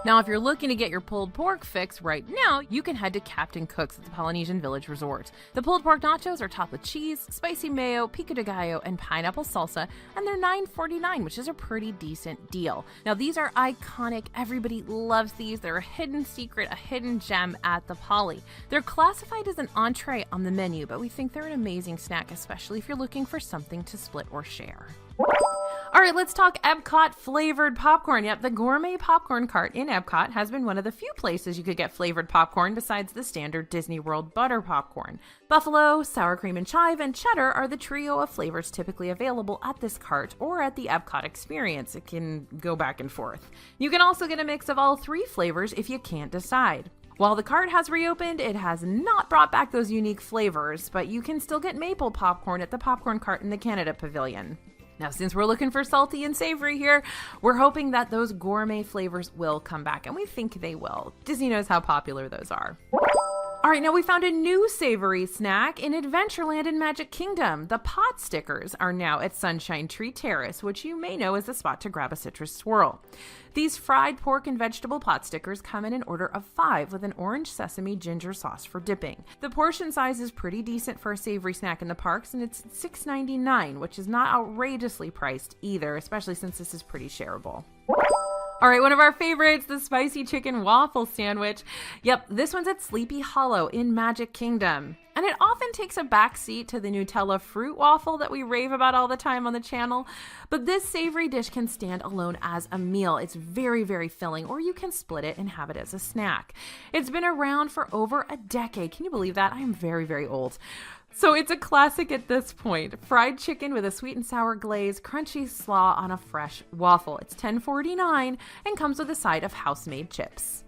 Now, if you're looking to get your pulled pork fix right now, you can head to Captain Cook's at the Polynesian Village Resort. The pulled pork nachos are topped with cheese, spicy mayo, pico de gallo, and pineapple salsa, and they're $9.49, which is a pretty decent deal. Now, these are iconic. Everybody loves these. They're a hidden secret, a hidden gem at the Poly. They're classified as an entree on the menu, but we think they're an amazing snack, especially if you're looking for something to split or share. All right, let's talk Epcot flavored popcorn. Yep, the gourmet popcorn cart in Epcot has been one of the few places you could get flavored popcorn besides the standard Disney World butter popcorn. Buffalo, sour cream and chive, and cheddar are the trio of flavors typically available at this cart or at the Epcot experience. It can go back and forth. You can also get a mix of all three flavors if you can't decide. While the cart has reopened, it has not brought back those unique flavors, but you can still get maple popcorn at the popcorn cart in the Canada Pavilion. Now, since we're looking for salty and savory here, we're hoping that those gourmet flavors will come back, and we think they will. Disney knows how popular those are. All right, now we found a new savory snack in Adventureland in Magic Kingdom. The pot stickers are now at Sunshine Tree Terrace, which you may know is the spot to grab a citrus swirl. These fried pork and vegetable pot stickers come in an order of 5 with an orange sesame ginger sauce for dipping. The portion size is pretty decent for a savory snack in the parks, and it's $6.99, which is not outrageously priced either, especially since this is pretty shareable. All right, one of our favorites, the spicy chicken waffle sandwich. Yep, this one's at Sleepy Hollow in Magic Kingdom. And it often takes a backseat to the Nutella fruit waffle that we rave about all the time on the channel. But this savory dish can stand alone as a meal. It's very, very filling, or you can split it and have it as a snack. It's been around for over a decade. Can you believe that? I am very, very old. So it's a classic at this point. Fried chicken with a sweet and sour glaze, crunchy slaw on a fresh waffle. It's $10.49 and comes with a side of house-made chips.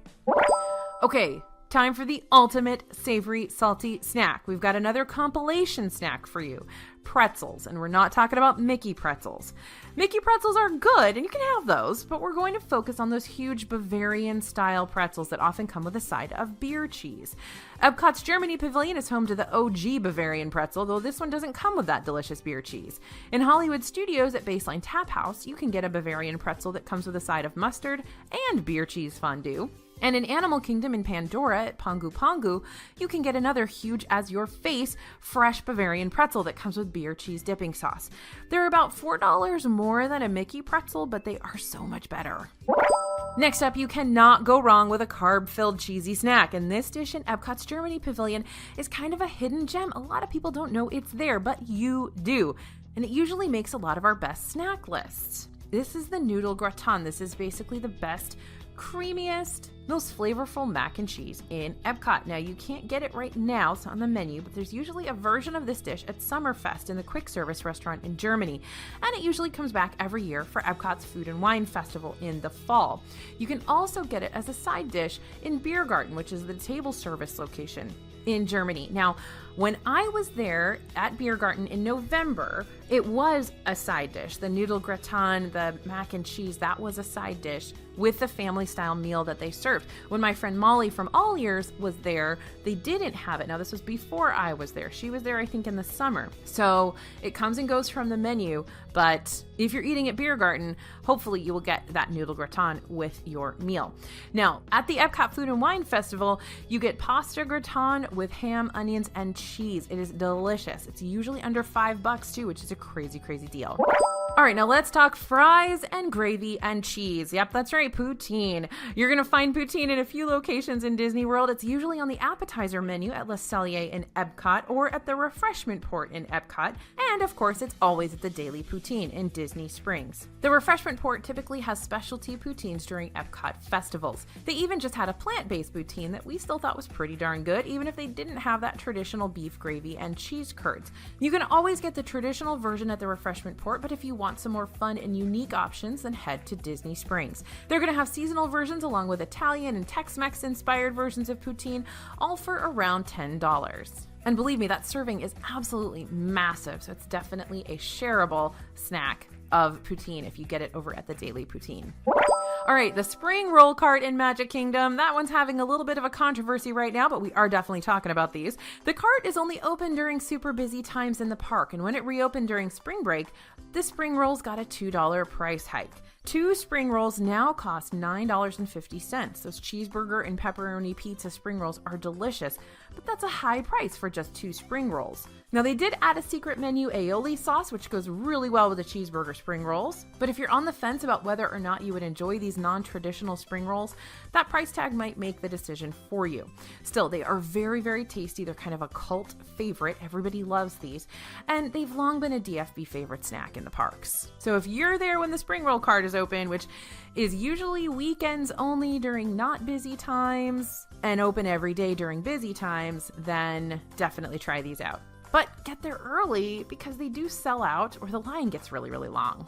Okay, time for the ultimate savory salty snack. We've got another compilation snack for you. Pretzels, and we're not talking about Mickey pretzels. Mickey pretzels are good, and you can have those, but we're going to focus on those huge Bavarian-style pretzels that often come with a side of beer cheese. Epcot's Germany Pavilion is home to the OG Bavarian pretzel, though this one doesn't come with that delicious beer cheese. In Hollywood Studios at Baseline Tap House, you can get a Bavarian pretzel that comes with a side of mustard and beer cheese fondue. And in Animal Kingdom in Pandora at Pongu Pongu, you can get another huge as your face fresh Bavarian pretzel that comes with beer cheese dipping sauce. They're about $4 more than a Mickey pretzel, but they are so much better. Next up, you cannot go wrong with a carb-filled cheesy snack, and this dish in Epcot's Germany Pavilion is kind of a hidden gem. A lot of people don't know it's there, but you do, and it usually makes a lot of our best snack lists. This is the noodle gratin. This is basically the best, creamiest, most flavorful mac and cheese in Epcot. Now, you can't get it right now, it's on the menu, but there's usually a version of this dish at Summerfest in the quick service restaurant in Germany, and it usually comes back every year for Epcot's Food and Wine Festival in the fall. You can also get it as a side dish in Beer Garden, which is the table service location in Germany. Now, when I was there at Beer Garden in November, it was a side dish. The noodle gratin, the mac and cheese, that was a side dish with the family-style meal that they served. When my friend Molly from All Ears was there, they didn't have it. Now, this was before I was there. She was there, I think, in the summer. So it comes and goes from the menu, but if you're eating at Beer Garden, hopefully you will get that noodle gratin with your meal. Now, at the Epcot Food and Wine Festival, you get pasta gratin with ham, onions, and cheese. It is delicious. It's usually under $5 too, which is a crazy, crazy deal. All right, now let's talk fries and gravy and cheese. Yep, that's right, poutine. You're going to find poutine in a few locations in Disney World. It's usually on the appetizer menu at Le Cellier in Epcot or at the refreshment port in Epcot. And of course, it's always at the Daily Poutine in Disney Springs. The refreshment port typically has specialty poutines during Epcot festivals. They even just had a plant-based poutine that we still thought was pretty darn good, even if they didn't have that traditional beef gravy and cheese curds. You can always get the traditional version at the refreshment port, but if you want some more fun and unique options, then head to Disney Springs. They're going to have seasonal versions along with Italian and Tex-Mex inspired versions of poutine, all for around $10. And believe me, that serving is absolutely massive, so it's definitely a shareable snack of poutine if you get it over at the Daily Poutine. All right, the spring roll cart in Magic Kingdom. That one's having a little bit of a controversy right now, but we are definitely talking about these. The cart is only open during super busy times in the park, and when it reopened during spring break, the spring rolls got a $2 price hike. 2 spring rolls now cost $9.50. Those cheeseburger and pepperoni pizza spring rolls are delicious, but that's a high price for just 2 spring rolls. Now, they did add a secret menu aioli sauce, which goes really well with the cheeseburger spring rolls. But if you're on the fence about whether or not you would enjoy these non-traditional spring rolls, that price tag might make the decision for you. Still, they are very, very tasty. They're kind of a cult favorite. Everybody loves these. And they've long been a DFB favorite snack in the parks. So if you're there when the spring roll cart is open, which is usually weekends only during not busy times and open every day during busy times, then definitely try these out. But get there early because they do sell out or the line gets really, really long.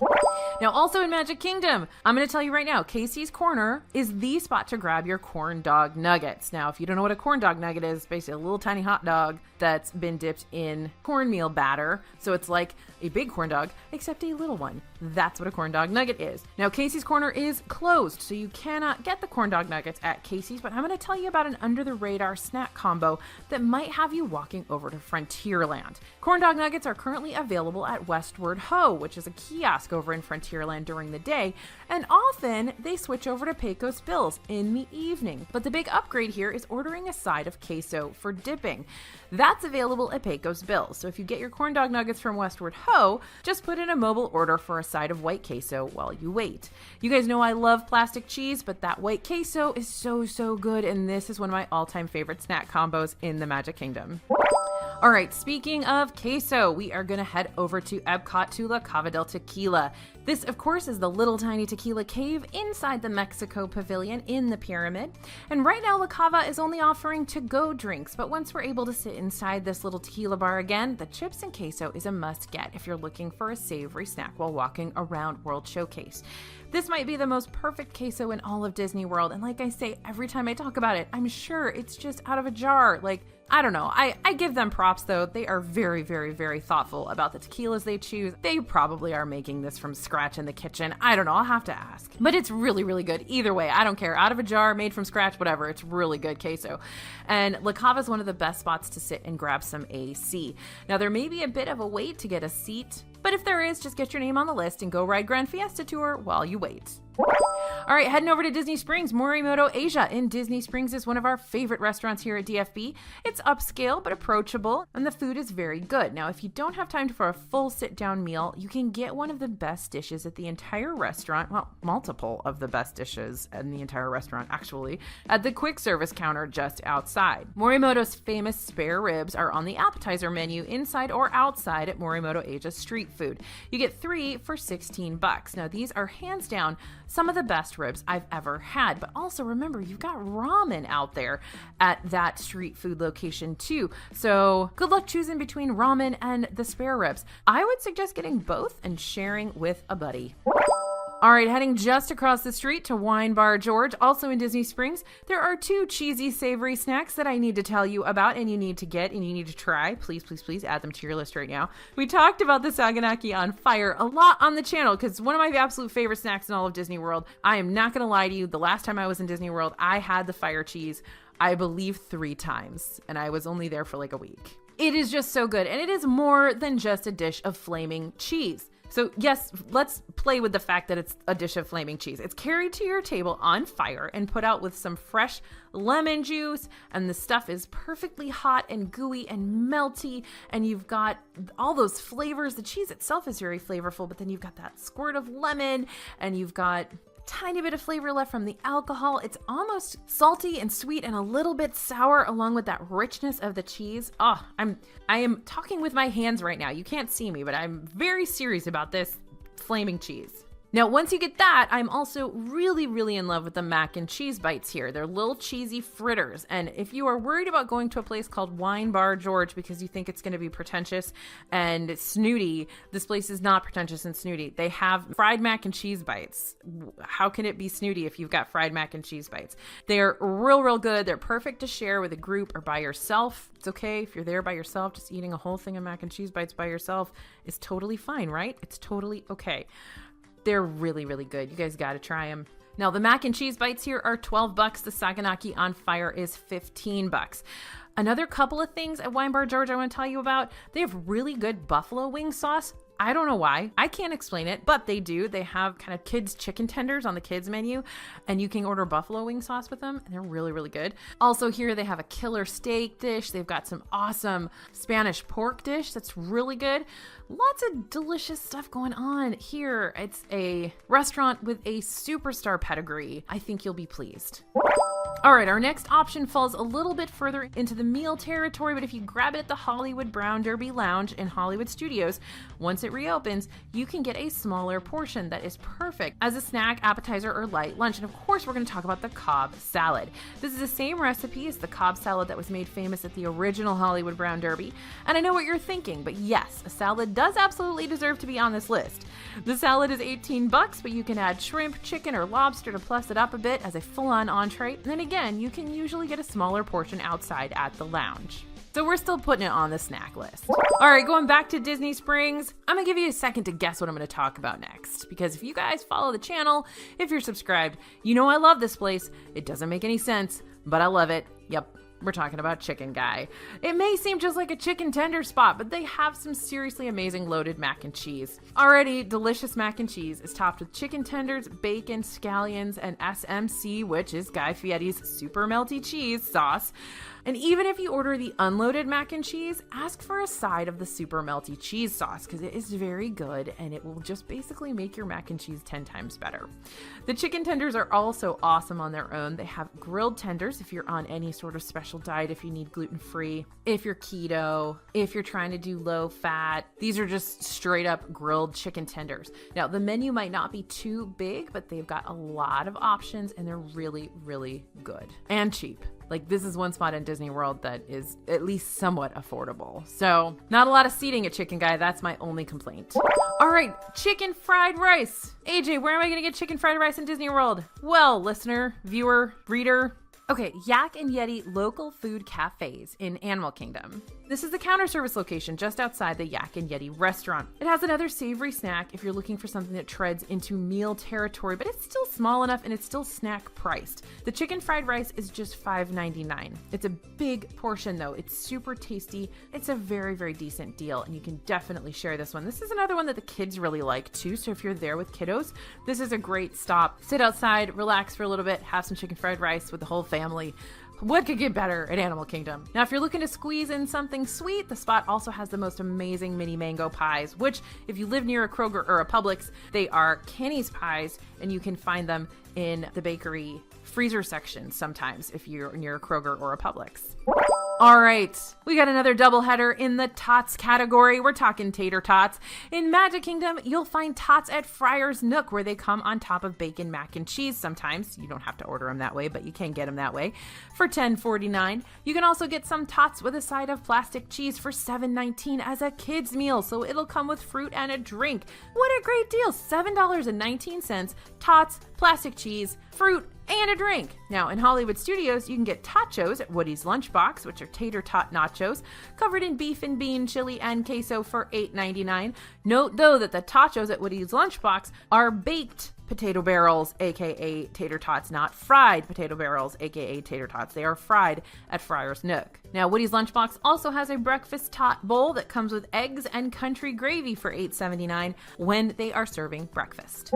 Now, also in Magic Kingdom, I'm going to tell you right now, Casey's Corner is the spot to grab your corn dog nuggets. Now, if you don't know what a corn dog nugget is, basically a little tiny hot dog that's been dipped in cornmeal batter. So it's like a big corn dog, except a little one. That's what a corn dog nugget is. Now, Casey's Corner is closed, so you cannot get the corn dog nuggets at Casey's, but I'm going to tell you about an under-the-radar snack combo that might have you walking over to Frontierland. Corn dog nuggets are currently available at Westward Ho, which is a kiosk over in Frontierland during the day, and often they switch over to Pecos Bills in the evening. But the big upgrade here is ordering a side of queso for dipping. That's available at Pecos Bills, so if you get your corn dog nuggets from Westward Ho, just put in a mobile order for a side of white queso while you wait. You guys know I love plastic cheese, but that white queso is so good, and this is one of my all-time favorite snack combos in the Magic Kingdom. All right, speaking of queso, we are going to head over to Epcot to La Cava del Tequila. This, of course, is the little tiny tequila cave inside the Mexico Pavilion in the pyramid. And right now, La Cava is only offering to-go drinks, but once we're able to sit inside this little tequila bar again, the chips and queso is a must-get if you're looking for a savory snack while walking around World Showcase. This might be the most perfect queso in all of Disney World, and like I say, every time I talk about it, I'm sure it's just out of a jar. Like, I don't know. I give them props, though. They are very, very, very thoughtful about the tequilas they choose. They probably are making this from scratch in the kitchen. I don't know. I'll have to ask. But it's really, really good. Either way, I don't care. Out of a jar, made from scratch, whatever. It's really good queso. And La Cava is one of the best spots to sit and grab some AC. Now, there may be a bit of a wait to get a seat, but if there is, just get your name on the list and go ride Grand Fiesta Tour while you wait. All right, heading over to Disney Springs. Morimoto Asia in Disney Springs is one of our favorite restaurants here at DFB. It's upscale but approachable, and the food is very good. Now, if you don't have time for a full sit-down meal, you can get one of the best dishes at the entire restaurant, well, multiple of the best dishes in the entire restaurant, actually, at the quick service counter just outside. Morimoto's famous spare ribs are on the appetizer menu inside or outside at Morimoto Asia Street Food. You get 3 for $16. Now, these are hands down some of the best ribs I've ever had, but also remember, you've got ramen out there at that street food location too. So good luck choosing between ramen and the spare ribs. I would suggest getting both and sharing with a buddy. All right, heading just across the street to Wine Bar George, also in Disney Springs, there are 2 cheesy, savory snacks that I need to tell you about and you need to get and you need to try. Please, please, please add them to your list right now. We talked about the Saganaki on Fire a lot on the channel because one of my absolute favorite snacks in all of Disney World. I am not going to lie to you. The last time I was in Disney World, I had the fire cheese, I believe 3 times, and I was only there for like a week. It is just so good, and it is more than just a dish of flaming cheese. So yes, let's play with the fact that it's a dish of flaming cheese. It's carried to your table on fire and put out with some fresh lemon juice, and the stuff is perfectly hot and gooey and melty, and you've got all those flavors. The cheese itself is very flavorful, but then you've got that squirt of lemon, and you've got tiny bit of flavor left from the alcohol. It's almost salty and sweet and a little bit sour along with that richness of the cheese. Oh, I am talking with my hands right now. You can't see me, but I'm very serious about this flaming cheese. Now, once you get that, I'm also really, really in love with the mac and cheese bites here. They're little cheesy fritters. And if you are worried about going to a place called Wine Bar George because you think it's going to be pretentious and snooty, this place is not pretentious and snooty. They have fried mac and cheese bites. How can it be snooty if you've got fried mac and cheese bites? They're real, real good. They're perfect to share with a group or by yourself. It's okay if you're there by yourself. Just eating a whole thing of mac and cheese bites by yourself is totally fine, right? It's totally okay. They're really, really good. You guys got to try them. Now, the mac and cheese bites here are $12. The Saganaki on Fire is $15. Another couple of things at Wine Bar George I want to tell you about. They have really good buffalo wing sauce. I don't know why. I can't explain it, but they do. They have kind of kids chicken tenders on the kids menu, and you can order buffalo wing sauce with them, and they're really, really good. Also here they have a killer steak dish. They've got some awesome Spanish pork dish that's really good. Lots of delicious stuff going on here. It's a restaurant with a superstar pedigree. I think you'll be pleased. All right, our next option falls a little bit further into the meal territory, but if you grab it at the Hollywood Brown Derby Lounge in Hollywood Studios, once it reopens, you can get a smaller portion that is perfect as a snack, appetizer, or light lunch. And of course, we're going to talk about the Cobb salad. This is the same recipe as the Cobb salad that was made famous at the original Hollywood Brown Derby. And I know what you're thinking, but yes, a salad does absolutely deserve to be on this list. The salad is $18, but you can add shrimp, chicken, or lobster to plus it up a bit as a full-on entree. And then again, you can usually get a smaller portion outside at the lounge. So we're still putting it on the snack list. All right, going back to Disney Springs, I'm gonna give you a second to guess what I'm gonna talk about next. Because if you guys follow the channel, if you're subscribed, you know I love this place. It doesn't make any sense, but I love it. Yep. We're talking about Chicken Guy. It may seem just like a chicken tender spot, but they have some seriously amazing loaded mac and cheese. Already, delicious mac and cheese is topped with chicken tenders, bacon, scallions, and SMC, which is Guy Fieri's super melty cheese sauce. And even if you order the unloaded mac and cheese, ask for a side of the super melty cheese sauce because it is very good and it will just basically make your mac and cheese 10 times better. The chicken tenders are also awesome on their own. They have grilled tenders if you're on any sort of special diet, if you need gluten-free, if you're keto, if you're trying to do low fat. These are just straight up grilled chicken tenders. Now, the menu might not be too big, but they've got a lot of options and they're really, really good and cheap. Like, this is one spot in Disney World that is at least somewhat affordable. So, not a lot of seating at Chicken Guy. That's my only complaint. All right, chicken fried rice. AJ, where am I going to get chicken fried rice in Disney World? Well, listener, viewer, reader. Okay, Yak and Yeti Local Food Cafes in Animal Kingdom. This is the counter service location just outside the Yak and Yeti restaurant. It has another savory snack if you're looking for something that treads into meal territory, but it's still small enough and it's still snack priced. The chicken fried rice is just $5.99. It's a big portion though. It's super tasty. It's a very, very decent deal and you can definitely share this one. This is another one that the kids really like too. So if you're there with kiddos, this is a great stop. Sit outside, relax for a little bit, have some chicken fried rice with the whole family. What could get better at Animal Kingdom? Now, if you're looking to squeeze in something sweet, the spot also has the most amazing mini mango pies, which if you live near a Kroger or a Publix, they are Kenny's pies, and you can find them in the bakery freezer section sometimes if you're near a Kroger or a Publix. All right, we got another doubleheader in the tots category. We're talking tater tots. In Magic Kingdom, you'll find tots at Friar's Nook, where they come on top of bacon mac and cheese sometimes. You don't have to order them that way, but you can get them that way for $10.49. You can also get some tots with a side of plastic cheese for $7.19 as a kid's meal, so it'll come with fruit and a drink. What a great deal, $7.19, tots, plastic cheese, fruit, and a drink. Now, in Hollywood Studios, you can get tachos at Woody's Lunchbox, which are tater tot nachos, covered in beef and bean, chili, and queso for $8.99. Note, though, that the tachos at Woody's Lunchbox are baked potato barrels, aka tater tots, not fried potato barrels, aka tater tots. They are fried at Friar's Nook. Now, Woody's Lunchbox also has a breakfast tot bowl that comes with eggs and country gravy for $8.79 when they are serving breakfast.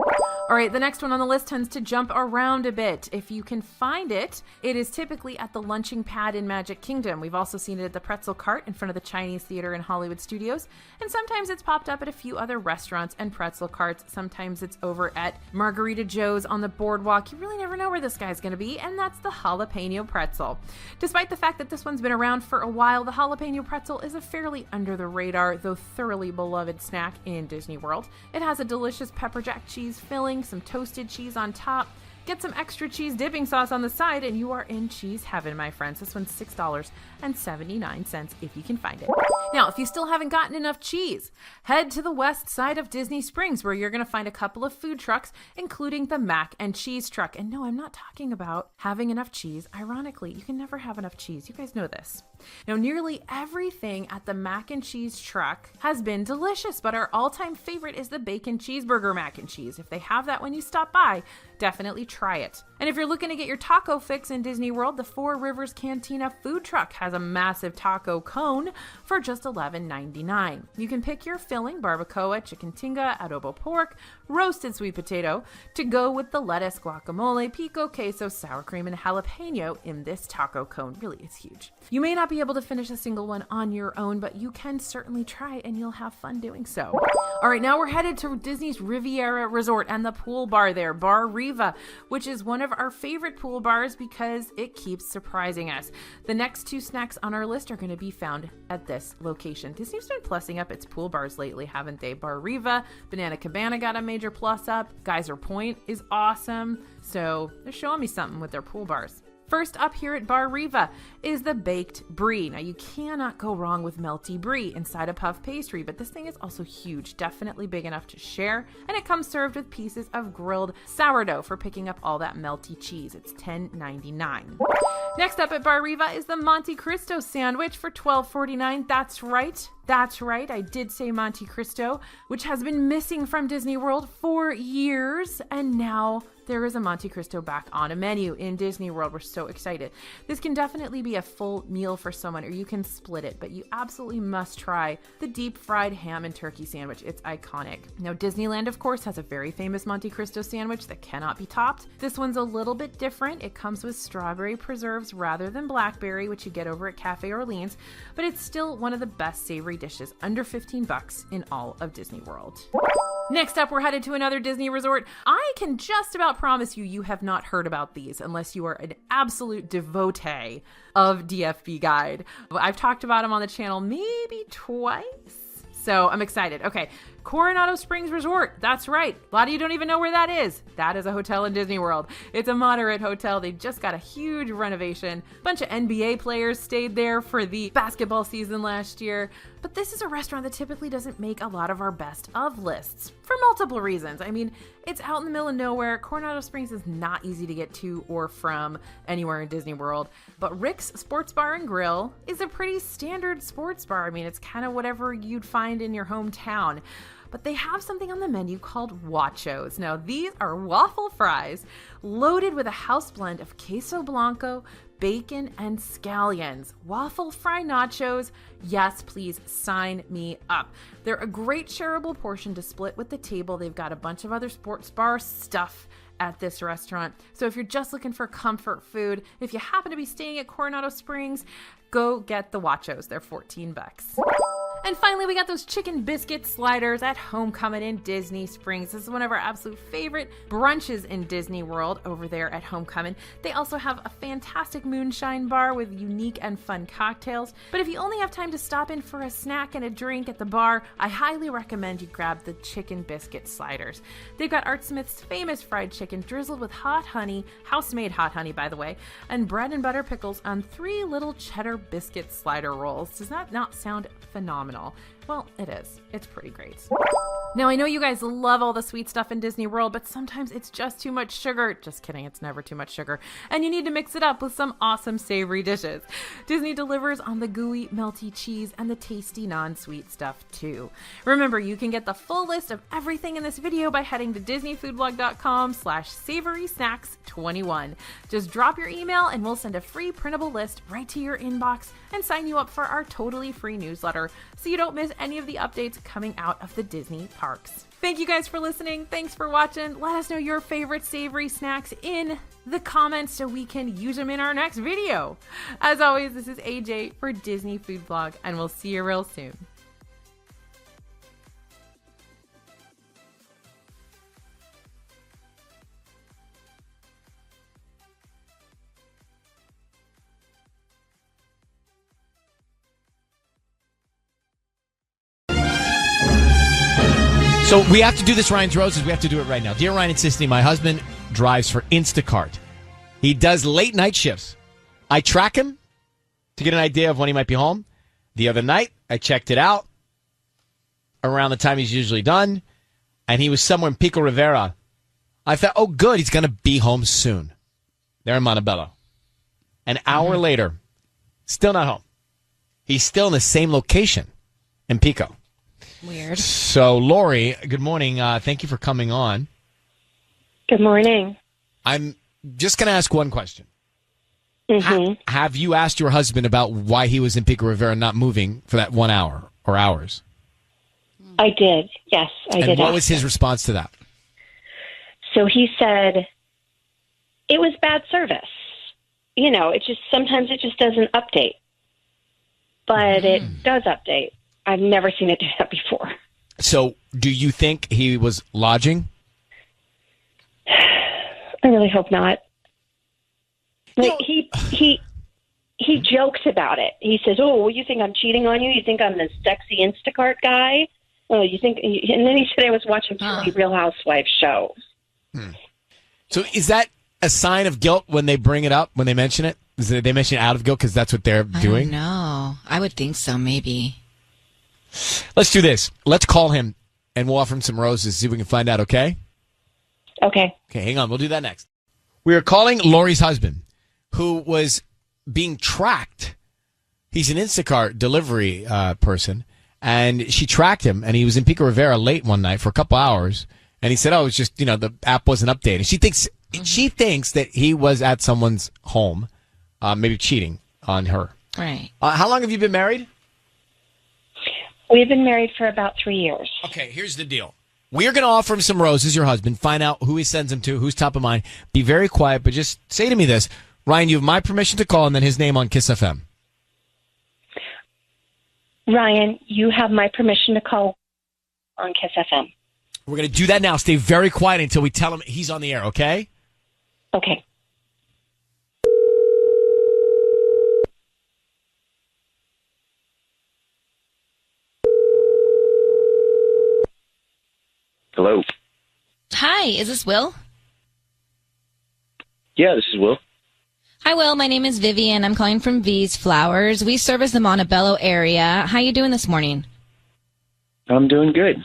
All right, the next one on the list tends to jump around a bit. If you can find it, it is typically at the lunching pad in Magic Kingdom. We've also seen it at the pretzel cart in front of the Chinese Theater in Hollywood Studios, and sometimes it's popped up at a few other restaurants and pretzel carts. Sometimes it's over at Margarita Joe's on the boardwalk. You really never know where this guy's going to be, and that's the jalapeno pretzel. Despite the fact that this one's been around for a while, the jalapeno pretzel is a fairly under the radar, though thoroughly beloved snack in Disney World. It has a delicious pepper jack cheese filling, some toasted cheese on top. Get some extra cheese dipping sauce on the side, and you are in cheese heaven, my friends. This one's $6.79 if you can find it. Now, if you still haven't gotten enough cheese, head to the west side of Disney Springs, where you're going to find a couple of food trucks, including the mac and cheese truck. And no, I'm not talking about having enough cheese. Ironically, you can never have enough cheese. You guys know this. Now, nearly everything at the mac and cheese truck has been delicious, but our all-time favorite is the bacon cheeseburger mac and cheese. If they have that when you stop by, definitely try it. And if you're looking to get your taco fix in Disney World, the Four Rivers Cantina food truck has a massive taco cone for just $11.99. You can pick your filling: barbacoa, chicken tinga, adobo pork, roasted sweet potato, to go with the lettuce, guacamole, pico, queso, sour cream, and jalapeno in this taco cone. Really, it's huge. You may not be able to finish a single one on your own, but you can certainly try and you'll have fun doing so. All right, now we're headed to Disney's Riviera Resort and the pool bar there, Bar Riva, which is one of our favorite pool bars because it keeps surprising us. The next 2 snacks on our list are going to be found at this location. Disney's been plussing up its pool bars lately, haven't they? Bar Riva, Banana Cabana got a major plus up. Geyser Point is awesome. So they're showing me something with their pool bars. First up here at Bar Riva is the baked brie. Now, you cannot go wrong with melty brie inside a puff pastry, but this thing is also huge, definitely big enough to share, and it comes served with pieces of grilled sourdough for picking up all that melty cheese. It's $10.99. Next up at Bar Riva is the Monte Cristo sandwich for $12.49. That's right, I did say Monte Cristo, which has been missing from Disney World for years, and now there is a Monte Cristo back on a menu in Disney World. We're so excited. This can definitely be a full meal for someone, or you can split it, but you absolutely must try the deep fried ham and turkey sandwich. It's iconic. Now, Disneyland, of course, has a very famous Monte Cristo sandwich that cannot be topped. This one's a little bit different. It comes with strawberry preserves rather than blackberry, which you get over at Cafe Orleans, but it's still one of the best savory dishes, under $15 in all of Disney World. Next up, we're headed to another Disney resort. I can just about promise you have not heard about these unless you are an absolute devotee of DFB Guide. I've talked about them on the channel maybe twice, so I'm excited. Okay, Coronado Springs Resort. That's right. A lot of you don't even know where that is. That is a hotel in Disney World. It's a moderate hotel. They just got a huge renovation. A bunch of NBA players stayed there for the basketball season last year. But this is a restaurant that typically doesn't make a lot of our best of lists for multiple reasons. I mean, it's out in the middle of nowhere. Coronado Springs is not easy to get to or from anywhere in Disney World. But Rick's Sports Bar and Grill is a pretty standard sports bar. I mean, it's kind of whatever you'd find in your hometown. But they have something on the menu called Wachos. Now, these are waffle fries loaded with a house blend of queso blanco, bacon, and scallions. Waffle fry nachos. Yes, please sign me up. They're a great shareable portion to split with the table. They've got a bunch of other sports bar stuff at this restaurant. So if you're just looking for comfort food, if you happen to be staying at Coronado Springs, go get the Wachos. They're $14. And finally, we got those chicken biscuit sliders at Homecoming in Disney Springs. This is one of our absolute favorite brunches in Disney World over there at Homecoming. They also have a fantastic moonshine bar with unique and fun cocktails. But if you only have time to stop in for a snack and a drink at the bar, I highly recommend you grab the chicken biscuit sliders. They've got Art Smith's famous fried chicken drizzled with hot honey, house-made hot honey, by the way, and bread and butter pickles on 3 little cheddar biscuit slider rolls. Does that not sound phenomenal? Well, it is. It's pretty great. Now, I know you guys love all the sweet stuff in Disney World, but sometimes it's just too much sugar. Just kidding, it's never too much sugar. And you need to mix it up with some awesome savory dishes. Disney delivers on the gooey, melty cheese and the tasty non-sweet stuff too. Remember, you can get the full list of everything in this video by heading to disneyfoodblog.com/savorysnacks21. Just drop your email and we'll send a free printable list right to your inbox and sign you up for our totally free newsletter so you don't miss any of the updates coming out of the Disney parks. Thank you guys for listening. Thanks for watching. Let us know your favorite savory snacks in the comments so we can use them in our next video. As always, this is AJ for Disney Food Blog, and we'll see you real soon. So we have to do this, Ryan's Roses. We have to do it right now. Dear Ryan and Sissany, my husband drives for Instacart. He does late night shifts. I track him to get an idea of when he might be home. The other night, I checked it out around the time he's usually done, and he was somewhere in Pico Rivera. I thought, oh, good, he's going to be home soon. There in Montebello. An hour later, still not home. He's still in the same location in Pico. Weird. So, Lori, good morning. Thank you for coming on. Good morning. I'm just going to ask one question. Mm-hmm. Have you asked your husband about why he was in Pico Rivera not moving for that 1 hour or hours? I did. Yes, I did. And what was his response to that? So he said it was bad service. You know, sometimes it just doesn't update. But it does update. I've never seen it do that before. So, do you think he was lodging? I really hope not. Like he jokes about it. He says, "Oh, well, you think I'm cheating on you? You think I'm the sexy Instacart guy? Oh, you think?" And then he said, "I was watching too many Real Housewives shows." So is that a sign of guilt when they bring it up, when they mention it? Is it they mention it out of guilt because that's what they're doing? No, I would think so, maybe. Let's do this. Let's call him, and we'll offer him some roses, see if we can find out, okay? Okay. Okay, hang on. We'll do that next. We are calling Lori's husband, who was being tracked. He's an Instacart delivery person, and she tracked him, and he was in Pico Rivera late one night for a couple hours, and he said, "Oh, it's just, the app wasn't updated." She thinks that he was at someone's home, maybe cheating on her. Right. How long have you been married? We've been married for about 3 years. Okay, here's the deal. We're going to offer him some roses, your husband, find out who he sends them to, who's top of mind. Be very quiet, but just say to me this. Ryan, you have my permission to call, and then his name on Kiss FM. Ryan, you have my permission to call on Kiss FM. We're going to do that now. Stay very quiet until we tell him he's on the air, okay? Okay. Hello. Hi, is this Will? Yeah, this is Will. Hi, Will. My name is Vivian. I'm calling from V's Flowers. We service the Montebello area. How you doing this morning? I'm doing good.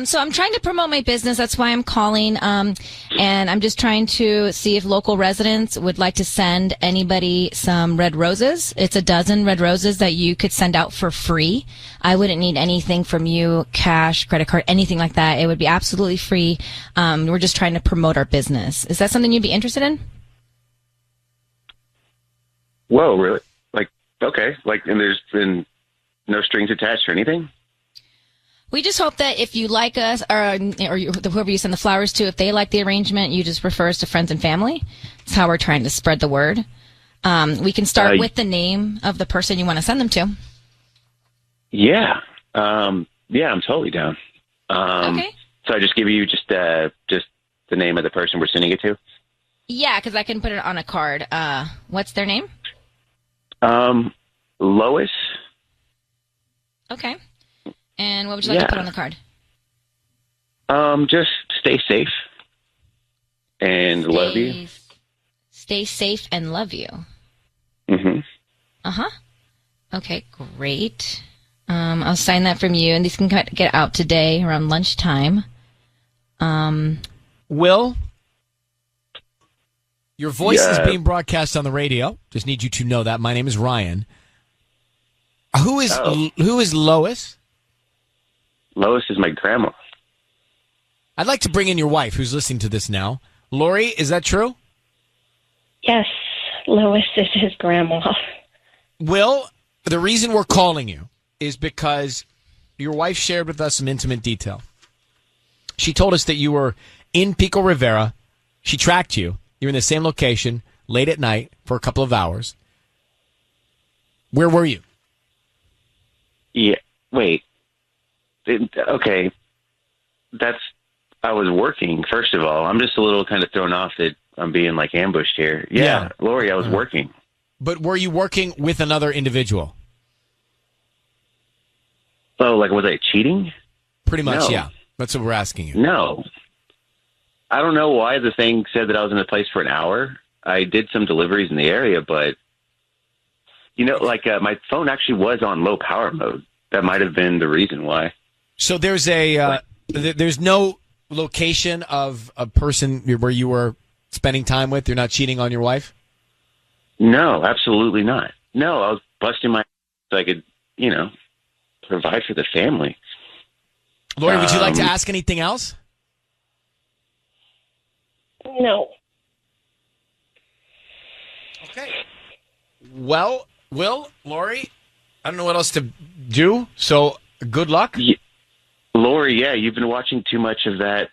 So I'm trying to promote my business. That's why I'm calling. And I'm just trying to see if local residents would like to send anybody some red roses. It's a dozen red roses that you could send out for free. I wouldn't need anything from you, cash, credit card, anything like that. It would be absolutely free. We're just trying to promote our business. Is that something you'd be interested in? Whoa, really? Okay. And there's been no strings attached or anything? We just hope that if you like us, or whoever you send the flowers to, if they like the arrangement, you just refer us to friends and family. That's how we're trying to spread the word. We can start with the name of the person you want to send them to. Yeah. I'm totally down. Okay. So I just give you just the name of the person we're sending it to? Yeah, because I can put it on a card. What's their name? Lois. Okay. And what would you like to put on the card? Just stay safe and love you. Stay safe and love you. Mm-hmm. Uh-huh. Okay, great. I'll sign that from you, and these can get out today around lunchtime. Will, your voice is being broadcast on the radio. Just need you to know that. My name is Ryan. Who is Lois? Lois is my grandma. I'd like to bring in your wife, who's listening to this now. Lori, is that true? Yes, Lois is his grandma. Will, the reason we're calling you is because your wife shared with us some intimate detail. She told us that you were in Pico Rivera. She tracked you. You're in the same location late at night for a couple of hours. Where were you? Yeah, wait. Okay, I was working, first of all. I'm just a little kind of thrown off that I'm being ambushed here. Yeah. Lori, I was working. But were you working with another individual? Oh, was I cheating? Pretty much, No. yeah. That's what we're asking you. No. I don't know why the thing said that I was in a place for an hour. I did some deliveries in the area, but, my phone actually was on low power mode. That might have been the reason why. So there's there's no location of a person where you were spending time with? You're not cheating on your wife? No, absolutely not. No, I was busting my so I could, provide for the family. Lori, would you like to ask anything else? No. Okay. Well, Will, Lori, I don't know what else to do, so good luck. Yeah. Lori, you've been watching too much of that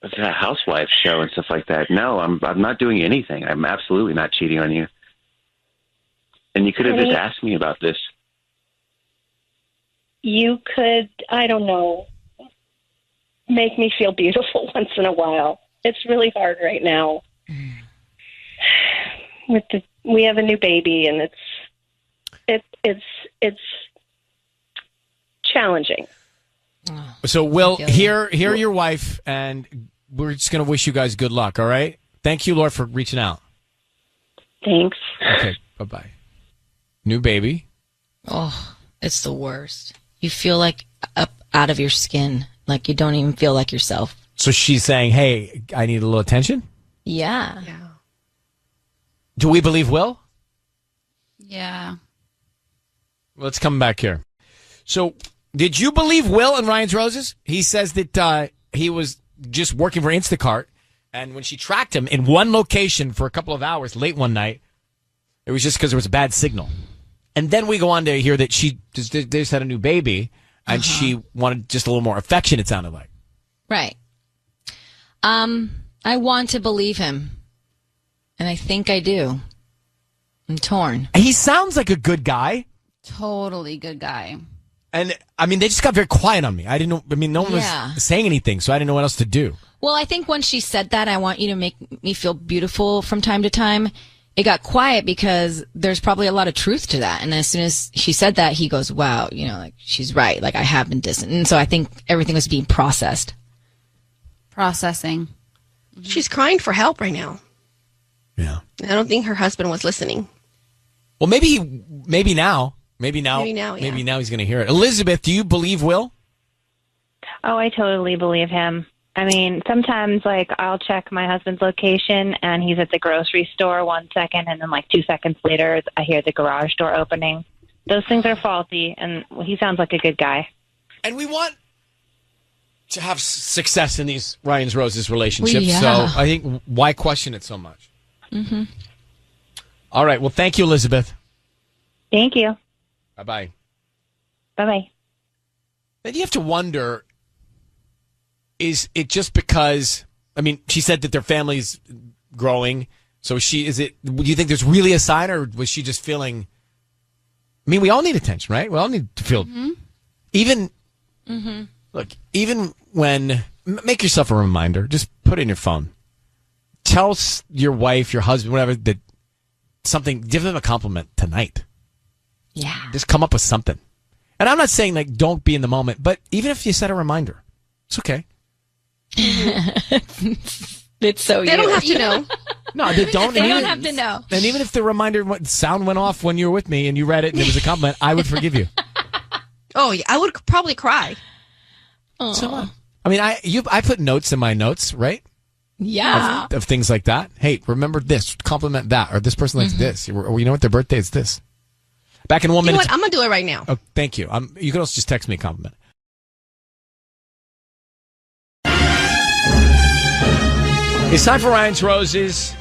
housewife show and stuff like that. No, I'm not doing anything. I'm absolutely not cheating on you. And you could have just asked me about this. You could, I don't know, make me feel beautiful once in a while. It's really hard right now. we have a new baby, and it's challenging. So, Will, hear your wife, and we're just going to wish you guys good luck, all right? Thank you, Laura, for reaching out. Thanks. Okay, bye-bye. New baby. Oh, it's the worst. You feel like up out of your skin, like you don't even feel like yourself. So she's saying, hey, I need a little attention? Yeah. Do we believe Will? Yeah. Let's come back here. So, did you believe Will in Ryan's Roses? He says that he was just working for Instacart, and when she tracked him in one location for a couple of hours late one night, it was just because there was a bad signal. And then we go on to hear that they just had a new baby, and she wanted just a little more affection, it sounded like. Right. I want to believe him, and I think I do. I'm torn. He sounds like a good guy. Totally good guy. And, I mean, they just got very quiet on me. I didn't know, I mean, no one was saying anything, so I didn't know what else to do. Well, I think when she said that, I want you to make me feel beautiful from time to time, it got quiet because there's probably a lot of truth to that. And as soon as she said that, he goes, wow, you know, like, she's right. Like, I have been distant. And so I think everything was being processed. Processing. She's crying for help right now. Yeah. I don't think her husband was listening. Well, maybe now. Maybe now he's going to hear it. Elizabeth, do you believe Will? Oh, I totally believe him. I mean, sometimes, like, I'll check my husband's location, and he's at the grocery store 1 second, and then, like, 2 seconds later, I hear the garage door opening. Those things are faulty, and he sounds like a good guy. And we want to have success in these Ryan's Roses relationships, Yeah. so I think why question it so much? Mm-hmm. All right, well, thank you, Elizabeth. Thank you. Bye-bye. Bye-bye. Then you have to wonder, is it just because, I mean, she said that their family's growing, so do you think there's really a sign, or was she just feeling, I mean, we all need attention, right? We all need to feel, even when, make yourself a reminder, just put it in your phone. Tell your wife, your husband, whatever, that something, give them a compliment tonight. Yeah. Just come up with something. And I'm not saying, like, don't be in the moment, but even if you set a reminder, it's okay. It's so They don't have to know. No, they don't. They don't have to know. And even if the sound went off when you were with me and you read it and it was a compliment, I would forgive you. Oh, yeah, I would probably cry. So what? I mean, I put notes in my notes, right? Yeah. Of things like that. Hey, remember this, compliment that, or this person likes this. Or you know what, their birthday is this. Back in 1 minute. You know what? I'm going to do it right now. Oh, thank you. You can also just text me a compliment. It's time for Ryan's Roses.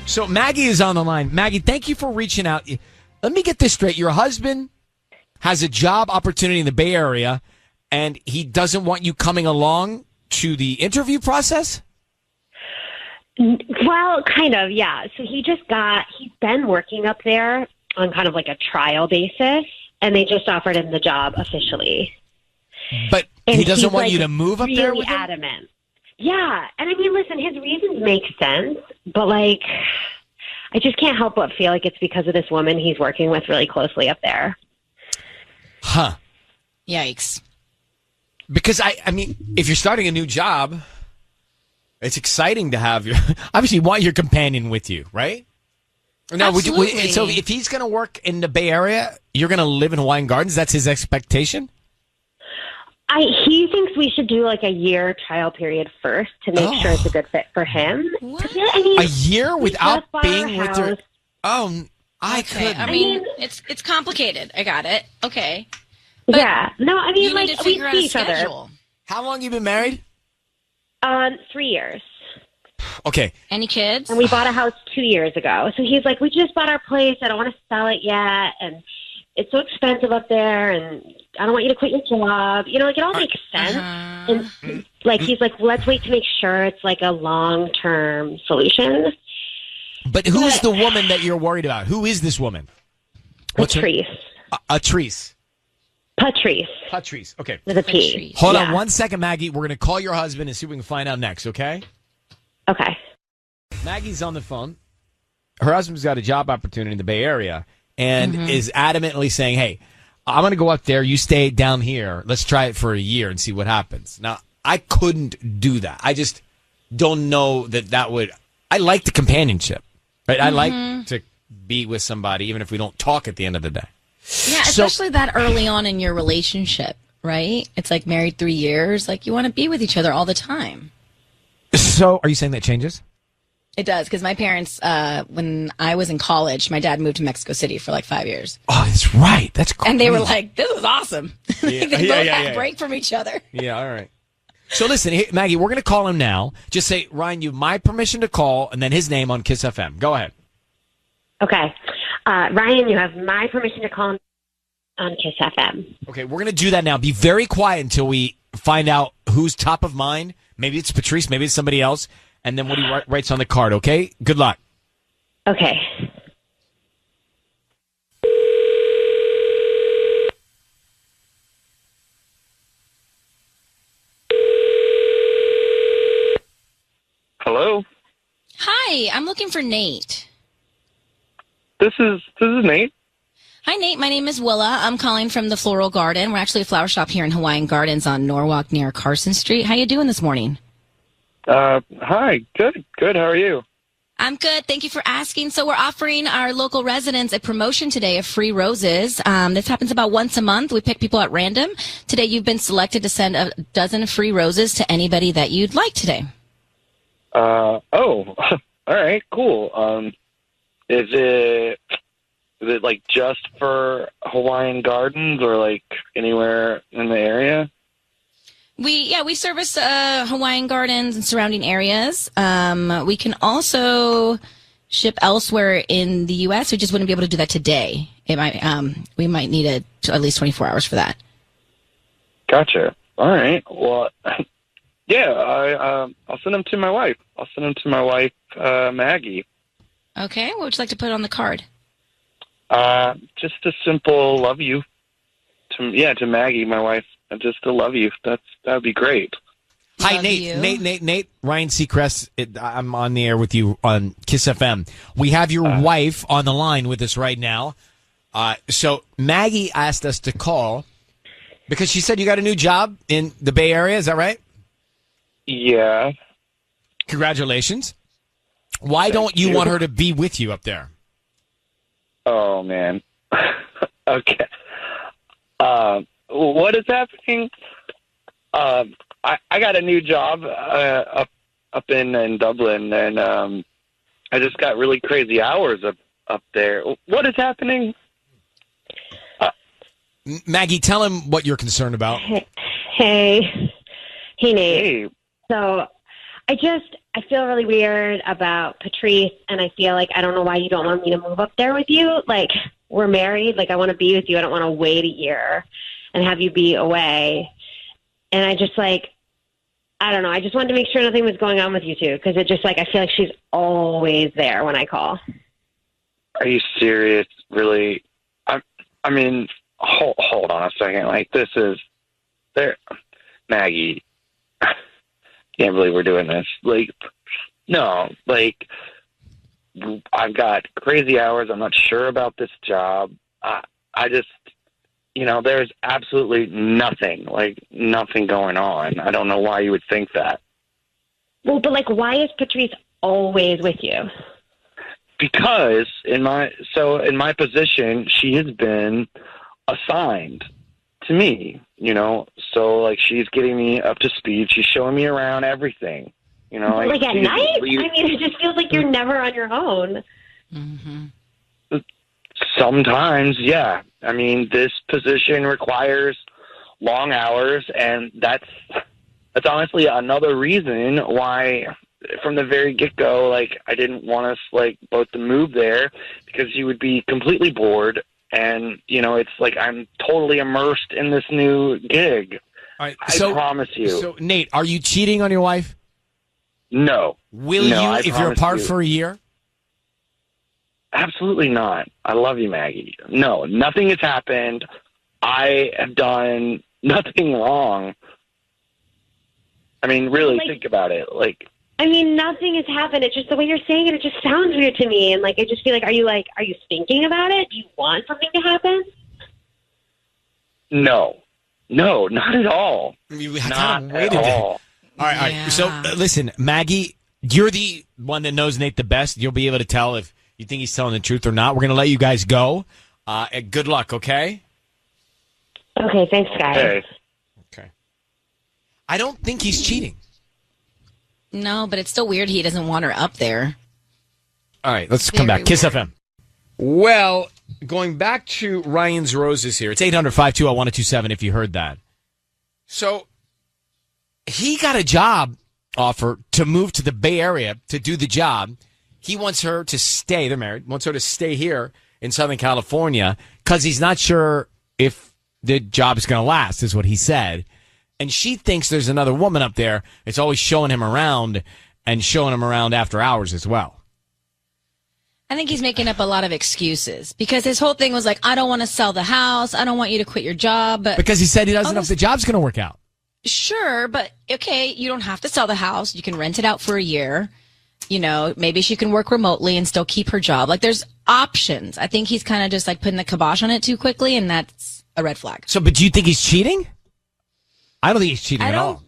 So Maggie is on the line. Maggie, thank you for reaching out. Let me get this straight. Your husband has a job opportunity in the Bay Area, and he doesn't want you coming along to the interview process? Well, kind of, yeah. So he's been working up there on kind of like a trial basis, and they just offered him the job officially. But and he doesn't want like, you to move up really there with him? adamant. Yeah. And I mean, listen, his reasons make sense, but like, I just can't help but feel like it's because of this woman he's working with really closely up there. Huh. Yikes. Because I mean, if you're starting a new job, it's exciting to have obviously you want your companion with you, right? No, Absolutely. So if he's going to work in the Bay Area, you're going to live in Hawaiian Gardens? That's his expectation? He thinks we should do like a year trial period first to make sure it's a good fit for him. Yeah, I mean, a year without being with her? Oh, I Okay, couldn't. I mean, it's complicated. I got it. Okay. But yeah. No, I mean, you like, need to we figure out see a each other. schedule. How long you been married? 3 years. Okay. Any kids? And we bought a house 2 years ago. So he's like, we just bought our place. I don't want to sell it yet. And it's so expensive up there. And I don't want you to quit your job. You know, like, it all makes sense. And, like, he's like, let's wait to make sure it's, like, a long-term solution. But who's the woman that you're worried about? Who is this woman? Patrice. Patrice. Patrice. Patrice. Okay. With a P. Hold on 1 second, Maggie. We're going to call your husband and see what we can find out next, okay? Okay. Maggie's on the phone. her husband's got a job opportunity in the Bay Area and is adamantly saying, hey, I'm going to go up there. You stay down here. Let's try it for a year and see what happens. Now, I couldn't do that. I just don't know that would. I like the companionship, right? I like to be with somebody, even if we don't talk at the end of the day. Yeah, especially that early on in your relationship, right? It's like married 3 years. Like, you want to be with each other all the time. So, are you saying that changes? It does, because my parents, when I was in college, my dad moved to Mexico City for like 5 years. Oh, that's right. That's crazy. And they were like, this is awesome. Yeah. They both had a break from each other. Yeah, all right. So listen, Maggie, we're going to call him now. Just say, Ryan, you have my permission to call, and then his name on Kiss FM. Go ahead. Okay. Ryan, you have my permission to call on Kiss FM. Okay, we're going to do that now. Be very quiet until we find out who's top of mind. Maybe it's Patrice, maybe it's somebody else, and then what he writes on the card, okay? Good luck. Okay. Hello? Hi, I'm looking for Nate. This is Nate. Hi, Nate. My name is Willa. I'm calling from the Floral Garden. We're actually a flower shop here in Hawaiian Gardens on Norwalk near Carson Street. How you doing this morning? Hi. Good. How are you? I'm good. Thank you for asking. So we're offering our local residents a promotion today of free roses. This happens about once a month. We pick people at random. Today you've been selected to send a dozen free roses to anybody that you'd like today. Oh, all right, cool. Is it like just for Hawaiian Gardens or like anywhere in the area? We service Hawaiian Gardens and surrounding areas. We can also ship elsewhere in the U.S. We just wouldn't be able to do that today. We might need at least 24 hours for that. Gotcha. All right. Well, yeah, I'll send them to my wife. I'll send them to my wife, Maggie. Okay. What would you like to put on the card? Just a simple love you. To Maggie, my wife. Just to love you. That'd be great. Hi, Nate. Ryan Seacrest. I'm on the air with you on Kiss FM. We have your wife on the line with us right now. So Maggie asked us to call because she said you got a new job in the Bay Area. Is that right? Yeah. Congratulations. Why don't you want her to be with you up there? Oh, man. Okay. What is happening? I got a new job up in Dublin, and I just got really crazy hours up there. What is happening? Maggie, tell him what you're concerned about. Hey, Nate. Hey. So I feel really weird about Patrice, and I feel like I don't know why you don't want me to move up there with you. Like, we're married. Like, I want to be with you. I don't want to wait a year and have you be away. And I just, like, I don't know. I just wanted to make sure nothing was going on with you two, because it just, like, I feel like she's always there when I call. Are you serious? Really? I mean, hold on a second. Like, this is there, Maggie. Can't believe we're doing this. Like, no, like, I've got crazy hours. I'm not sure about this job. I just, there's absolutely nothing going on. I don't know why you would think that. Well, but like, why is Patrice always with you? Because in my position, she has been assigned to me, so like she's getting me up to speed. She's showing me around everything, like at night? I mean, it just feels like you're never on your own. Mm-hmm. Sometimes, yeah. I mean, this position requires long hours, and that's honestly another reason why from the very get-go, like, I didn't want us, like, both to move there, because you would be completely bored, and, it's like I'm totally immersed in this new gig. All right, I promise you. So, Nate, are you cheating on your wife? No. Will you if you're apart for a year? Absolutely not. I love you, Maggie. No, nothing has happened. I have done nothing wrong. I mean, really, think about it. Like, I mean, nothing has happened. It's just the way you're saying it. It just sounds weird to me. And like, I just feel like, are you thinking about it? Do you want something to happen? No, not at all. Not at all. All right. So listen, Maggie, you're the one that knows Nate the best. You'll be able to tell if you think he's telling the truth or not. We're going to let you guys go. Good luck, okay? Okay, thanks, guys. Okay. I don't think he's cheating. No, but it's still weird he doesn't want her up there. All right, let's come back. Kiss FM. Well, going back to Ryan's Roses here, it's 800-520-1027 if you heard that. So he got a job offer to move to the Bay Area to do the job. He wants her to stay. They're married. Wants her to stay here in Southern California because he's not sure if the job is going to last, is what he said. And she thinks there's another woman up there that's always showing him around and showing him around after hours as well. I think he's making up a lot of excuses because his whole thing was like, I don't want to sell the house. I don't want you to quit your job. But because he said he doesn't know if the job's going to work out. Sure, but okay, you don't have to sell the house. You can rent it out for a year. You know, maybe she can work remotely and still keep her job. Like, there's options. I think he's kind of just like putting the kibosh on it too quickly, and that's a red flag. So, but do you think he's cheating? I don't think he's cheating at all.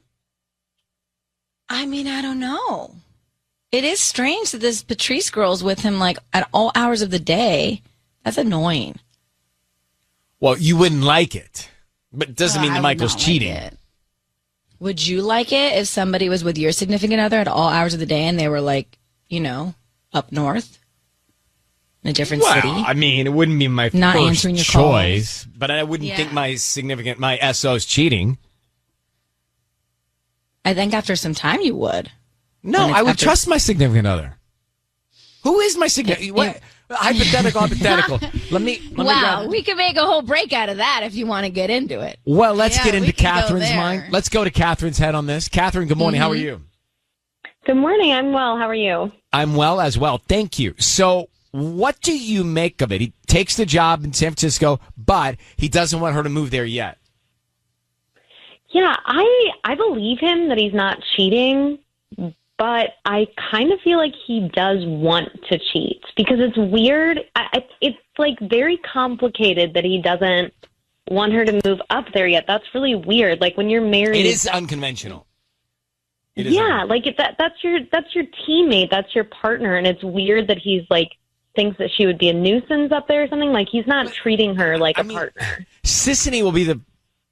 I mean, I don't know. It is strange that this Patrice girl's with him like at all hours of the day. That's annoying. Well, you wouldn't like it, but it doesn't mean that Michael's cheating. Like would you like it if somebody was with your significant other at all hours of the day and they were like, you know, up north in a different city? I mean, it wouldn't be my not first answering your choice, calls. but I wouldn't think my SO's cheating. I think after some time you would. No, I would trust my significant other. Who is my significant? Hypothetical. Let me. Wow, we could make a whole break out of that if you want to get into it. Well, let's get into Catherine's mind. Let's go to Catherine's head on this. Catherine, good morning. How are you? Good morning. I'm well. How are you? I'm well as well. Thank you. So, what do you make of it? He takes the job in San Francisco, but he doesn't want her to move there yet. Yeah, I believe him that he's not cheating, but I kind of feel like he does want to cheat because it's weird. It's like very complicated that he doesn't want her to move up there yet. That's really weird. Like when you're married, it is unconventional. Like that's your teammate, that's your partner, and it's weird that he's like thinks that she would be a nuisance up there or something. Like he's not treating her like a partner. Sissany will be the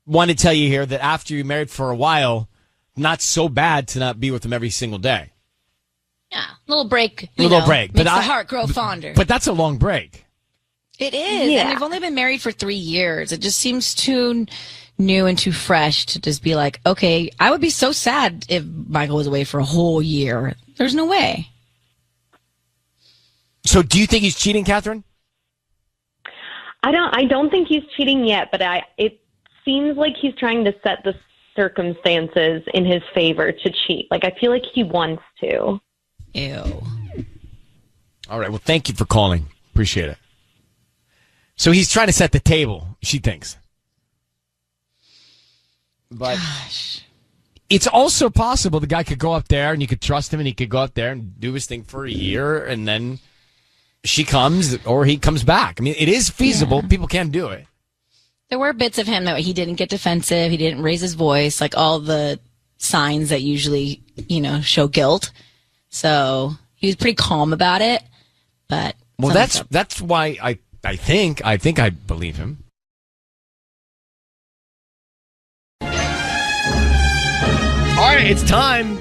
one to tell you here that after you're married for a while, not so bad to not be with them every single day. Yeah, little break. Break. Makes the heart grow fonder. But that's a long break. It is. Yeah. And they've only been married for 3 years. It just seems too new and too fresh to just be like, okay, I would be so sad if Michael was away for a whole year. There's no way. So do you think he's cheating, Catherine? I don't think he's cheating yet, but it seems like he's trying to set the circumstances in his favor to cheat. Like, I feel like he wants to. Ew. All right. Well, thank you for calling. Appreciate it. So he's trying to set the table, she thinks. But it's also possible the guy could go up there and you could trust him and he could go up there and do his thing for a year and then she comes or he comes back. I mean, it is feasible. Yeah. People can do it. There were bits of him that he didn't get defensive. He didn't raise his voice, like all the signs that usually, show guilt. So he was pretty calm about it. But well, that's why I think I believe him. All right, it's time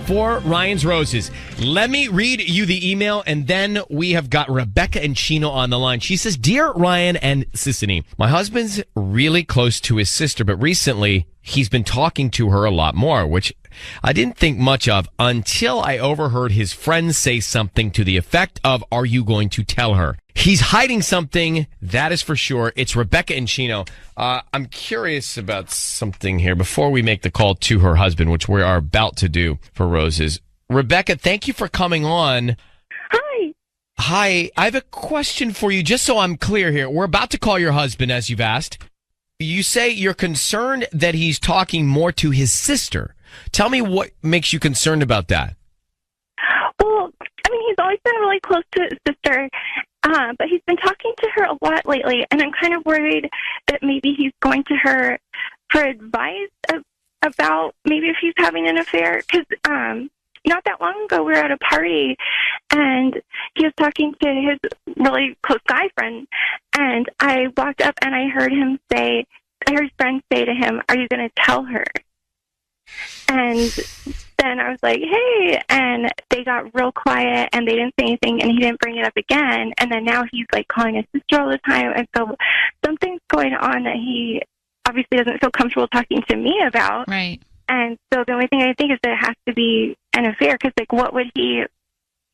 for Ryan's Roses. Let me read you the email, and then we have got Rebecca and Chino on the line. She says, Dear Ryan and Sissany, my husband's really close to his sister, but recently he's been talking to her a lot more, which I didn't think much of until I overheard his friends say something to the effect of, are you going to tell her? He's hiding something, that is for sure. It's Rebecca and Chino. I'm curious about something here before we make the call to her husband, which we are about to do for Roses. Rebecca, thank you for coming on. Hi. Hi. I have a question for you, just so I'm clear here. We're about to call your husband, as you've asked. You say you're concerned that he's talking more to his sister. Tell me what makes you concerned about that. always been really close to his sister, but he's been talking to her a lot lately, and I'm kind of worried that maybe he's going to her for advice about maybe if he's having an affair. Because not that long ago, we were at a party, and he was talking to his really close guy friend, and I walked up and I heard his friend say to him, "Are you going to tell her?" And then I was like, "Hey," and they got real quiet and they didn't say anything, and he didn't bring it up again. And then now he's like calling his sister all the time, and so something's going on that he obviously doesn't feel comfortable talking to me about. Right. And so the only thing I think is that it has to be an affair, because like, what would he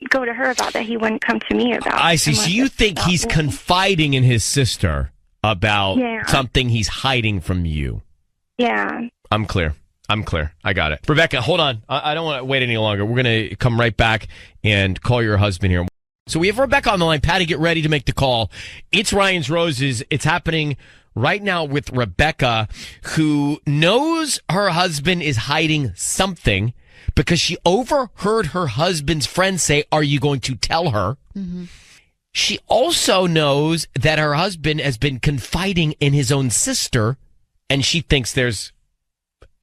go to her about that he wouldn't come to me about? I see. So you think he's confiding in his sister about something he's hiding from you? Yeah. I'm clear. I got it. Rebecca, hold on. I don't want to wait any longer. We're going to come right back and call your husband here. So we have Rebecca on the line. Patty, get ready to make the call. It's Ryan's Roses. It's happening right now with Rebecca, who knows her husband is hiding something because she overheard her husband's friend say, "Are you going to tell her?" Mm-hmm. She also knows that her husband has been confiding in his own sister, and she thinks there's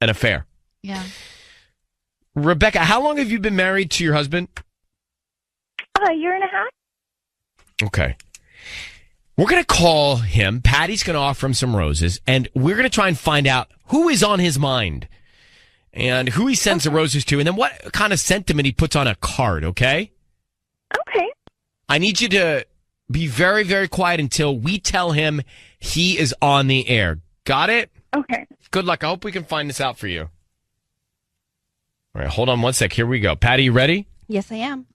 an affair. Yeah. Rebecca, how long have you been married to your husband? A year and a half. Okay. We're going to call him. Patty's going to offer him some roses, and we're going to try and find out who is on his mind and who he sends the roses to, and then what kind of sentiment he puts on a card, okay? Okay. I need you to be very, very quiet until we tell him he is on the air. Got it? Okay. Good luck. I hope we can find this out for you. All right, hold on one sec. Here we go. Patty, you ready? Yes, I am.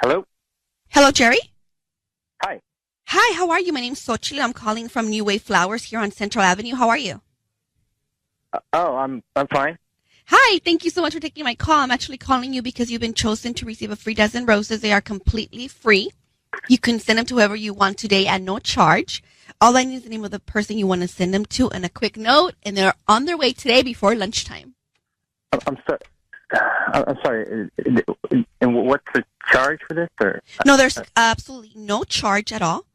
Hello? Hello, Jerry? Hi. Hi, how are you? My name's Xochitl. I'm calling from New Wave Flowers here on Central Avenue. How are you? I'm fine. Hi, thank you so much for taking my call. I'm actually calling you because you've been chosen to receive a free dozen roses. They are completely free. You can send them to whoever you want today at no charge. All I need is the name of the person you want to send them to and a quick note, and they're on their way today before lunchtime. I'm sorry. I'm sorry. And what's the charge for this? Or? No, there's absolutely no charge at all.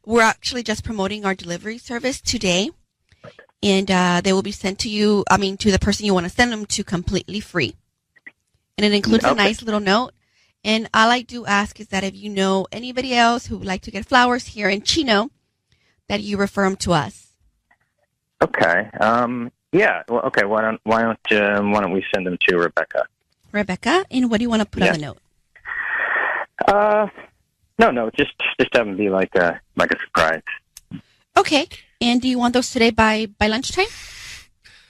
We're actually just promoting our delivery service today, and they will be sent to you, to the person you want to send them to, completely free. And it includes a nice little note. And all I do ask is that if you know anybody else who would like to get flowers here in Chino, that you refer them to us. Okay. Yeah. Well, okay. Why don't we send them to Rebecca? Rebecca, and what do you want to put on the note? No. Just have them be like a surprise. Okay. And do you want those today by lunchtime?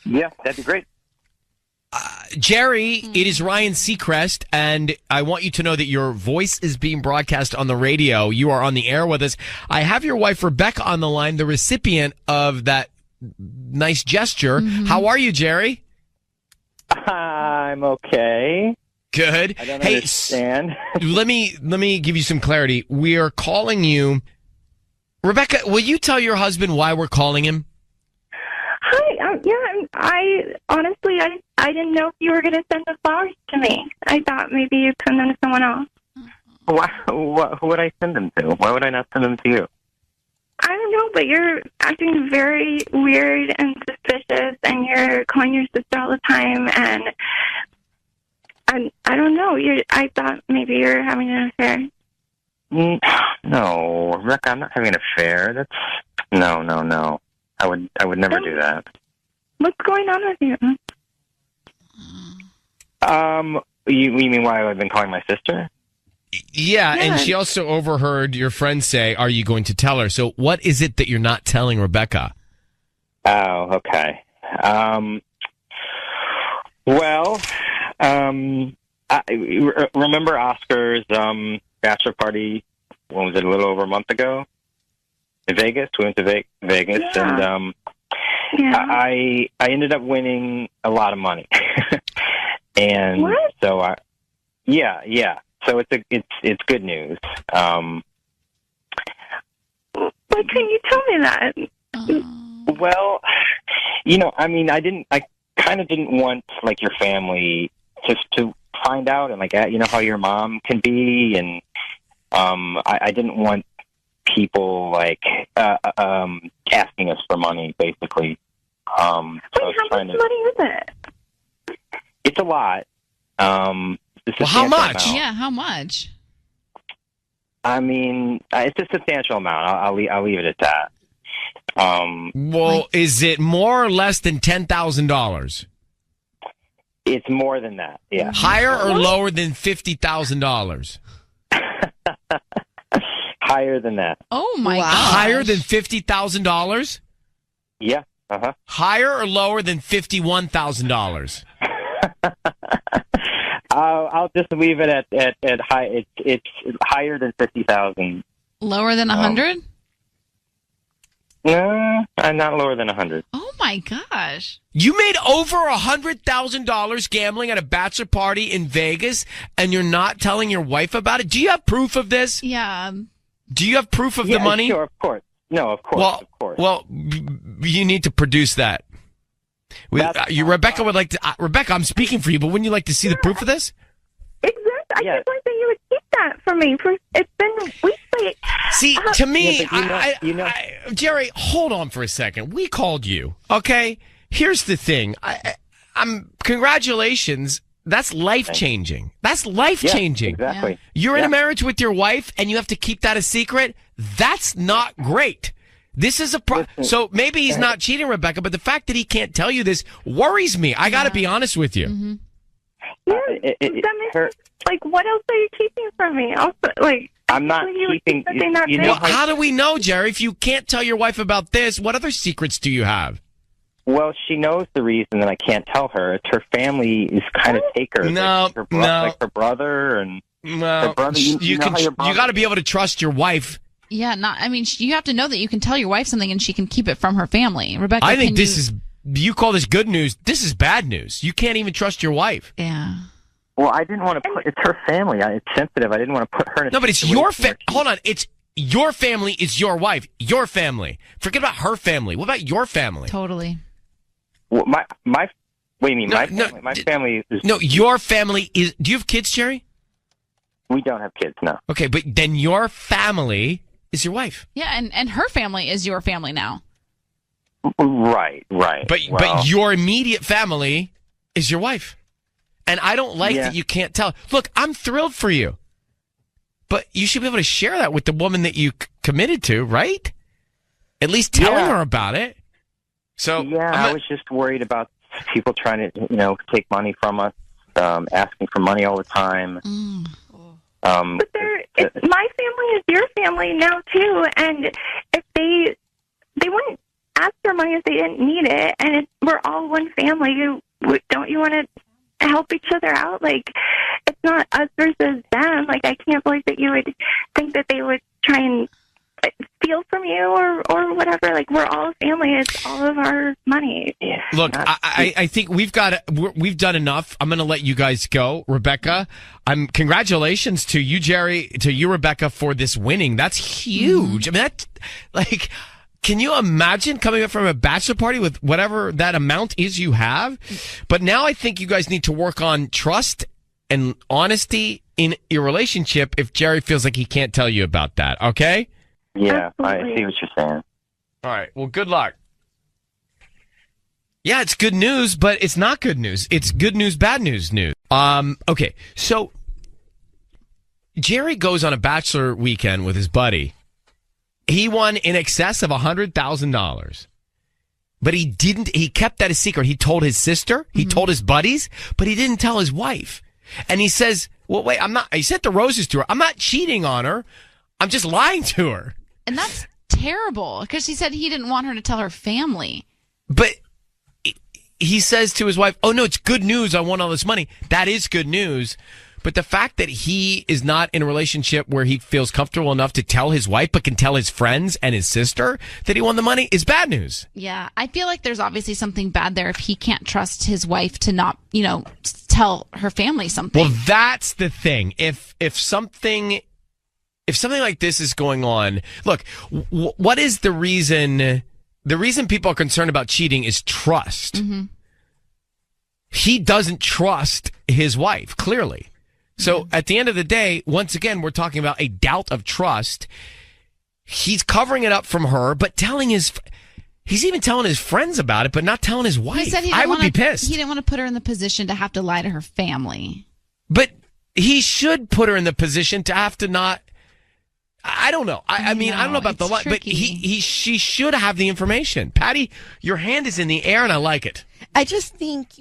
Yeah, that'd be great. Jerry, it is Ryan Seacrest, and I want you to know that your voice is being broadcast on the radio. You are on the air with us. I have your wife, Rebecca, on the line, the recipient of that nice gesture. Mm-hmm. How are you, Jerry? I'm okay. Good. I don't understand. let me give you some clarity. We are calling you. Rebecca, will you tell your husband why we're calling him? Hi. I honestly, I didn't know if you were going to send the flowers to me. I thought maybe you'd send them to someone else. Who would I send them to? Why would I not send them to you? I don't know, but you're acting very weird and suspicious, and you're calling your sister all the time, and I don't know. I thought maybe you're having an affair. No, Rebecca, I'm not having an affair. That's no. I would never do that. What's going on with you? You mean why I've been calling my sister? Yeah, and she also overheard your friend say, "Are you going to tell her?" So what is it that you're not telling Rebecca? Oh, okay. I remember Oscar's bachelor party, when was it, a little over a month ago? In Vegas. We went to Vegas, and I ended up winning a lot of money. And what? So So it's good news. Why couldn't you tell me that? Well, I kind of didn't want, like, your family just to find out and, like, how your mom can be. And I didn't want people, like, asking us for money, basically. Wait, how much money is it? It's a lot. How much? Amount. Yeah, how much? I mean, it's a substantial amount. I'll leave it at that. Is it more or less than $10,000? It's more than that. Yeah. Higher or lower than $50,000? Higher than that. Oh my god! Higher than $50,000? Yeah. Higher or lower than $51,000? I'll just leave it at high. It's higher than 50,000. Lower than 100? No, I'm not lower than 100. Oh my gosh! You made over $100,000 gambling at a bachelor party in Vegas, and you're not telling your wife about it. Do you have proof of this? Yeah. Do you have proof of the money? Sure, of course. No, of course, of course. Well, you need to produce that. Rebecca would like to. Rebecca, I'm speaking for you, but wouldn't you like to see the proof of this? Exactly. I just like that you would keep that from me. It's been weeks. See, to me, Jerry, hold on for a second. We called you, okay? Here's the thing. Congratulations. That's life-changing. That's life-changing. Yeah, exactly. You're in a marriage with your wife, and you have to keep that a secret. That's not great. This is so maybe he's not cheating, Rebecca, but the fact that he can't tell you this worries me. I got to be honest with you. Mm-hmm. Like, what else are you keeping from me? Also, like, I'm not keeping. How do we know, Jerry? If you can't tell your wife about this, what other secrets do you have? Well, she knows the reason that I can't tell her. It's her family is kind of takers. Like her brother and her brother. You got to be able to trust your wife. Yeah, you have to know that you can tell your wife something and she can keep it from her family. Rebecca, I think you call this good news. This is bad news. You can't even trust your wife. Yeah. Well, I didn't want to put. It's her family. It's sensitive. I didn't want to put her in. No, but it's your hold on. It's your family. Is your wife. Your family. Forget about her family. What about your family? Totally. Well, my. What do you mean? My family. My family is. No, your family is. Do you have kids, Jerry? We don't have kids. No. Okay, but then your family is your wife. Yeah, and her family is your family now. Right. But your immediate family is your wife. And I don't like that you can't tell. Look, I'm thrilled for you. But you should be able to share that with the woman that you committed to, right? At least telling her about it. So I was just worried about people trying to, take money from us, asking for money all the time. But my family is your family now too, and if they wouldn't ask for money if they didn't need it, and we're all one family. Don't you want to help each other out? Like, it's not us versus them. Like, I can't believe that you would think that they would try and steal from you or whatever. Like, we're all a family. It's all of our money. Look, I think we've done enough. I'm going to let you guys go. Rebecca, congratulations to you, Jerry, to you, Rebecca, for this winning. That's huge. I mean, that's like, can you imagine coming up from a bachelor party with whatever that amount is you have? But now I think you guys need to work on trust and honesty in your relationship if Jerry feels like he can't tell you about that, okay? Yeah, absolutely. I see what you're saying. All right, well, good luck. Yeah, it's good news, but it's not good news. It's good news, bad news. Okay, so Jerry goes on a bachelor weekend with his buddy. He won in excess of $100,000. But he kept that a secret. He told his sister, he told his buddies, but he didn't tell his wife. And he says, well, wait, he sent the roses to her. I'm not cheating on her. I'm just lying to her. And that's terrible because he said he didn't want her to tell her family. But he says to his wife, oh, no, it's good news. I won all this money. That is good news. But the fact that he is not in a relationship where he feels comfortable enough to tell his wife, but can tell his friends and his sister that he won the money is bad news. Yeah, I feel like there's obviously something bad there if he can't trust his wife to not, tell her family something. Well, that's the thing. If something if something like this is going on, look, what is the reason? The reason people are concerned about cheating is trust. Mm-hmm. He doesn't trust his wife, clearly. So at the end of the day, once again, we're talking about a doubt of trust. He's covering it up from her, but he's even telling his friends about it, but not telling his wife. He said I would be pissed. He didn't want to put her in the position to have to lie to her family. But he should put her in the position to have to not. I don't know. I mean, I don't know about the lie, but she should have the information. Patty, your hand is in the air, and I like it. I just think,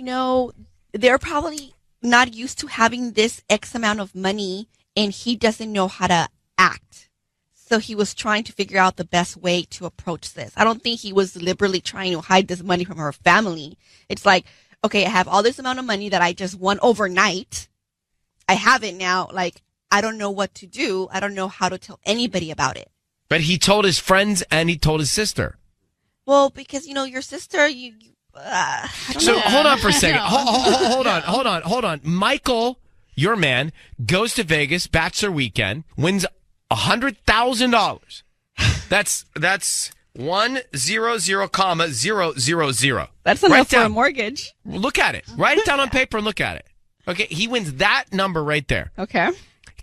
they're probably not used to having this X amount of money, and he doesn't know how to act. So he was trying to figure out the best way to approach this. I don't think he was deliberately trying to hide this money from her family. It's like, okay, I have all this amount of money that I just won overnight. I have it now. Like, I don't know what to do. I don't know how to tell anybody about it. But he told his friends and he told his sister. Well, because, your sister, I don't know. Hold on for a second. Hold on. Michael, your man, goes to Vegas, bachelor weekend, wins $100,000. That's 100,000. That's enough for a mortgage. Look at it. Write it down on paper and look at it. Okay, he wins that number right there. Okay.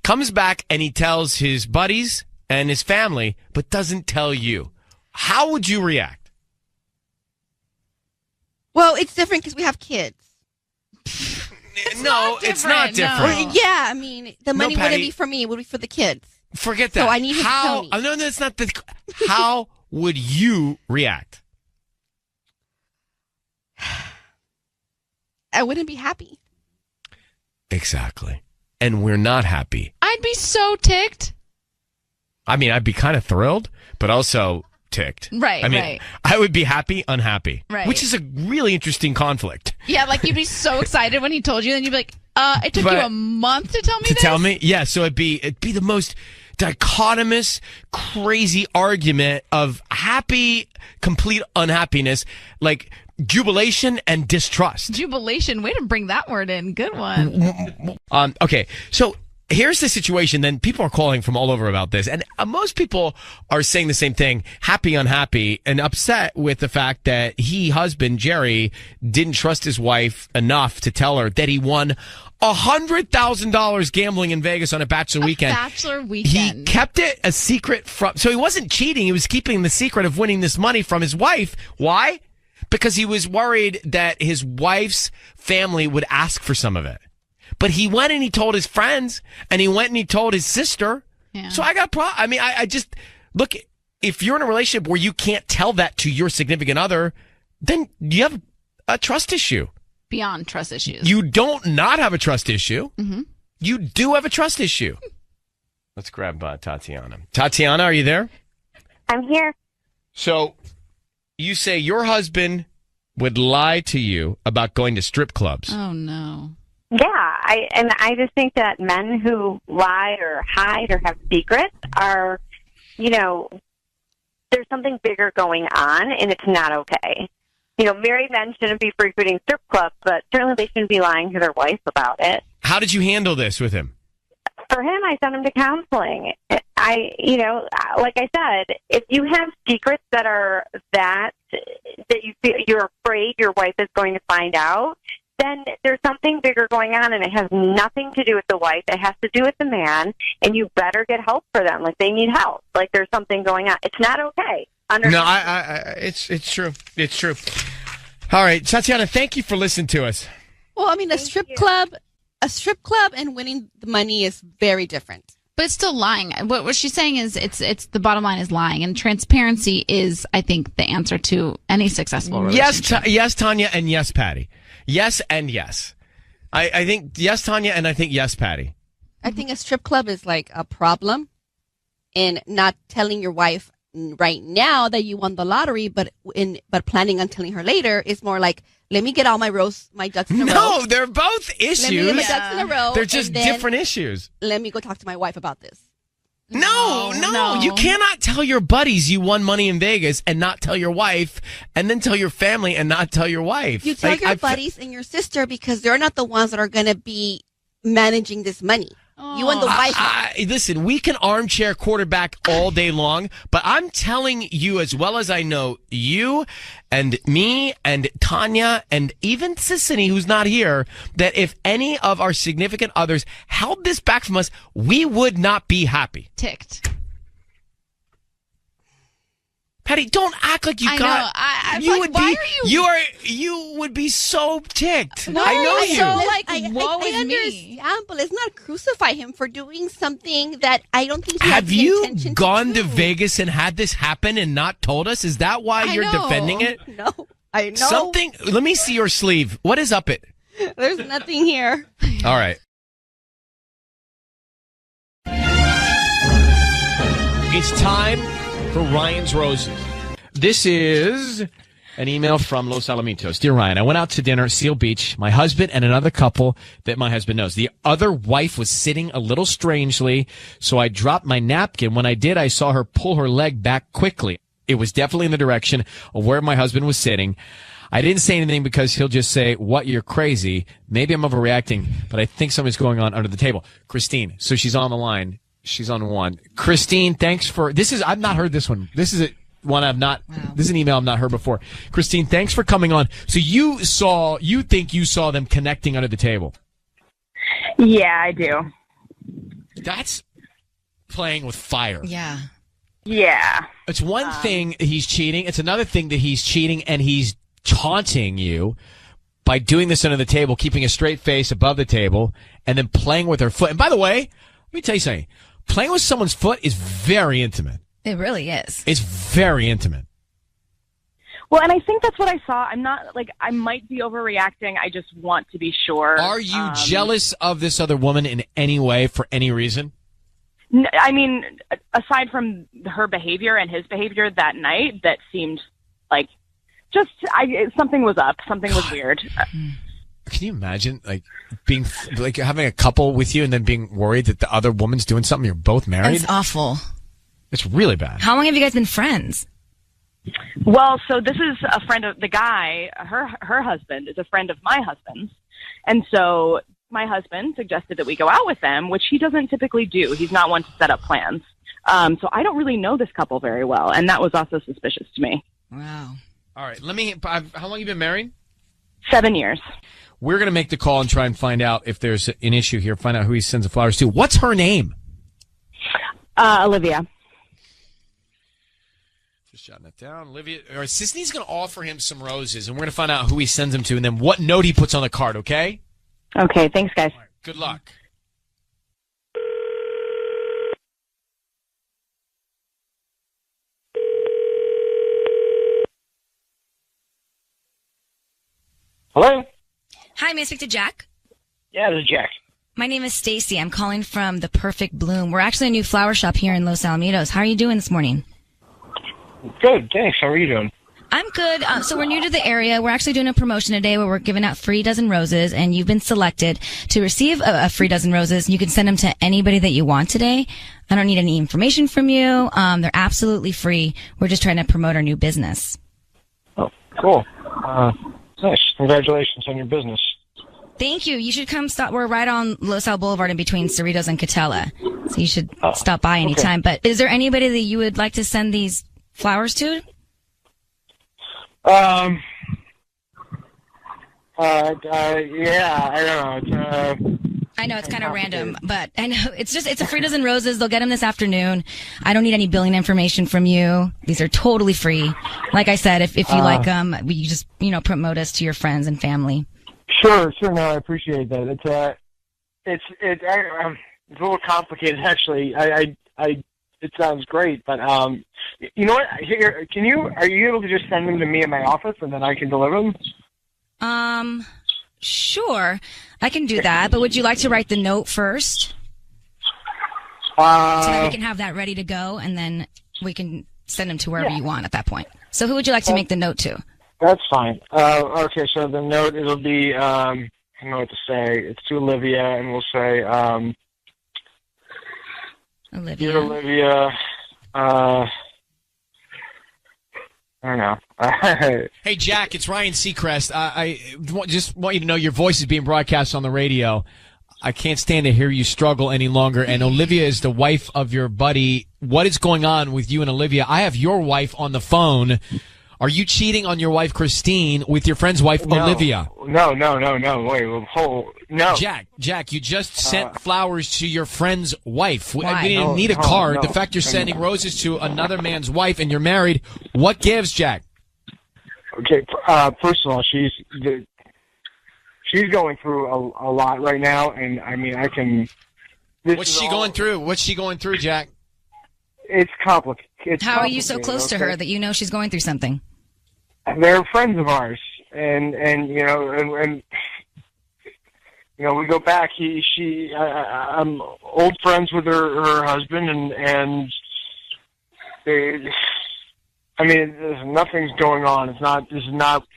Comes back and he tells his buddies and his family, but doesn't tell you. How would you react? Well, it's different because we have kids. No, it's not different. No. Yeah, I mean, the money wouldn't be for me. It would be for the kids. Forget that. So I need him to tell me. No, that's not the... How would you react? I wouldn't be happy. Exactly. And we're not happy. I'd be so ticked. I mean, I'd be kind of thrilled, but also ticked. Right, I mean, right. I would be happy, unhappy. Right. Which is a really interesting conflict. Yeah, like you'd be so excited when he told you, then you'd be like, it took you a month to tell me this? To tell me? Yeah, so it'd be the most dichotomous, crazy argument of happy, complete unhappiness, like jubilation and distrust. Jubilation. Way to bring that word in. Good one. Okay, so here's the situation. Then people are calling from all over about this, and most people are saying the same thing: happy, unhappy, and upset with the fact that husband Jerry didn't trust his wife enough to tell her that he won $100,000 gambling in Vegas on a bachelor weekend. Bachelor weekend. He kept it a secret so he wasn't cheating. He was keeping the secret of winning this money from his wife. Why? Because he was worried that his wife's family would ask for some of it. But he went and he told his friends, and he went and he told his sister. Yeah. So I got I just look, if you're in a relationship where you can't tell that to your significant other, then you have a trust issue. Beyond trust issues. You don't not have a trust issue. Mm-hmm. You do have a trust issue. Let's grab Tatiana. Tatiana, are you there? I'm here. So you say your husband would lie to you about going to strip clubs. Oh, no. Yeah, I just think that men who lie or hide or have secrets are, there's something bigger going on, and it's not okay. Married men shouldn't be frequenting strip clubs, but certainly they shouldn't be lying to their wife about it. How did you handle this with him? For him, I sent him to counseling. Like I said, if you have secrets that are that you feel you're afraid your wife is going to find out, then there's something bigger going on, and it has nothing to do with the wife. It has to do with the man, and you better get help for them. Like, they need help. Like, there's something going on. It's not okay. It's true. It's true. All right, Tatiana, thank you for listening to us. Well, I mean, a strip club and winning the money is very different. But it's still lying. What she's saying is it's the bottom line is lying, and transparency is, I think, the answer to any successful relationship. Yes, Tanya, and yes, Patty. Yes and yes. I think yes, Tanya, and I think yes, Patty. I think a strip club is like a problem, and not telling your wife right now that you won the lottery, but planning on telling her later is more like, let me get all my ducks in a row. No, they're both issues. Let me get my ducks in a row. They're just different issues. Let me go talk to my wife about this. No. You cannot tell your buddies you won money in Vegas and not tell your wife, and then tell your family and not tell your wife. You tell your buddies and your sister because they're not the ones that are going to be managing this money. You and the wife. Listen, we can armchair quarterback all day long, but I'm telling you as well as I know, you and me and Tanya and even Sissany, who's not here, that if any of our significant others held this back from us, we would not be happy. Ticked. Patty, don't act like you I got. know. I'm you like, would why be. You would be so ticked. No, I know you. So, woe I is me. understand, but let's not crucify him for doing something that I don't think he Have had the you intention gone to to do. Vegas and had this happen and not told us? Is that why you're defending it? No, I know. Something. Let me see your sleeve. What is up it? There's nothing here. All right. It's time for Ryan's Roses. This is an email from Los Alamitos. Dear Ryan, I went out to dinner at Seal Beach. My husband and another couple that my husband knows. The other wife was sitting a little strangely, so I dropped my napkin. When I did, I saw her pull her leg back quickly. It was definitely in the direction of where my husband was sitting. I didn't say anything because he'll just say, "What, you're crazy." Maybe I'm overreacting, but I think something's going on under the table. Christine, so she's on the line. She's on one. Christine, thanks for this. I've not heard this one. This is one I've not. Wow. This is an email I've not heard before. Christine, thanks for coming on. So you think you saw them connecting under the table? Yeah, I do. That's playing with fire. Yeah. Yeah. It's one thing he's cheating. It's another thing that he's cheating and he's taunting you by doing this under the table, keeping a straight face above the table, and then playing with her foot. And by the way, let me tell you something. Playing with someone's foot is very intimate. It really is. It's very intimate. Well, and I think that's what I saw. I'm not, I might be overreacting. I just want to be sure. Are you jealous of this other woman in any way for any reason? I mean, aside from her behavior and his behavior that night, that seemed like something was up. Something was weird. Can you imagine, being, having a couple with you and then being worried that the other woman's doing something? You're both married? It's awful. It's really bad. How long have you guys been friends? Well, so this is a friend of the guy. Her husband is a friend of my husband's. And so my husband suggested that we go out with them, which he doesn't typically do. He's not one to set up plans. So I don't really know this couple very well. And that was also suspicious to me. Wow. All right. How long have you been married? 7 years. We're going to make the call and try and find out if there's an issue here, find out who he sends the flowers to. What's her name? Olivia. Just jotting that down. Olivia, or Sisney's going to offer him some roses, and we're going to find out who he sends them to and then what note he puts on the card, okay? Okay, thanks, guys. Right, good luck. Hello? Hi, may I speak to Jack? Yeah, this is Jack. My name is Stacy. I'm calling from The Perfect Bloom. We're actually a new flower shop here in Los Alamitos. How are you doing this morning? Good, thanks. How are you doing? I'm good. So we're new to the area. We're actually doing a promotion today where we're giving out free dozen roses, and you've been selected to receive a free dozen roses. You can send them to anybody that you want today. I don't need any information from you. They're absolutely free. We're just trying to promote our new business. Oh, cool. Nice. Congratulations on your business. Thank you. You should come stop. We're right on Los Al Boulevard in between Cerritos and Catella. So you should stop by anytime. Okay. But is there anybody that you would like to send these flowers to? Yeah, I don't know. I know it's kind of random, but I know it's a free dozen roses. They'll get them this afternoon. I don't need any billing information from you. These are totally free. Like I said, if you like them, you just, promote us to your friends and family. Sure. No, I appreciate that. It's a little complicated, actually. It sounds great, but you know what? Here, are you able to just send them to me in my office and then I can deliver them? Sure, I can do that. But would you like to write the note first? So that we can have that ready to go, and then we can send them to wherever you want at that point. So who would you like to make the note to? That's fine. Okay, so the note, it'll be, I don't know what to say. It's to Olivia, and we'll say, Olivia. Dear Olivia, I don't know. Hey, Jack, it's Ryan Seacrest. I just want you to know your voice is being broadcast on the radio. I can't stand to hear you struggle any longer. And Olivia is the wife of your buddy. What is going on with you and Olivia? I have your wife on the phone. Are you cheating on your wife, Christine, with your friend's wife, Olivia? No. Wait, no. Jack, you just sent flowers to your friend's wife. Why? We didn't need a card. The fact you're sending roses to another man's wife and you're married, what gives, Jack? Okay, first of all, she's going through a lot right now, and I mean, I can. What's she going through, Jack? It's complicated. How are you so close to her that you know she's going through something? They're friends of ours, and you know, we go back. I'm old friends with her husband, and nothing's going on. This is not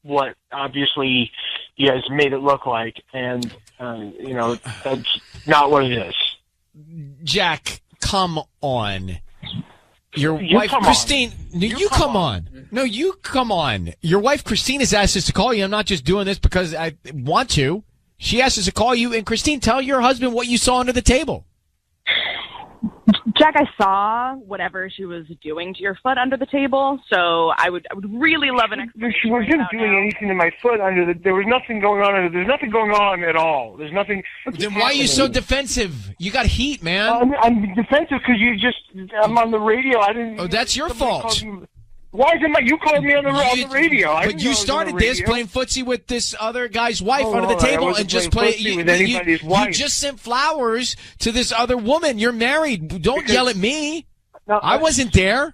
what obviously you guys made it look like, and that's not what it is. Jack, come on. Your wife, Christine, you come on. No, you come on. Your wife, Christine, has asked us to call you. I'm not just doing this because I want to. She asked us to call you. And, Christine, tell your husband what you saw under the table. Jack, I saw whatever she was doing to your foot under the table, so I would really love an explanation. She wasn't doing anything to my foot there was nothing going on. There's nothing going on at all. There's nothing. Then why are you so defensive? You got heat, man. I'm defensive because I'm on the radio. I didn't. Oh, that's your fault. Why is it you called me on the radio? But you started this playing footsie with this other guy's wife under the table and just you just sent flowers to this other woman. You're married. Don't yell at me. No, I wasn't there.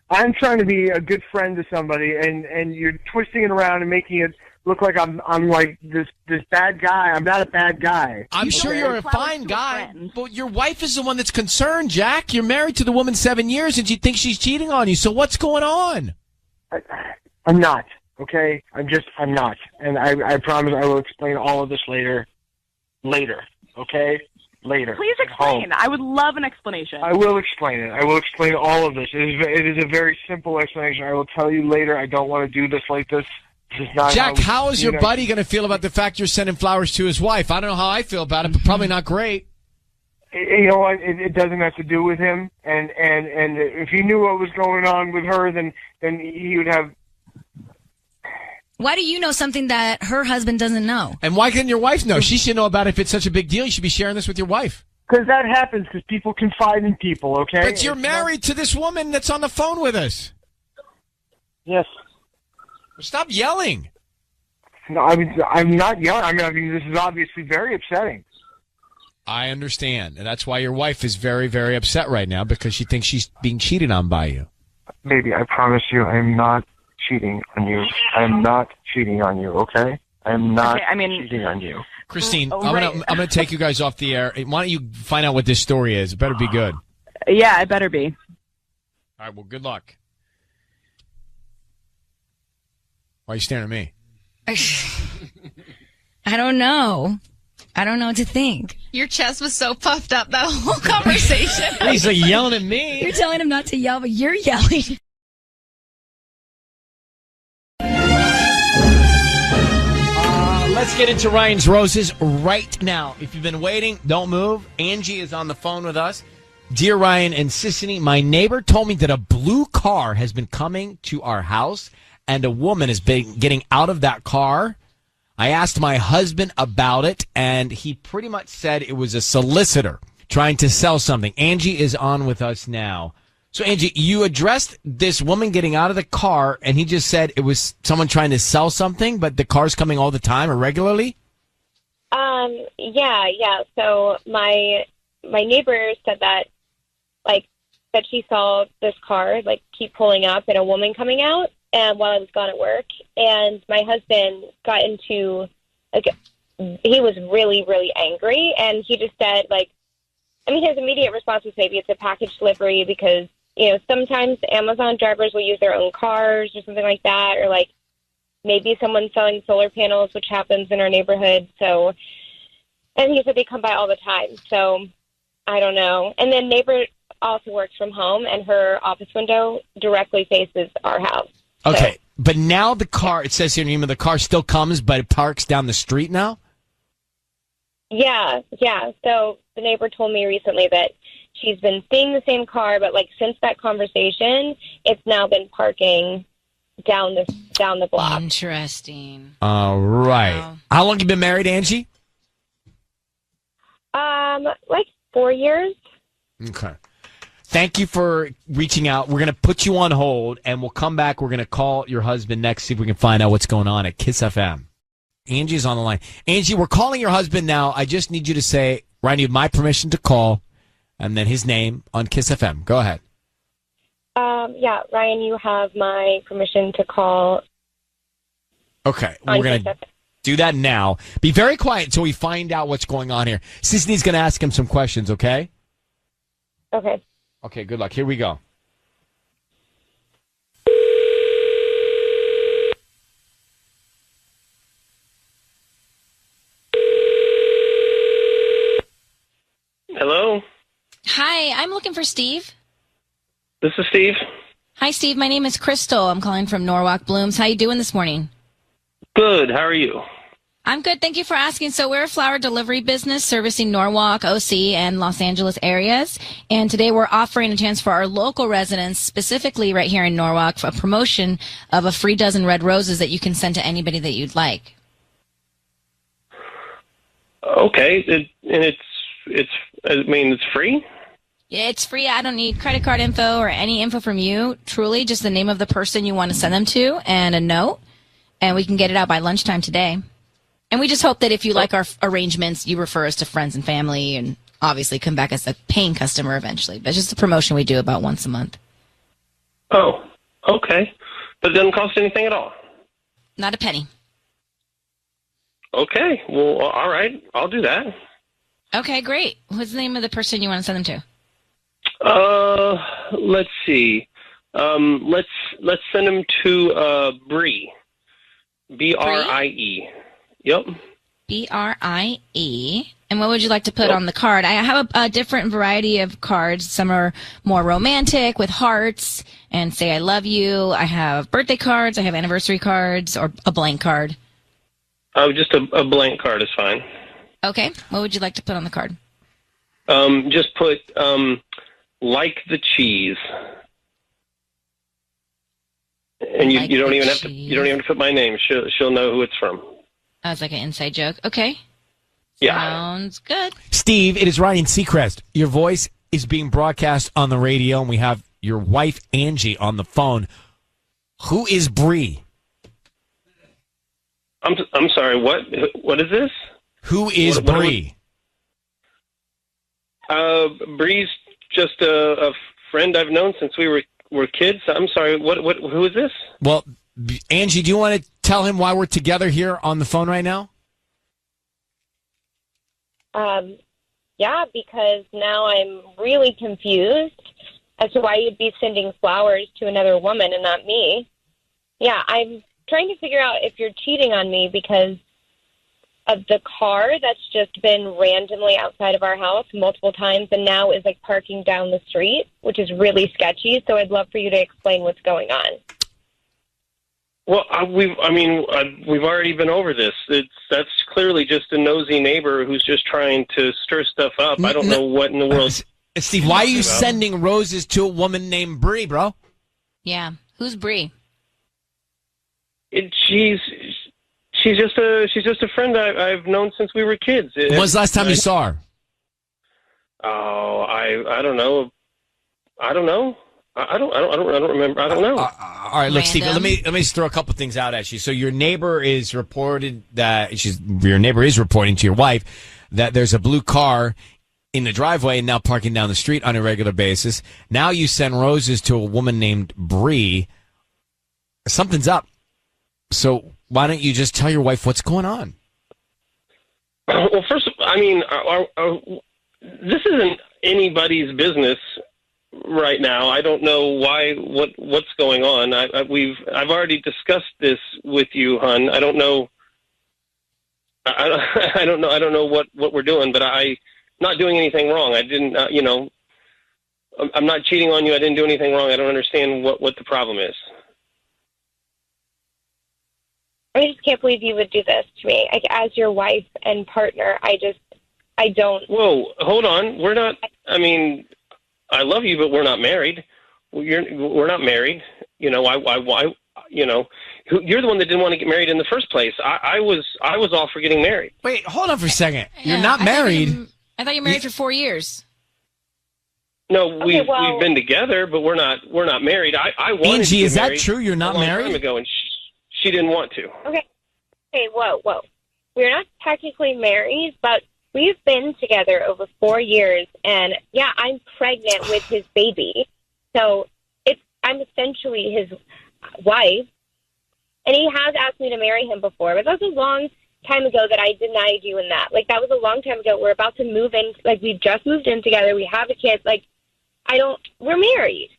I'm trying to be a good friend to somebody, and you're twisting it around and making it look like I'm like this bad guy. I'm not a bad guy. I'm sure you're a fine guy, but your wife is the one that's concerned, Jack. You're married to the woman 7 years, and she thinks she's cheating on you. So what's going on? I'm not, okay? I'm not. And I promise I will explain all of this later, okay? Later. Please explain. I would love an explanation. I will explain it. I will explain all of this. It is a very simple explanation. I will tell you later. I don't want to do this like this. Jack, how is your buddy going to feel about the fact you're sending flowers to his wife? I don't know how I feel about it, but probably not great. You know what? It doesn't have to do with him. And if he knew what was going on with her, then he would have. Why do you know something that her husband doesn't know? And why couldn't your wife know? She should know about it if it's such a big deal. You should be sharing this with your wife. Because that happens, because people confide in people, okay? But you're married to this woman that's on the phone with us. Yes. Stop yelling. No, I'm not yelling. I mean, this is obviously very upsetting. I understand. And that's why your wife is very, very upset right now, because she thinks she's being cheated on by you. Baby, I promise you I'm not cheating on you. I'm not cheating on you, okay? I'm not cheating on you. Christine, I'm gonna take you guys off the air. Why don't you find out what this story is? It better be good. Yeah, it better be. All right, well, good luck. Why are you staring at me? I don't know. I don't know what to think. Your chest was so puffed up that whole conversation. He's like yelling at me. You're telling him not to yell, but you're yelling. Let's get into Ryan's Roses right now. If you've been waiting, don't move. Angie is on the phone with us. Dear Ryan and Sissany, my neighbor told me that a blue car has been coming to our house and a woman has been getting out of that car. I asked my husband about it, and he pretty much said it was a solicitor trying to sell something. Angie is on with us now. So, Angie, you addressed this woman getting out of the car, and he just said it was someone trying to sell something, but the car's coming all the time or regularly? Yeah. So my neighbor said that, that she saw this car, keep pulling up and a woman coming out, and while I was gone at work, and my husband got into, he was really, really angry, and he just said, his immediate response was maybe it's a package delivery because, sometimes Amazon drivers will use their own cars or something like that, or maybe someone's selling solar panels, which happens in our neighborhood. So, and he said they come by all the time. So I don't know. And then neighbor also works from home, and her office window directly faces our house. Okay. So, but now the car, it says here in the email, the car still comes, but it parks down the street now? Yeah. So the neighbor told me recently that she's been seeing the same car, but like since that conversation, it's now been parking down the block. Interesting. All right. Wow. How long you been married, Angie? Like 4 years. Okay. Thank you for reaching out. We're going to put you on hold, and we'll come back. We're going to call your husband next, see if we can find out what's going on at Kiss FM. Angie's on the line. Angie, we're calling your husband now. I just need you to say, Ryan, you have my permission to call, and then his name on Kiss FM. Go ahead. Yeah, Ryan, you have my permission to call. Okay. We're going to do that now. Be very quiet until we find out what's going on here. Sisney's going to ask him some questions, okay? Okay. Okay, good luck. Here we go. Hello, Hi, I'm looking for Steve. this is Steve. Hi, Steve. My name is Crystal. I'm calling from Norwalk Blooms. How you doing this morning? Good. How are you? I'm good. Thank you for asking. So we're a flower delivery business servicing Norwalk, OC, and Los Angeles areas. And today we're offering a chance for our local residents, specifically right here in Norwalk, for a promotion of a free dozen red roses that you can send to anybody that you'd like. Okay, it's free. Yeah, it's free. I don't need credit card info or any info from you. Truly, just the name of the person you want to send them to and a note. And we can get it out by lunchtime today. And we just hope that if you like our arrangements, you refer us to friends and family and obviously come back as a paying customer eventually. But it's just a promotion we do about once a month. Oh, okay. But it doesn't cost anything at all. Not a penny. Okay. Well, all right. I'll do that. Okay, great. What's the name of the person you want to send them to? Let's see. Let's send them to Bree. Brie. Yep. Brie. And what would you like to put on the card? I have a different variety of cards. Some are more romantic with hearts and say I love you. I have birthday cards. I have anniversary cards or a blank card. Just a blank card is fine. Okay. What would you like to put on the card? Just put like the cheese. And you don't even have to put my name. She'll know who it's from. Oh, it's like an inside joke. Okay. Yeah. Sounds good. Steve, it is Ryan Seacrest. Your voice is being broadcast on the radio, and we have your wife, Angie, on the phone. Who is Bree? I'm sorry, what is this? Who is Bree? Bree's just a friend I've known since we were kids. I'm sorry, who is this? Well, Angie, do you want to tell him why we're together here on the phone right now? Yeah, because now I'm really confused as to why you'd be sending flowers to another woman and not me. Yeah, I'm trying to figure out if you're cheating on me because of the car that's just been randomly outside of our house multiple times and now is like parking down the street, which is really sketchy. So I'd love for you to explain what's going on. Well, we've already been over this. That's clearly just a nosy neighbor who's just trying to stir stuff up. I don't know what in the world. Steve, why are you sending roses to a woman named Bree, bro? Yeah. Who's Bree? She's just a friend I've known since we were kids. When's the last time you saw her? Oh, I don't know. I don't remember. I don't know. All right, look, Steve. Let me just throw a couple things out at you. So your neighbor is reporting to your wife that there's a blue car in the driveway and now parking down the street on a regular basis. Now you send roses to a woman named Bree. Something's up. So why don't you just tell your wife what's going on? Well, first, this isn't anybody's business right now. I don't know what's going on. I've already discussed this with you, hon. I don't know. I don't know what we're doing, but I'm not doing anything wrong. I didn't, I'm not cheating on you. I didn't do anything wrong. I don't understand what the problem is. I just can't believe you would do this to me. Like, as your wife and partner, I don't. Whoa, hold on. We're not. I mean, I love you, but we're not married. We're not married. You know, you're the one that didn't want to get married in the first place. I was all for getting married. Wait, hold on for a second. You're not married. I thought you were married for 4 years. No, we've been together, but we're not married. I wanted Angie, to get is that married true? You're not a long married? time ago, and she didn't want to. Okay. Hey, whoa. We're not technically married, but we've been together over 4 years, and yeah, I'm pregnant with his baby. So I'm essentially his wife, and he has asked me to marry him before, but that was a long time ago that I denied you in that. Like, that was a long time ago. We're about to move in. Like, we just moved in together. We have a kid. Like, we're married.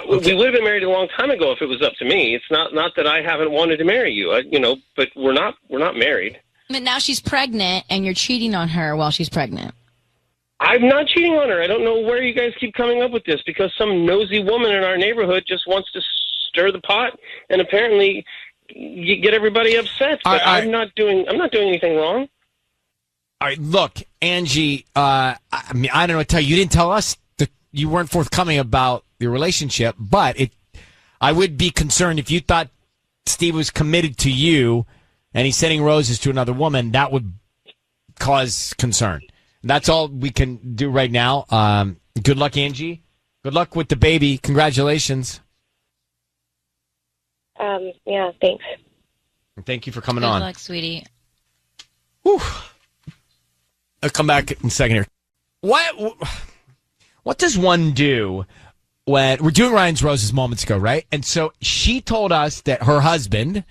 We would have been married a long time ago if it was up to me. It's not that I haven't wanted to marry you, but we're not married. But now she's pregnant, and you're cheating on her while she's pregnant. I'm not cheating on her. I don't know where you guys keep coming up with this, because some nosy woman in our neighborhood just wants to stir the pot, and apparently you get everybody upset. But I'm not doing anything wrong. All right, look, Angie, I mean, I don't know what to tell you. You didn't tell us that you weren't forthcoming about your relationship, but I would be concerned if you thought Steve was committed to you and he's sending roses to another woman. That would cause concern. That's all we can do right now. Good luck, Angie. Good luck with the baby. Congratulations. Yeah, thanks. And thank you for coming on. Good luck, sweetie. Whew. I'll come back in a second here. What does one do when we're doing Ryan's Roses moments ago, right? And so she told us that her husband,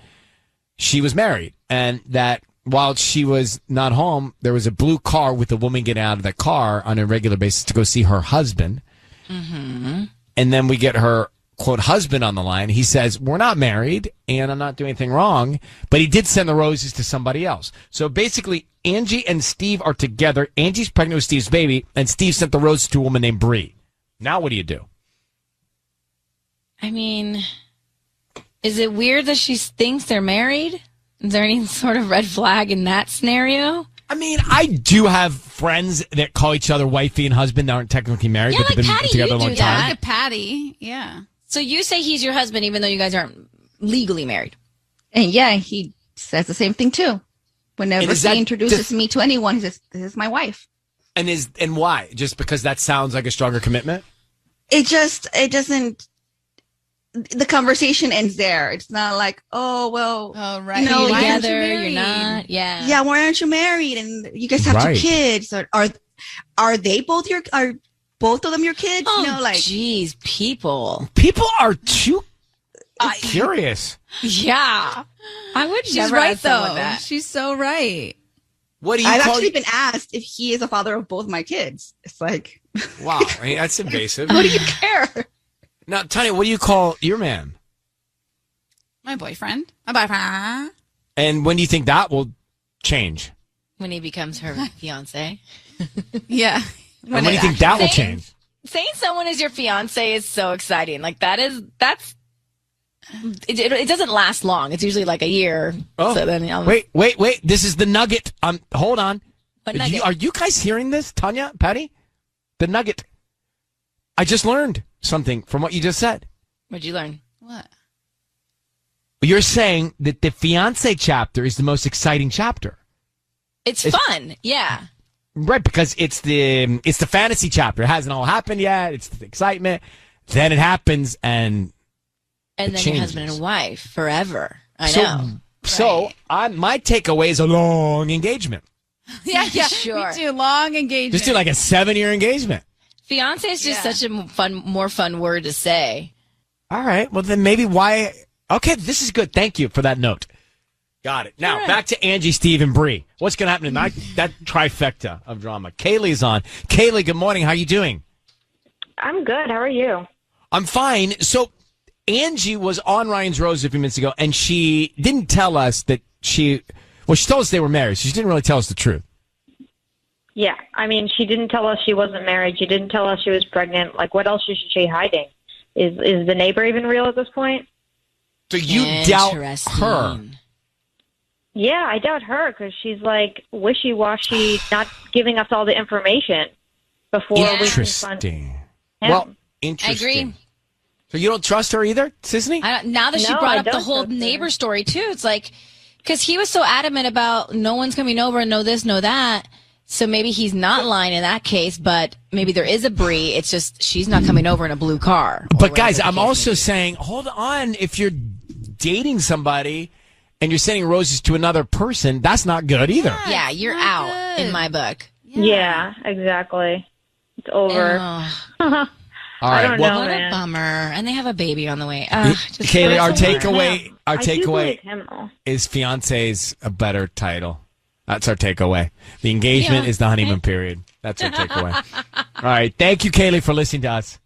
she was married, and that while she was not home, there was a blue car with a woman getting out of that car on a regular basis to go see her husband. Mm-hmm. And then we get her, quote, husband on the line. He says, we're not married, and I'm not doing anything wrong, but he did send the roses to somebody else. So basically, Angie and Steve are together. Angie's pregnant with Steve's baby, and Steve sent the roses to a woman named Bree. Now what do you do? I mean, is it weird that she thinks they're married? Is there any sort of red flag in that scenario? I mean, I do have friends that call each other wifey and husband that aren't technically married, but like they've been Patty, together a you long do time. that. Look at Patty. Yeah. So you say he's your husband even though you guys aren't legally married? And yeah, he says the same thing too. Whenever he introduces me to anyone, he says, this is my wife. And why? Just because that sounds like a stronger commitment? It doesn't, the conversation ends there. It's not like, oh, well, right. you know, You're together, you're not. Yeah. Yeah, why aren't you married? And you guys have Right. two kids. Are they both are both of them your kids? Oh, you know, like, jeez, people are too curious. Yeah. I would She's never right, ask someone though. that. She's so right. What do you I've call actually been asked if he is the father of both my kids. It's like, Wow, I mean, that's invasive. what do you care? Now, Tanya, what do you call your man? My boyfriend. My boyfriend. And when do you think that will change? when he becomes her fiance. Yeah. And when do you think that will change? Saying someone is your fiance is so exciting. Like it doesn't last long. It's usually like a year. Oh, so then wait. This is the nugget. Hold on. What nugget? Are you guys hearing this, Tanya, Patty? The nugget. I just learned something from what you just said. What'd you learn? What? You're saying that the fiance chapter is the most exciting chapter. It's fun. Yeah. Right, because it's the fantasy chapter. It hasn't all happened yet. It's the excitement. Then it happens, and then changes. your husband and wife forever. I know. So my takeaway is a long engagement. Yeah. Sure. Me too. Long engagement. Just do like a 7-year engagement. Fiance is just such a more fun word to say. All right. Well, then maybe why? Okay, this is good. Thank you for that note. Got it. Now, back to Angie, Steve, and Bree. What's going to happen tonight? That trifecta of drama. Kaylee's on. Kaylee, good morning. How are you doing? I'm good. How are you? I'm fine. So, Angie was on Ryan's Rose a few minutes ago, and she didn't tell us that she told us they were married. So she didn't really tell us the truth. Yeah. I mean, she didn't tell us she wasn't married. She didn't tell us she was pregnant. Like, what else is she hiding? Is the neighbor even real at this point? So you doubt her? Yeah, I doubt her because she's like wishy-washy, not giving us all the information before we confront him. Well, interesting. I agree. So you don't trust her either, Sisney? Now that she brought up the whole neighbor story too, it's like, because he was so adamant about no one's coming over and no this, no that. So maybe he's not lying in that case, but maybe there is a Brie. It's just she's not coming over in a blue car. But guys, I'm also saying, hold on. If you're dating somebody and you're sending roses to another person, that's not good either. Yeah, you're out in my book. Yeah, exactly. It's over. All right. I don't know, what man. a bummer. And they have a baby on the way. Kaylee, our takeaway I do takeaway believe him, though. is fiance's a better title. That's our takeaway. The engagement is the honeymoon period. That's our takeaway. All right. Thank you, Kaylee, for listening to us.